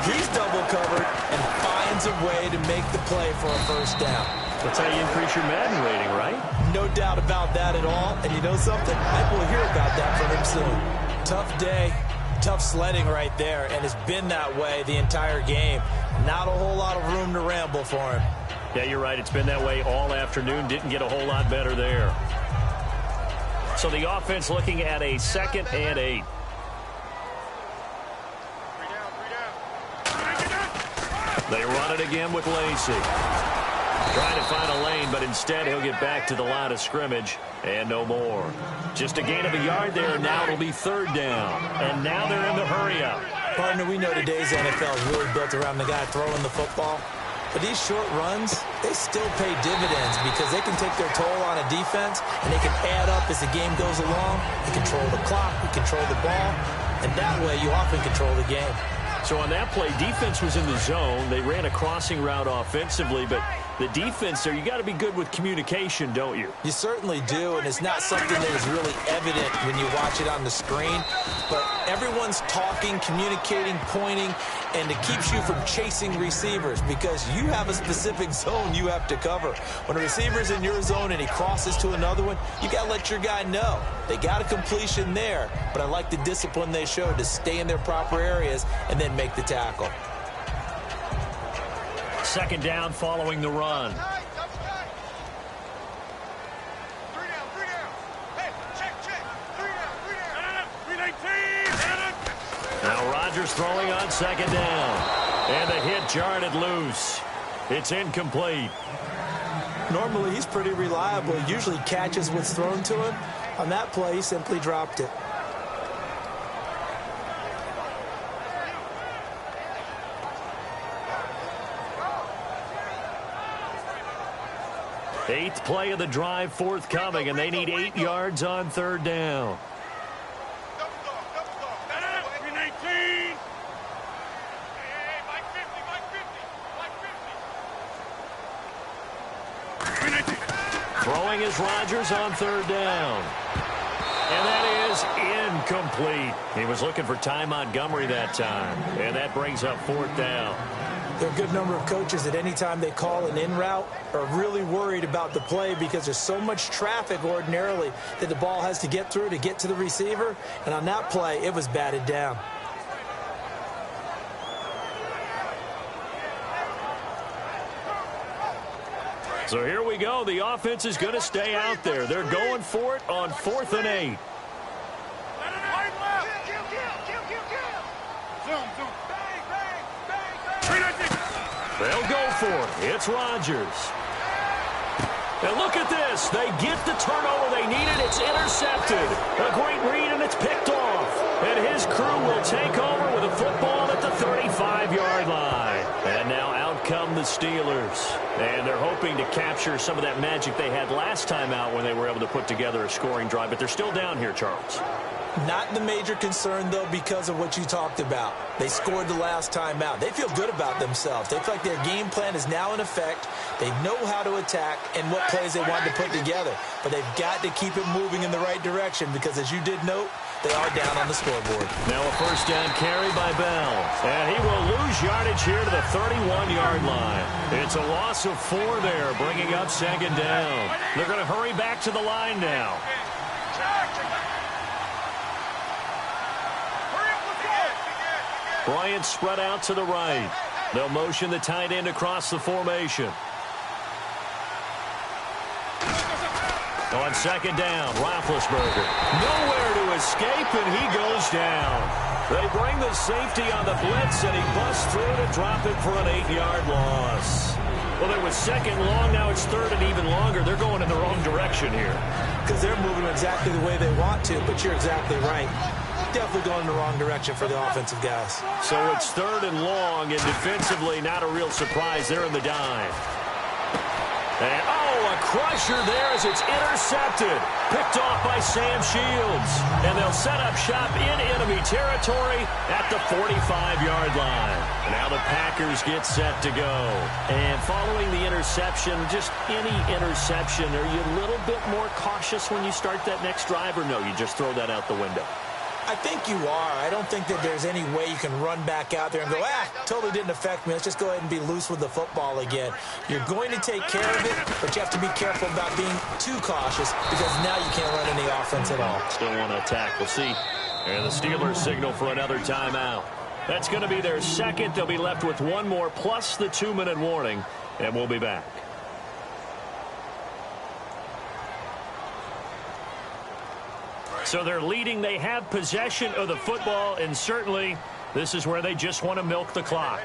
S3: He's double covered and finds a way to make the play for a first down.
S2: That's how you increase your Madden rating, right?
S3: No doubt about that at all. And you know something? Maybe we'll hear about that from him soon. Tough day. Tough sledding right there, and it's been that way the entire game. Not a whole lot of room to ramble for him.
S2: Yeah, you're right. It's been that way all afternoon. Didn't get a whole lot better there. So the offense looking at a 2nd and 8. They run it again with Lacey. Trying to find a lane, but instead he'll get back to the line of scrimmage and no more. Just a gain of a yard there. Now it'll be 3rd down. And now they're in the hurry-up.
S3: Partner, we know today's NFL is really built around the guy throwing the football. But these short runs, they still pay dividends because they can take their toll on a defense, and they can add up as the game goes along. You control the clock, you control the ball, and that way you often control the game.
S2: So on that play, defense was in the zone. They ran a crossing route offensively, but the defense there, you got to be good with communication, don't you?
S3: You certainly do, and it's not something that is really evident when you watch it on the screen. But everyone's talking, communicating, pointing, and it keeps you from chasing receivers because you have a specific zone you have to cover. When a receiver's in your zone and he crosses to another one, you got to let your guy know. They got a completion there, but I like the discipline they showed to stay in their proper areas and then make the tackle.
S2: 2nd down following the run. Now Rodgers throwing on 2nd down. And the hit jarred it loose. It's incomplete.
S3: Normally he's pretty reliable. He usually catches what's thrown to him. On that play, he simply dropped it.
S2: Eighth play of the drive forthcoming, and they need 8 yards on 3rd down. Throwing is Rodgers on 3rd down. And that is incomplete. He was looking for Ty Montgomery that time. And that brings up 4th down.
S3: There are a good number of coaches that any time they call an in route are really worried about the play because there's so much traffic ordinarily that the ball has to get through to get to the receiver. And on that play, it was batted down.
S2: So here we go. The offense is going to stay out there. They're going for it on 4th and 8. They'll go for it. It's Rodgers. And look at this. They get the turnover they needed. It's intercepted. A great read, and it's picked off. And his crew will take over with a football at the 35-yard line. And now out come the Steelers. And they're hoping to capture some of that magic they had last time out when they were able to put together a scoring drive. But they're still down here, Charles.
S3: Not the major concern, though, because of what you talked about. They scored the last time out. They feel good about themselves. They feel like their game plan is now in effect. They know how to attack and what plays they want to put together. But they've got to keep it moving in the right direction because, as you did note, they are down on the scoreboard.
S2: Now a first down carry by Bell. And he will lose yardage here to the 31-yard line. It's a loss of 4 there, bringing up second down. They're going to hurry back to the line now. Bryant spread out to the right. They'll motion the tight end across the formation. On second down, Roethlisberger. Nowhere to escape, and he goes down. They bring the safety on the blitz, and he busts through to drop it for an 8-yard loss. Well, it was second long. Now it's third and even longer. They're going in the wrong direction here.
S3: Because they're moving exactly the way they want to, but you're exactly right. Definitely going in the wrong direction for the offensive guys.
S2: So it's third and long, and defensively not a real surprise. They're in the dive. And, a crusher there as it's intercepted. Picked off by Sam Shields. And they'll set up shop in enemy territory at the 45-yard line. Now the Packers get set to go. And following the interception, just any interception, are you a little bit more cautious when you start that next drive, or no, you just throw that out the window?
S3: I think you are. I don't think that there's any way you can run back out there and go, totally didn't affect me. Let's just go ahead and be loose with the football again. You're going to take care of it, but you have to be careful about being too cautious because now you can't run any offense at all.
S2: Still want to attack. We'll see. And the Steelers signal for another timeout. That's going to be their second. They'll be left with one more plus the 2-minute warning, and we'll be back. So they're leading. They have possession of the football, and certainly this is where they just want to milk the clock.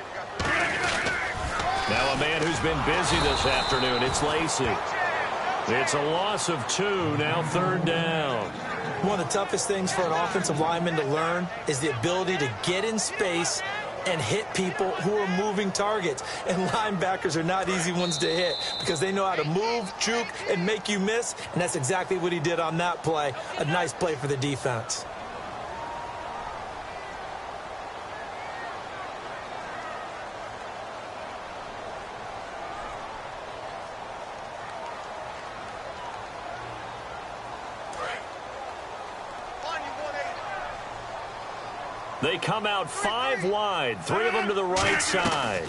S2: Now a man who's been busy this afternoon, it's Lacy. It's a loss of 2, now third down.
S3: One of the toughest things for an offensive lineman to learn is the ability to get in space and hit people who are moving targets. And linebackers are not easy ones to hit because they know how to move, juke, and make you miss. And that's exactly what he did on that play. A nice play for the defense.
S2: They come out 5 wide, 3 of them to the right side.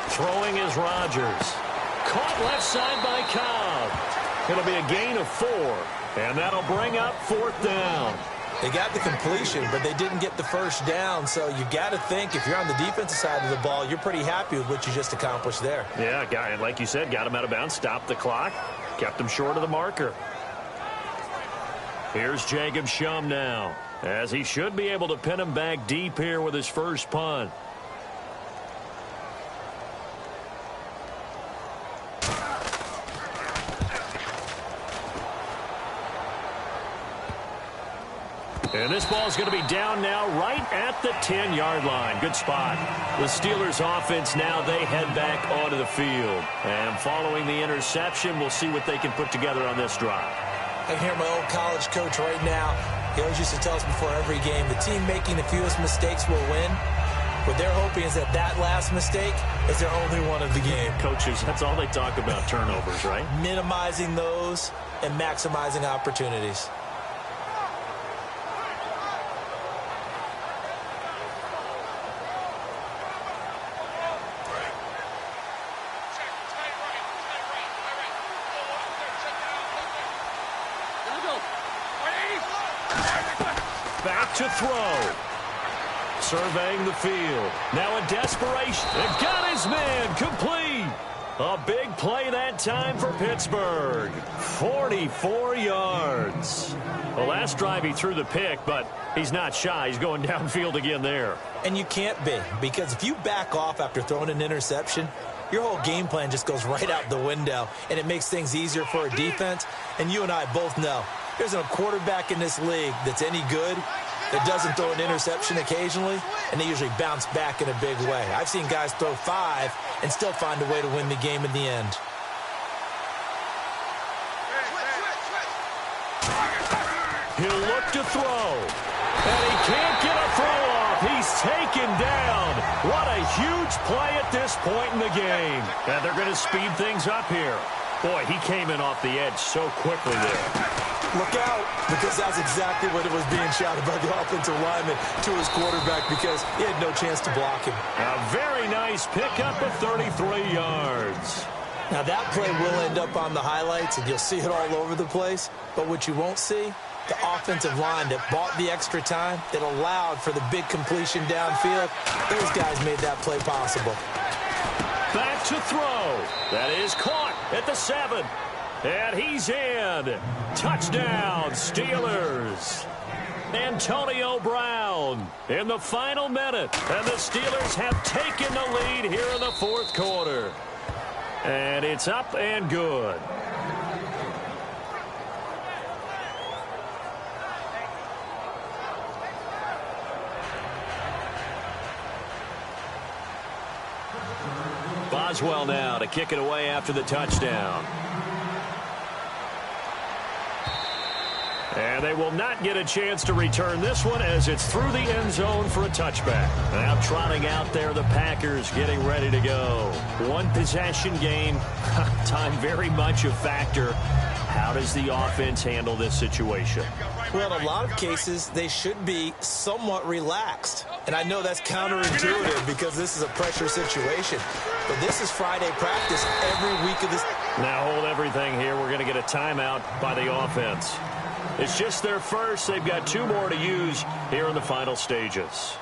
S2: Throwing is Rodgers. Caught left side by Cobb. It'll be a gain of 4, and that'll bring up 4th down.
S3: They got the completion, but they didn't get the first down, so you got to think if you're on the defensive side of the ball, you're pretty happy with what you just accomplished there.
S2: Yeah, guy, like you said, got him out of bounds, stopped the clock, kept him short of the marker. Here's Jacob Shum now, as he should be able to pin him back deep here with his first punt. And this ball is going to be down now right at the 10-yard line. Good spot. The Steelers offense now, they head back onto the field. And following the interception, we'll see what they can put together on this drive.
S3: I hear my old college coach right now. He always used to tell us before every game, the team making the fewest mistakes will win. What they're hoping is that that last mistake is their only one of the game.
S2: Coaches, that's all they talk about, turnovers, right?
S3: Minimizing those and maximizing opportunities.
S2: Back to throw. Surveying the field. Now in desperation. And got his man complete. A big play that time for Pittsburgh. 44 yards. The last drive he threw the pick, but he's not shy. He's going downfield again there.
S3: And you can't be, because if you back off after throwing an interception, your whole game plan just goes right out the window, and it makes things easier for a defense. And you and I both know there's a quarterback in this league that's any good. that doesn't throw an interception occasionally, and they usually bounce back in a big way. I've seen guys throw 5 and still find a way to win the game in the end.
S2: He'll look to throw, and he can't get a throw off. He's taken down. What a huge play at this point in the game. And they're going to speed things up here. Boy, he came in off the edge so quickly there.
S3: Look out, because that's exactly what it was being shouted by the offensive lineman to his quarterback, because he had no chance to block him.
S2: A very nice pickup of 33 yards.
S3: Now, that play will end up on the highlights, and you'll see it all over the place. But what you won't see, the offensive line that bought the extra time, that allowed for the big completion downfield, those guys made that play possible.
S2: Back to throw. That is caught at the 7. And he's in. Touchdown, Steelers. Antonio Brown in the final minute. And the Steelers have taken the lead here in the fourth quarter. And it's up and good. Boswell now to kick it away after the touchdown. And they will not get a chance to return this one as it's through the end zone for a touchback. Now trotting out there, the Packers getting ready to go. One possession game. Time very much a factor. How does the offense handle this situation?
S3: Well, in a lot of cases, they should be somewhat relaxed. And I know that's counterintuitive because this is a pressure situation. But this is Friday practice every week of this.
S2: Now hold everything here. We're going to get a timeout by the offense. It's just their first. They've got 2 more to use here in the final stages.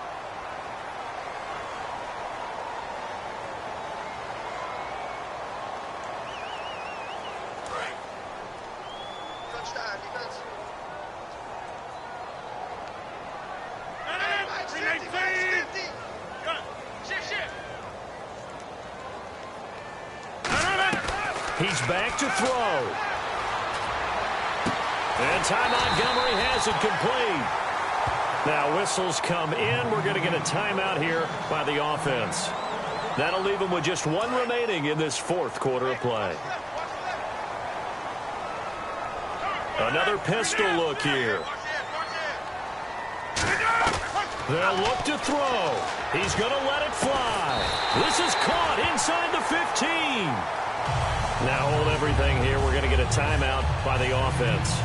S2: He's back to throw. And Ty Montgomery has it complete. Now whistles come in. We're going to get a timeout here by the offense. That'll leave them with just 1 remaining in this fourth quarter of play. Another pistol look here. They'll look to throw. He's going to let it fly. This is caught inside the 15. Now hold everything here. We're going to get a timeout by the offense.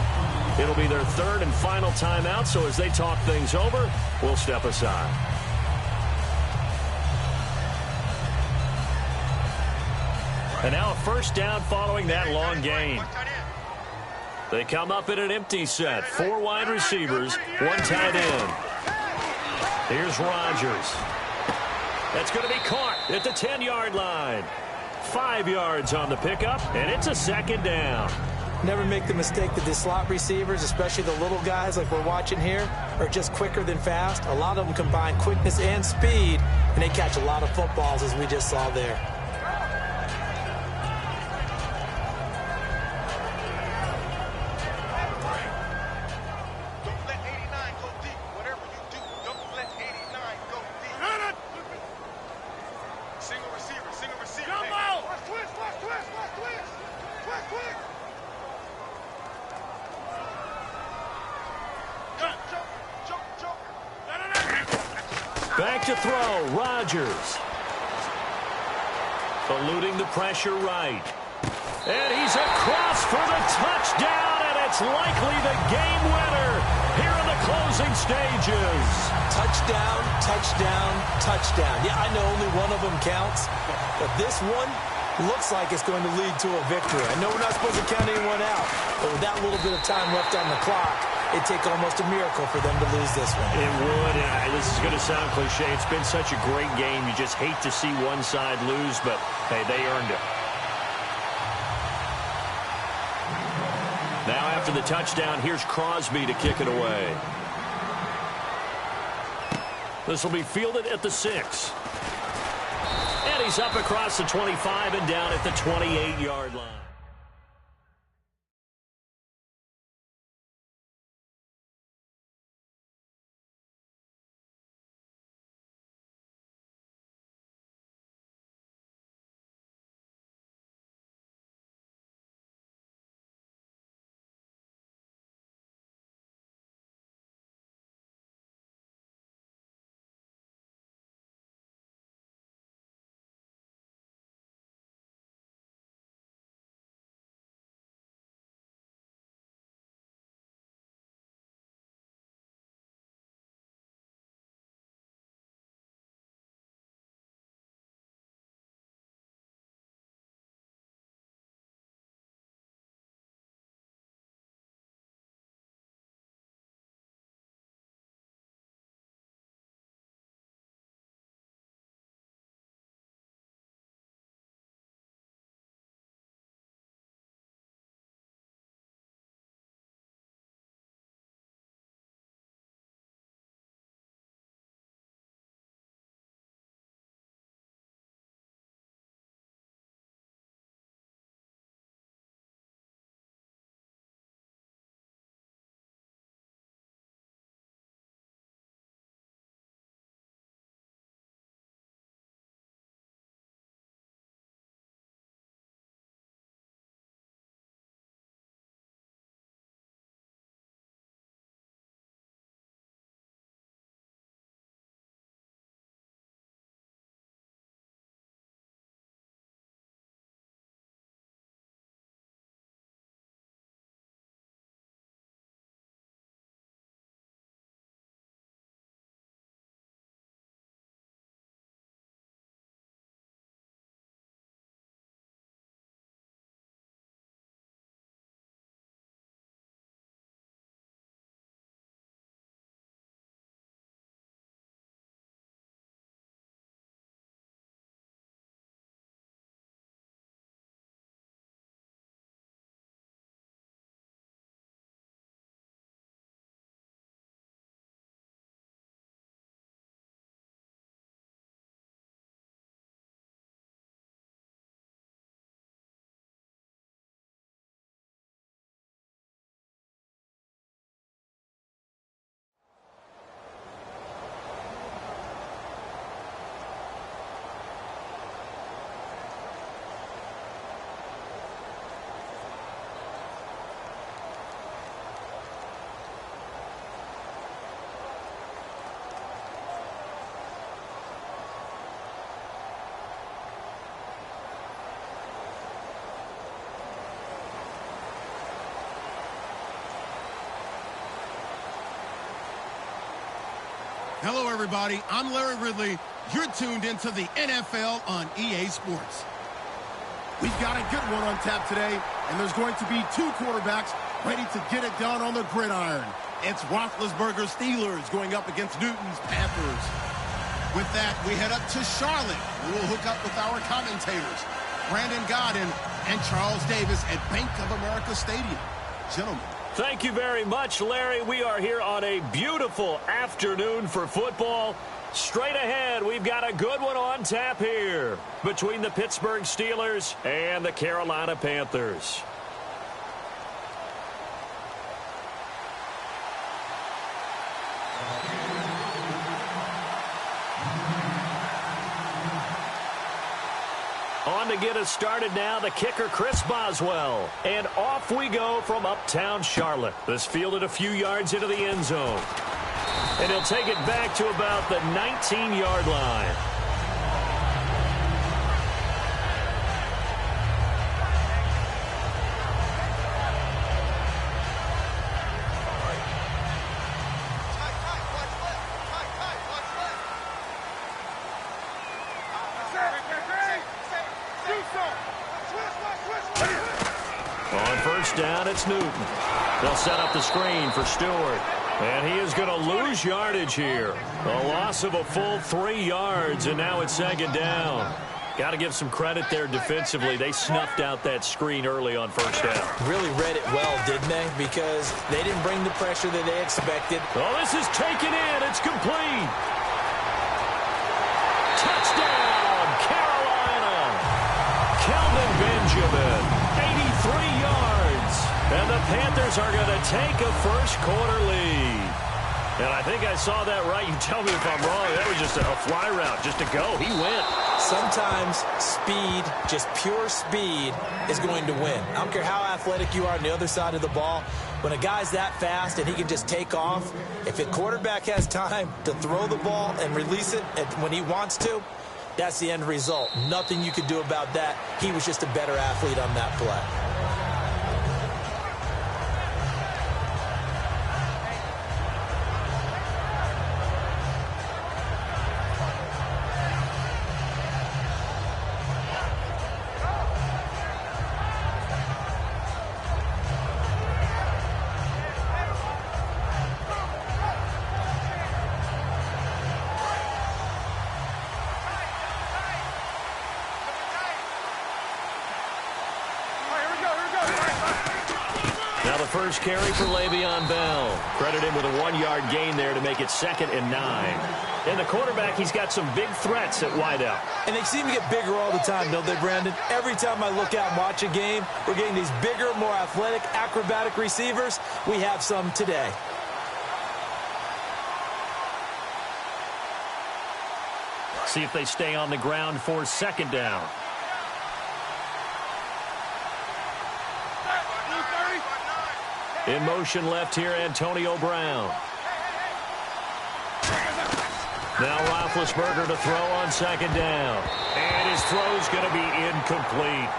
S2: It'll be their 3rd and final timeout, so as they talk things over, we'll step aside. And now a first down following that long gain. They come up in an empty set. 4 wide receivers, 1 tight end. Here's Rodgers. That's going to be caught at the 10-yard line. 5 yards on the pickup, and it's a 2nd down.
S3: Never make the mistake that the slot receivers, especially the little guys like we're watching here, are just quicker than fast. A lot of them combine quickness and speed, and they catch a lot of footballs, as we just saw there.
S4: Don't let 89 go deep. Whatever you do, don't let 89 go deep. Single receiver, single receiver. Jump out! Watch twist, watch twist, watch twist. Twist, twist.
S2: Back to throw, Rodgers. Eluding the pressure right. And he's across for the touchdown, and it's likely the game winner here in the closing stages.
S3: Touchdown, touchdown, touchdown. Yeah, I know only one of them counts, but this one looks like it's going to lead to a victory. I know we're not supposed to count anyone out, but with that little bit of time left on the clock, it'd take almost a miracle for them to lose this one.
S2: It would, and this is going to sound cliche. It's been such a great game. You just hate to see one side lose, but, hey, they earned it. Now after the touchdown, here's Crosby to kick it away. This will be fielded at the 6. And he's up across the 25 and down at the 28-yard line.
S1: Hello, everybody. I'm Larry Ridley. You're tuned into the NFL on EA Sports. We've got a good one on tap today, and there's going to be two quarterbacks ready to get it done on the gridiron. It's Roethlisberger's Steelers going up against Newton's Panthers. With that, we head up to Charlotte. We will hook up with our commentators, Brandon Godden and Charles Davis at Bank of America Stadium. Gentlemen.
S2: Thank you very much, Larry. We are here on a beautiful afternoon for football. Straight ahead, we've got a good one on tap here between the Pittsburgh Steelers and the Carolina Panthers. On to get us started now, the kicker, Chris Boswell. And off we go from uptown Charlotte. This fielded a few yards into the end zone. And he'll take it back to about the 19-yard line. On first down, it's Newton. They'll set up the screen for Stewart. And he is going to lose yardage here. A loss of a full 3 yards, and now it's second down. Got to give some credit there defensively. They snuffed out that screen early on first down.
S3: Really read it well, didn't they? Because they didn't bring the pressure that they expected.
S2: Oh, this is taken in. It's complete. Touchdown, Carolina. Kelvin Benjamin, 83 yards. And the Panthers are going to take a first-quarter lead. And I think I saw that right. You tell me if I'm wrong. That was just a fly route, just to go. He went.
S3: Sometimes speed, just pure speed, is going to win. I don't care how athletic you are on the other side of the ball. When a guy's that fast and he can just take off, if a quarterback has time to throw the ball and release it when he wants to, that's the end result. Nothing you could do about that. He was just a better athlete on that play.
S2: Now the first carry for Le'Veon Bell. Credit him with a 1-yard gain there to make it 2nd and 9. And the quarterback, he's got some big threats at wideout.
S3: And they seem to get bigger all the time, don't they, Brandon? Every time I look out and watch a game, we're getting these bigger, more athletic, acrobatic receivers. We have some today.
S2: See if they stay on the ground for 2nd down. In motion left here, Antonio Brown. Now Roethlisberger to throw on 2nd down. And his throw's going to be incomplete.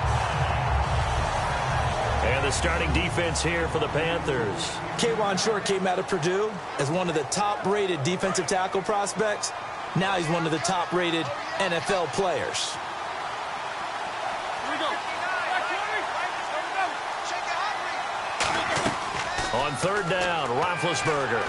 S2: And the starting defense here for the Panthers.
S3: K'Wan Short came out of Purdue as one of the top-rated defensive tackle prospects. Now he's one of the top-rated NFL players.
S2: On 3rd down, Roethlisberger.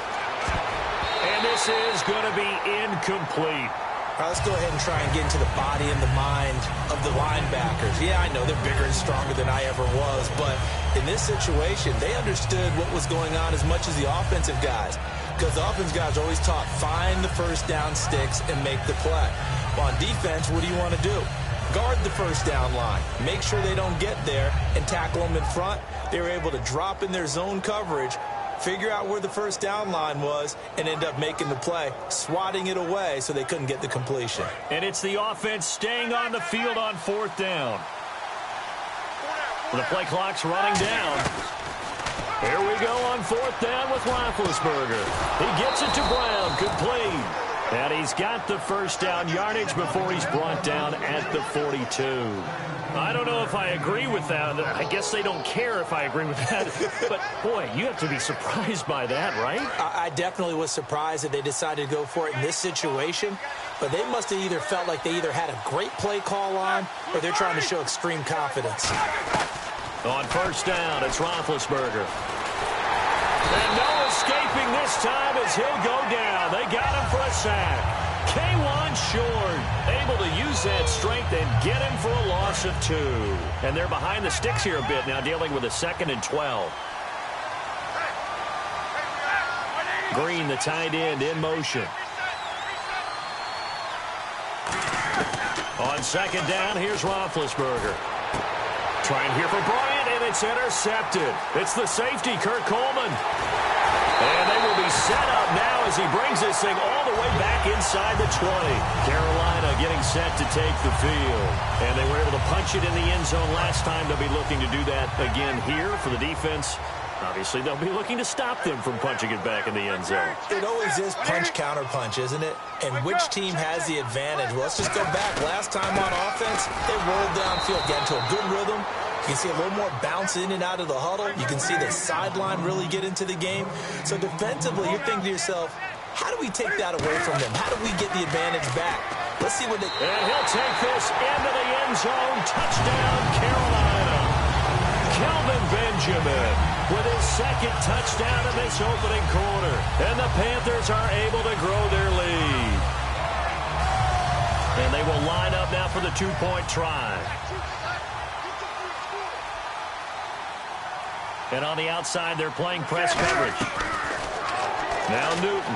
S2: And this is going to be incomplete.
S3: All right, let's go ahead and try and get into the body and the mind of the linebackers. Yeah, I know they're bigger and stronger than I ever was, but in this situation, they understood what was going on as much as the offensive guys. Because the offensive guys are always taught, find the first down sticks and make the play. Well, on defense, what do you want to do? Guard the first down line. Make sure they don't get there and tackle them in front. They were able to drop in their zone coverage, figure out where the first down line was, and end up making the play, swatting it away so they couldn't get the completion.
S2: And it's the offense staying on the field on 4th down. The play clock's running down. Here we go on 4th down with Roethlisberger. He gets it to Brown, complete. And he's got the first down yardage before he's brought down at the 42. I don't know if I agree with that. I guess they don't care if I agree with that. But, boy, you have to be surprised by that, right?
S3: I definitely was surprised that they decided to go for it in this situation. But they must have either felt like they either had a great play call on or they're trying to show extreme confidence.
S2: On first down, it's Roethlisberger. And no escaping this time as he'll go down. They got him for a sack. K1 short, able to use that strength and get him for a loss of 2. And they're behind the sticks here a bit now, dealing with a 2nd and 12. Green, the tight end, in motion. On second down, here's Roethlisberger. Trying here for Bryant, and it's intercepted. It's the safety, Kurt Coleman. And they will be set up now as he brings this thing all the way back inside the 20. Carolina getting set to take the field. And they were able to punch it in the end zone last time. They'll be looking to do that again here for the defense. Obviously, they'll be looking to stop them from punching it back in the end zone.
S3: It always is punch-counter-punch, isn't it? And which team has the advantage? Well, let's just go back. Last time on offense, they rolled downfield, got into a good rhythm. You can see a little more bounce in and out of the huddle. You can see the sideline really get into the game. So defensively, you're thinking to yourself, how do we take that away from them? How do we get the advantage back? Let's see what they...
S2: And he'll take this into the end zone. Touchdown, Carolina. Kelvin Benjamin with his second touchdown in this opening quarter. And the Panthers are able to grow their lead. And they will line up now for the 2-point try. And on the outside, they're playing press coverage. Now Newton.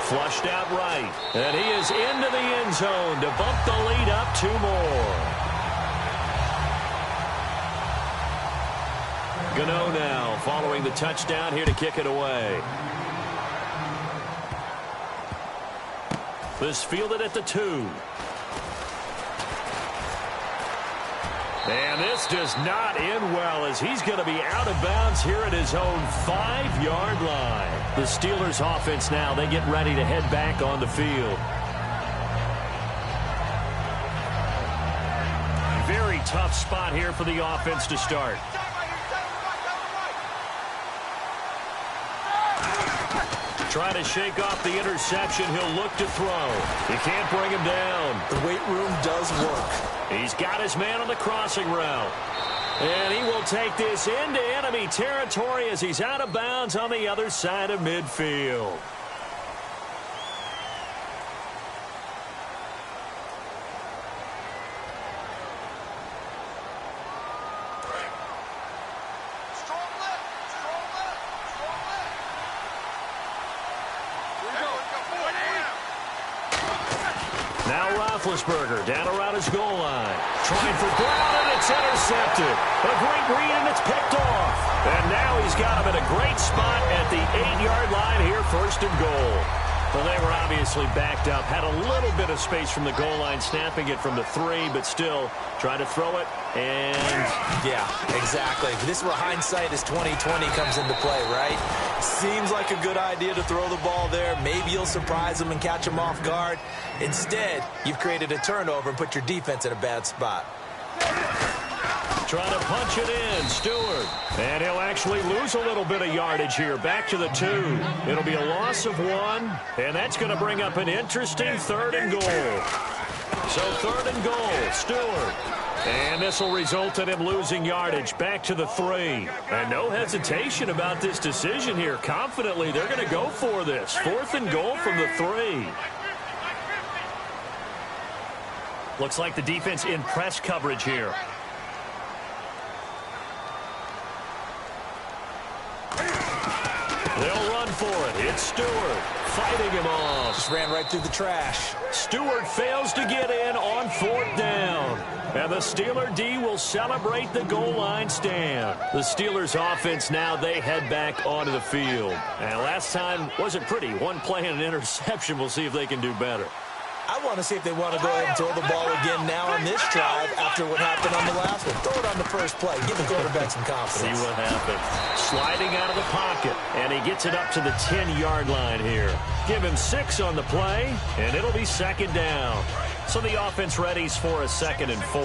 S2: Flushed out right. And he is into the end zone to bump the lead up 2 more. Gano now following the touchdown here to kick it away. This fielded at the 2. And this does not end well as he's going to be out of bounds here at his own 5-yard line. The Steelers offense now, they get ready to head back on the field. Very tough spot here for the offense to start. Trying to shake off the interception. He'll look to throw. He can't bring him down.
S3: The weight room does work.
S2: He's got his man on the crossing route. And he will take this into enemy territory as he's out of bounds on the other side of midfield. Roethlisberger down around his goal line. Trying for Brown, and it's intercepted. A great read, and it's picked off. And now he's got him at a great spot at the 8-yard line here, 1st and goal. Well, they were obviously backed up. Had a little bit of space from the goal line, snapping it from the 3, but still try to throw it. And
S3: yeah, exactly. This is where hindsight is 20/20 comes into play, right? Seems like a good idea to throw the ball there. Maybe you'll surprise them and catch them off guard. Instead, you've created a turnover and put your defense in a bad spot.
S2: Trying to punch it in, Stewart. And he'll actually lose a little bit of yardage here. Back to the 2. It'll be a loss of 1. And that's going to bring up an interesting 3rd and goal. So 3rd and goal, Stewart. And this will result in him losing yardage. Back to the 3. And no hesitation about this decision here. Confidently, they're going to go for this. 4th and goal from the 3. Looks like the defense in press coverage here. They'll run for it. It's Stewart fighting him off.
S3: Just ran right through the trash.
S2: Stewart fails to get in on 4th down. And the Steeler D will celebrate the goal line stand. The Steelers offense now, they head back onto the field. And last time wasn't pretty. 1 play and an interception. We'll see if they can do better.
S3: I want to see if they want to go ahead and throw the ball again now on this drive after what happened on the last one. Throw it on the first play. Give the quarterback some confidence.
S2: See what happens. Sliding out of the pocket, and he gets it up to the 10-yard line here. Give him 6 on the play, and it'll be second down. So the offense readies for a 2nd and 4.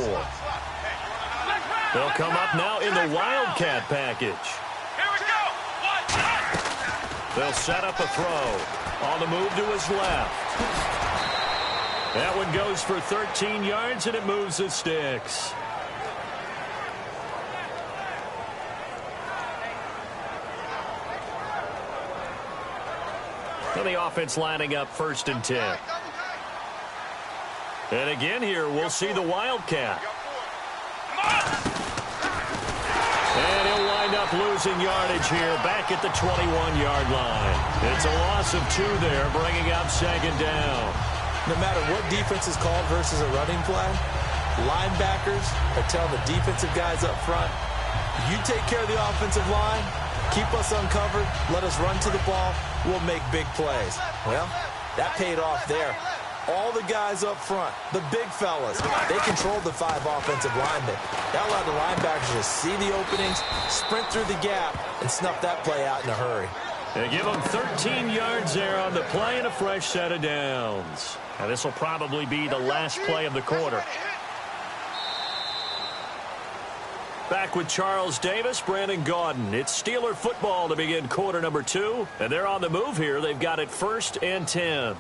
S2: They'll come up now in the Wildcat package.
S4: Here we go.
S2: They'll set up a throw. On the move to his left. That one goes for 13 yards, and it moves the sticks. So the offense lining up 1st and 10. And again here, we'll see the Wildcat. And he'll wind up losing yardage here back at the 21-yard line. It's a loss of 2 there, bringing up 2nd down.
S3: No matter what defense is called versus a running play, linebackers are telling the defensive guys up front, you take care of the offensive line, keep us uncovered, let us run to the ball, we'll make big plays. Well, that paid off there. All the guys up front, the big fellas, they controlled the 5 offensive linemen. That allowed the linebackers to see the openings, sprint through the gap, and snuff that play out in a hurry.
S2: They give them 13 yards there on the play and a fresh set of downs. Now this will probably be the last play of the quarter. Back with Charles Davis, Brandon Gaudin. It's Steeler football to begin quarter number 2. And they're on the move here. They've got it 1st and 10.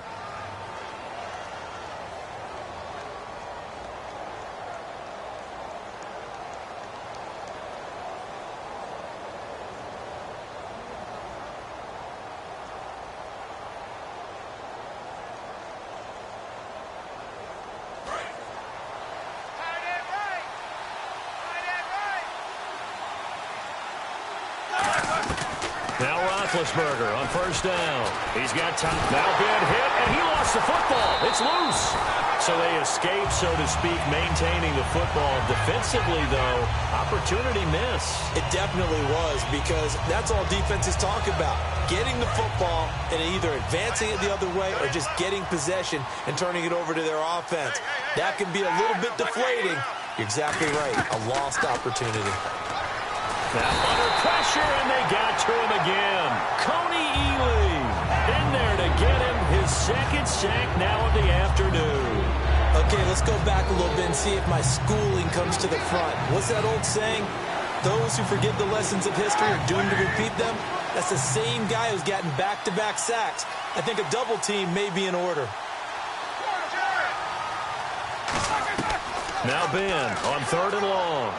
S2: Now Roethlisberger on 1st down. He's got time. Now Ben hit, and he lost the football. It's loose. So they escape, so to speak, maintaining the football. Defensively, though, opportunity miss.
S3: It definitely was, because that's all defenses talk about. Getting the football and either advancing it the other way or just getting possession and turning it over to their offense. That can be a little bit deflating. You're exactly right. A lost opportunity.
S2: Now under pressure, and they got to him again. Coney Ely in there to get him his 2nd sack now of the afternoon.
S3: Okay, let's go back a little bit and see if my schooling comes to the front. What's that old saying? Those who forget the lessons of history are doomed to repeat them. That's the same guy who's gotten back-to-back sacks. I think a double team may be in order.
S2: Now Ben on 3rd and long.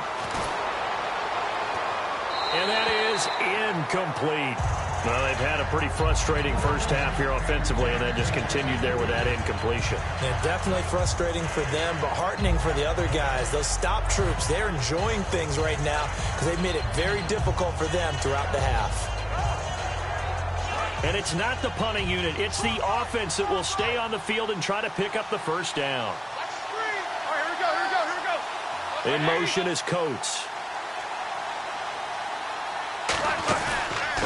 S2: And that is incomplete. Well, they've had a pretty frustrating first half here offensively, and then just continued there with that incompletion.
S3: Yeah, definitely frustrating for them, but heartening for the other guys. Those stop troops, they're enjoying things right now because they've made it very difficult for them throughout the half.
S2: And it's not the punting unit. It's the offense that will stay on the field and try to pick up the 1st down.
S4: All right, here we go.
S2: In motion is Coates.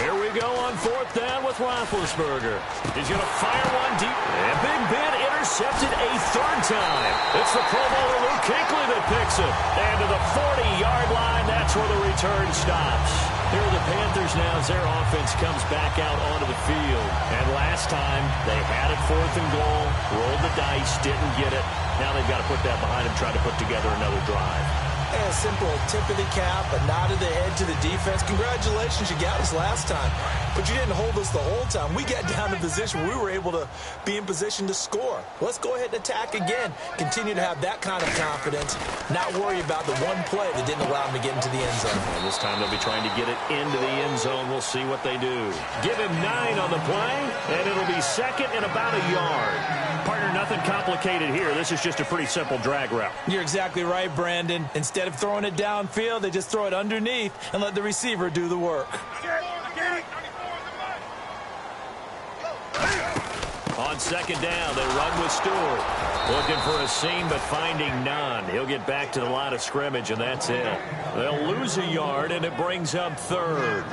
S2: Here we go on 4th down with Roethlisberger. He's going to fire one deep. And Big Ben intercepted a 3rd time. It's the Pro Bowler Luke Kuechly that picks it. And to the 40-yard line, that's where the return stops. Here are the Panthers now as their offense comes back out onto the field. And last time, they had it 4th and goal, rolled the dice, didn't get it. Now they've got to put that behind them, try to put together another drive.
S3: And a simple tip of the cap, a nod of the head to the defense. Congratulations, you got us last time. But you didn't hold us the whole time. We got down to position where we were able to be in position to score. Let's go ahead and attack again. Continue to have that kind of confidence. Not worry about the one play that didn't allow them to get into the end zone.
S2: And this time they'll be trying to get it into the end zone. We'll see what they do. Give him 9 on the play, and it'll be 2nd and about a yard. Partner, nothing complicated here. This is just a pretty simple drag route.
S3: You're exactly right, Brandon. Instead of throwing it downfield, they just throw it underneath and let the receiver do the work.
S2: On 2nd down, they run with Stewart. Looking for a seam, but finding none. He'll get back to the line of scrimmage, and that's it. They'll lose a yard, and it brings up third.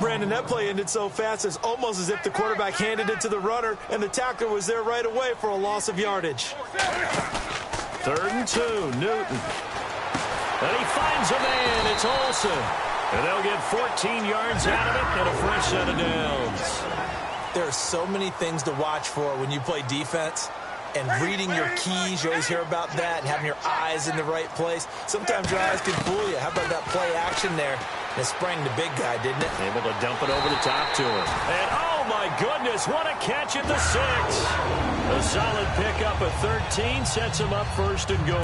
S3: Brandon, that play ended so fast, it's almost as if the quarterback handed it to the runner, and the tackler was there right away for a loss of yardage.
S2: 3rd and 2, Newton. And he finds a man. It's Olsen. And they'll get 14 yards out of it and a fresh set of downs.
S3: There are so many things to watch for when you play defense. And reading your keys, you always hear about that, and having your eyes in the right place. Sometimes your eyes can fool you. How about that play action there? And it sprang the big guy, didn't it?
S2: Able to dump it over the top to him. And, oh, my goodness, what a catch at the 6. A solid pickup at 13 sets him up 1st and goal.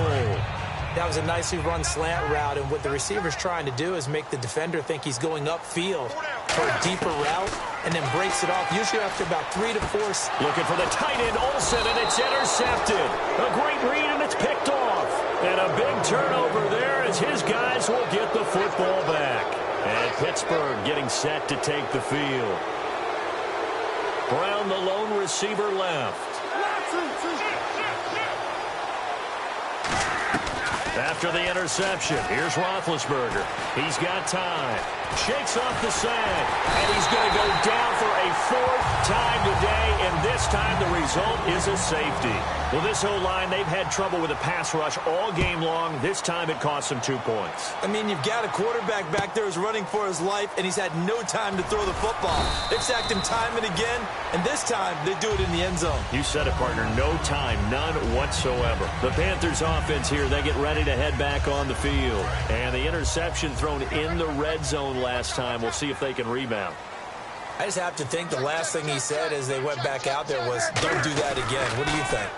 S3: That was a nicely run slant route, and what the receiver's trying to do is make the defender think he's going upfield for a deeper route, and then breaks it off, usually after about 3 to 4.
S2: Looking for the tight end, Olsen, and it's intercepted. A great read, and it's picked off. And a big turnover there as his guys will get the football back. And Pittsburgh getting set to take the field. Brown, the lone receiver, left. After the interception, here's Roethlisberger. He's got time. Shakes off the sack. And he's going to go down for a 4th time today. And this time the result is a safety. Well, this O-line, they've had trouble with a pass rush all game long. This time it cost them 2 points.
S3: I mean, you've got a quarterback back there who's running for his life, and he's had no time to throw the football. They've sacked him time and again, and this time they do it in the end zone.
S2: You said it, partner. No time, none whatsoever. The Panthers offense here, they get ready to head back on the field. And the interception thrown in the red zone last time. We'll see if they can rebound.
S3: I just have to think the last thing he said as they went back out there was, don't do that again. What do you think?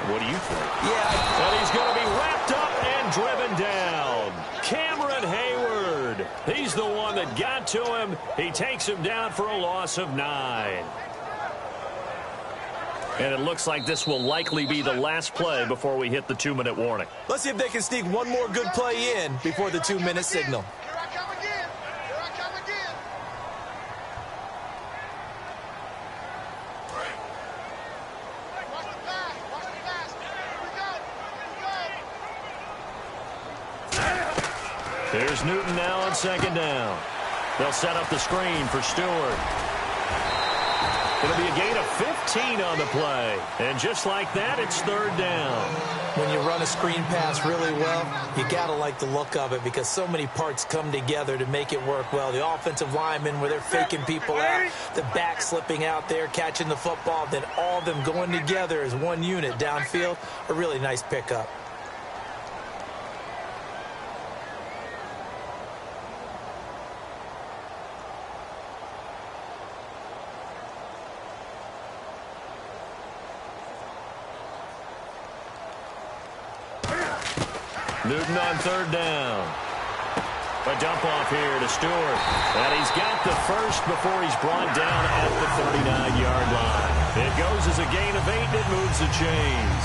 S2: What do you think?
S3: Yeah.
S2: And he's going to be wrapped up and driven down. Cameron Hayward. He's the one that got to him. He takes him down for a loss of 9. And it looks like this will likely be the last play before we hit the 2-minute warning.
S3: Let's see if they can sneak one more good play in before the 2-minute signal.
S4: Here I come again. Here I come again. Watch the pass. Watch the pass. Here we go.
S2: There's Newton now on 2nd down. They'll set up the screen for Stewart. Going to be a gain of 15 on the play. And just like that, it's 3rd down.
S3: When you run a screen pass really well, you got to like the look of it because so many parts come together to make it work well. The offensive linemen, where they're faking people out, the back slipping out there, catching the football, then all of them going together as one unit downfield, a really nice pickup.
S2: Newton on 3rd down. A dump off here to Stewart. And he's got the first before he's brought down at the 39-yard line. It goes as a gain of 8, and it moves the chains.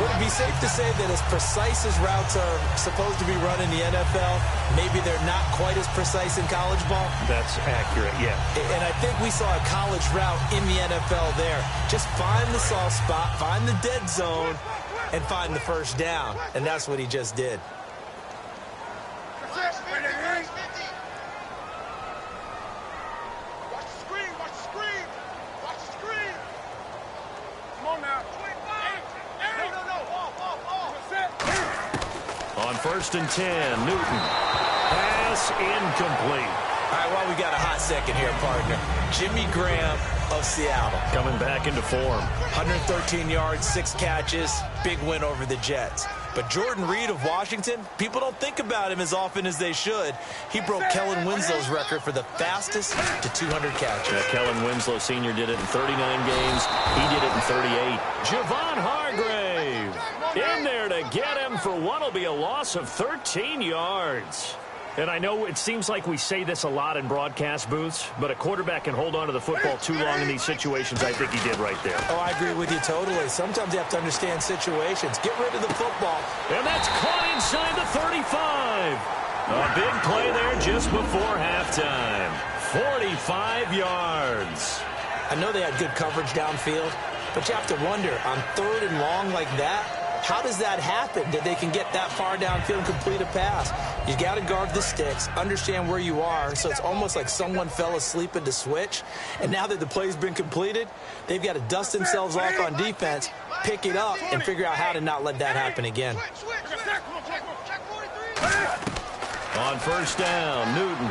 S3: Would it be safe to say that as precise as routes are supposed to be run in the NFL, maybe they're not quite as precise in college ball?
S2: That's accurate, yeah.
S3: And I think we saw a college route in the NFL there. Just find the soft spot, find the dead zone, and find the first down. And that's what he just did.
S4: Watch the screen. Watch the screen. Watch the screen. Come on now.
S2: On 1st and 10, Newton. Pass incomplete.
S3: All right, well, we got a hot second here, partner. Jimmy Graham of Seattle.
S2: Coming back into form.
S3: 113 yards, 6 catches, big win over the Jets. But Jordan Reed of Washington, people don't think about him as often as they should. He broke Kellen Winslow's record for the fastest to 200 catches.
S2: Yeah, Kellen Winslow Sr. did it in 39 games. He did it in 38. Javon Hargrave in there to get him for what will be a loss of 13 yards. And I know it seems like we say this a lot in broadcast booths, but a quarterback can hold on to the football too long in these situations. I think he did right there.
S3: Oh, I agree with you totally. Sometimes you have to understand situations. Get rid of the football.
S2: And that's caught inside the 35. A big play there just before halftime. 45 yards.
S3: I know they had good coverage downfield, But you have to wonder, on 3rd and long like that, how does that happen that they can get that far downfield and complete a pass? You got to guard the sticks, understand where you are, so it's almost like someone fell asleep at the switch, and now that the play's been completed, they've got to dust themselves off on defense, pick it up, and figure out how to not let that happen again.
S2: On 1st down, Newton.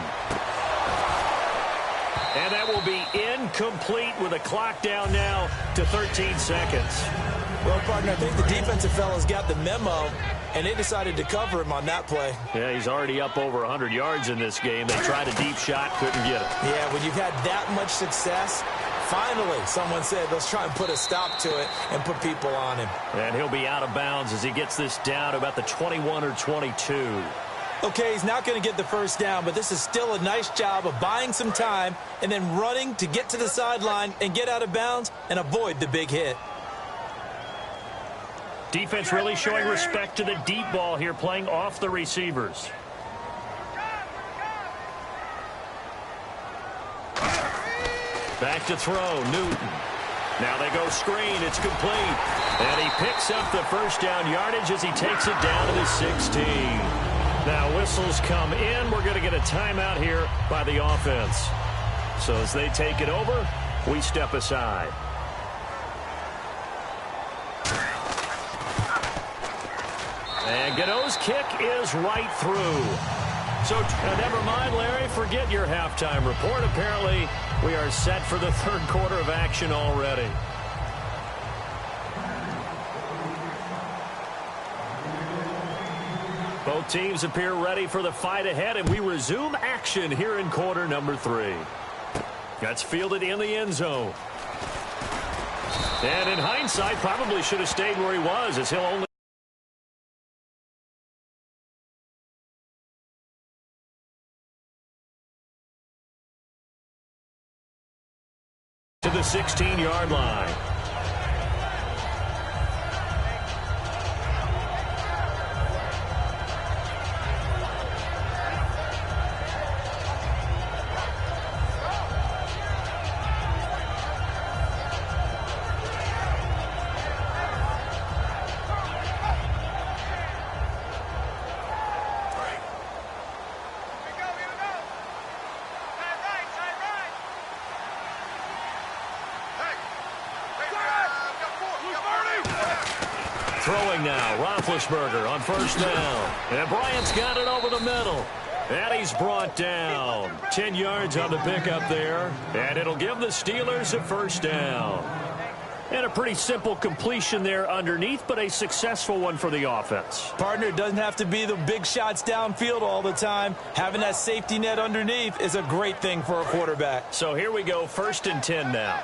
S2: And that will be incomplete with a clock down now to 13 seconds.
S3: Well, partner, I think the defensive fellas got the memo, and they decided to cover him on that play.
S2: Yeah, he's already up over 100 yards in this game. They tried a deep shot, couldn't get it.
S3: Yeah, when you've had that much success, finally someone said, let's try and put a stop to it and put people on him.
S2: And he'll be out of bounds as he gets this down to about the 21 or 22.
S3: Okay, he's not going to get the 1st down, but this is still a nice job of buying some time and then running to get to the sideline and get out of bounds and avoid the big hit.
S2: Defense really showing respect to the deep ball here, playing off the receivers. Back to throw, Newton. Now they go screen, it's complete. And he picks up the 1st down yardage as he takes it down to the 16. Now whistles come in. We're going to get a timeout here by the offense. So as they take it over, we step aside. And Gano's kick is right through. So never mind, Larry, forget your halftime report. Apparently, we are set for the 3rd quarter of action already. Both teams appear ready for the fight ahead, and we resume action here in quarter number 3. That's fielded in the end zone. And in hindsight, probably should have stayed where he was, as he'll only to the 16-yard line. Throwing now, Roethlisberger on 1st down. And Bryant's got it over the middle. And he's brought down. 10 yards on the pickup there. And it'll give the Steelers a 1st down. And a pretty simple completion there underneath, but a successful one for the offense.
S3: Partner, it doesn't have to be the big shots downfield all the time. Having that safety net underneath is a great thing for a quarterback.
S2: So here we go, 1st and 10 now.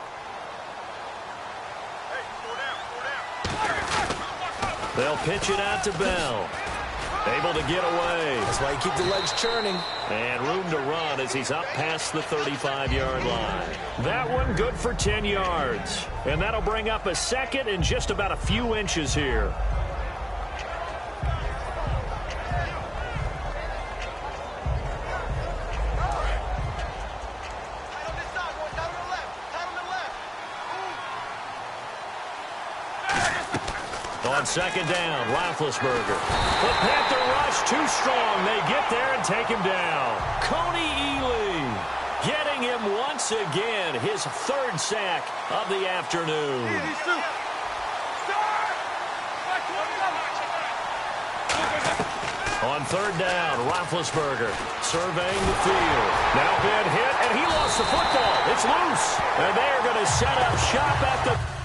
S2: They'll pitch it out to Bell. Able to get away.
S3: That's why you keep the legs churning.
S2: And room to run as he's up past the 35-yard line. That one good for 10 yards. And that'll bring up a 2nd and just about a few inches here. On 2nd down, Roethlisberger. The Panther rush too strong. They get there and take him down. Coney Ealy getting him once again, his 3rd sack of the afternoon. On 3rd down, Roethlisberger surveying the field. Now been hit, and he lost the football. It's loose. And they are going to set up shop at the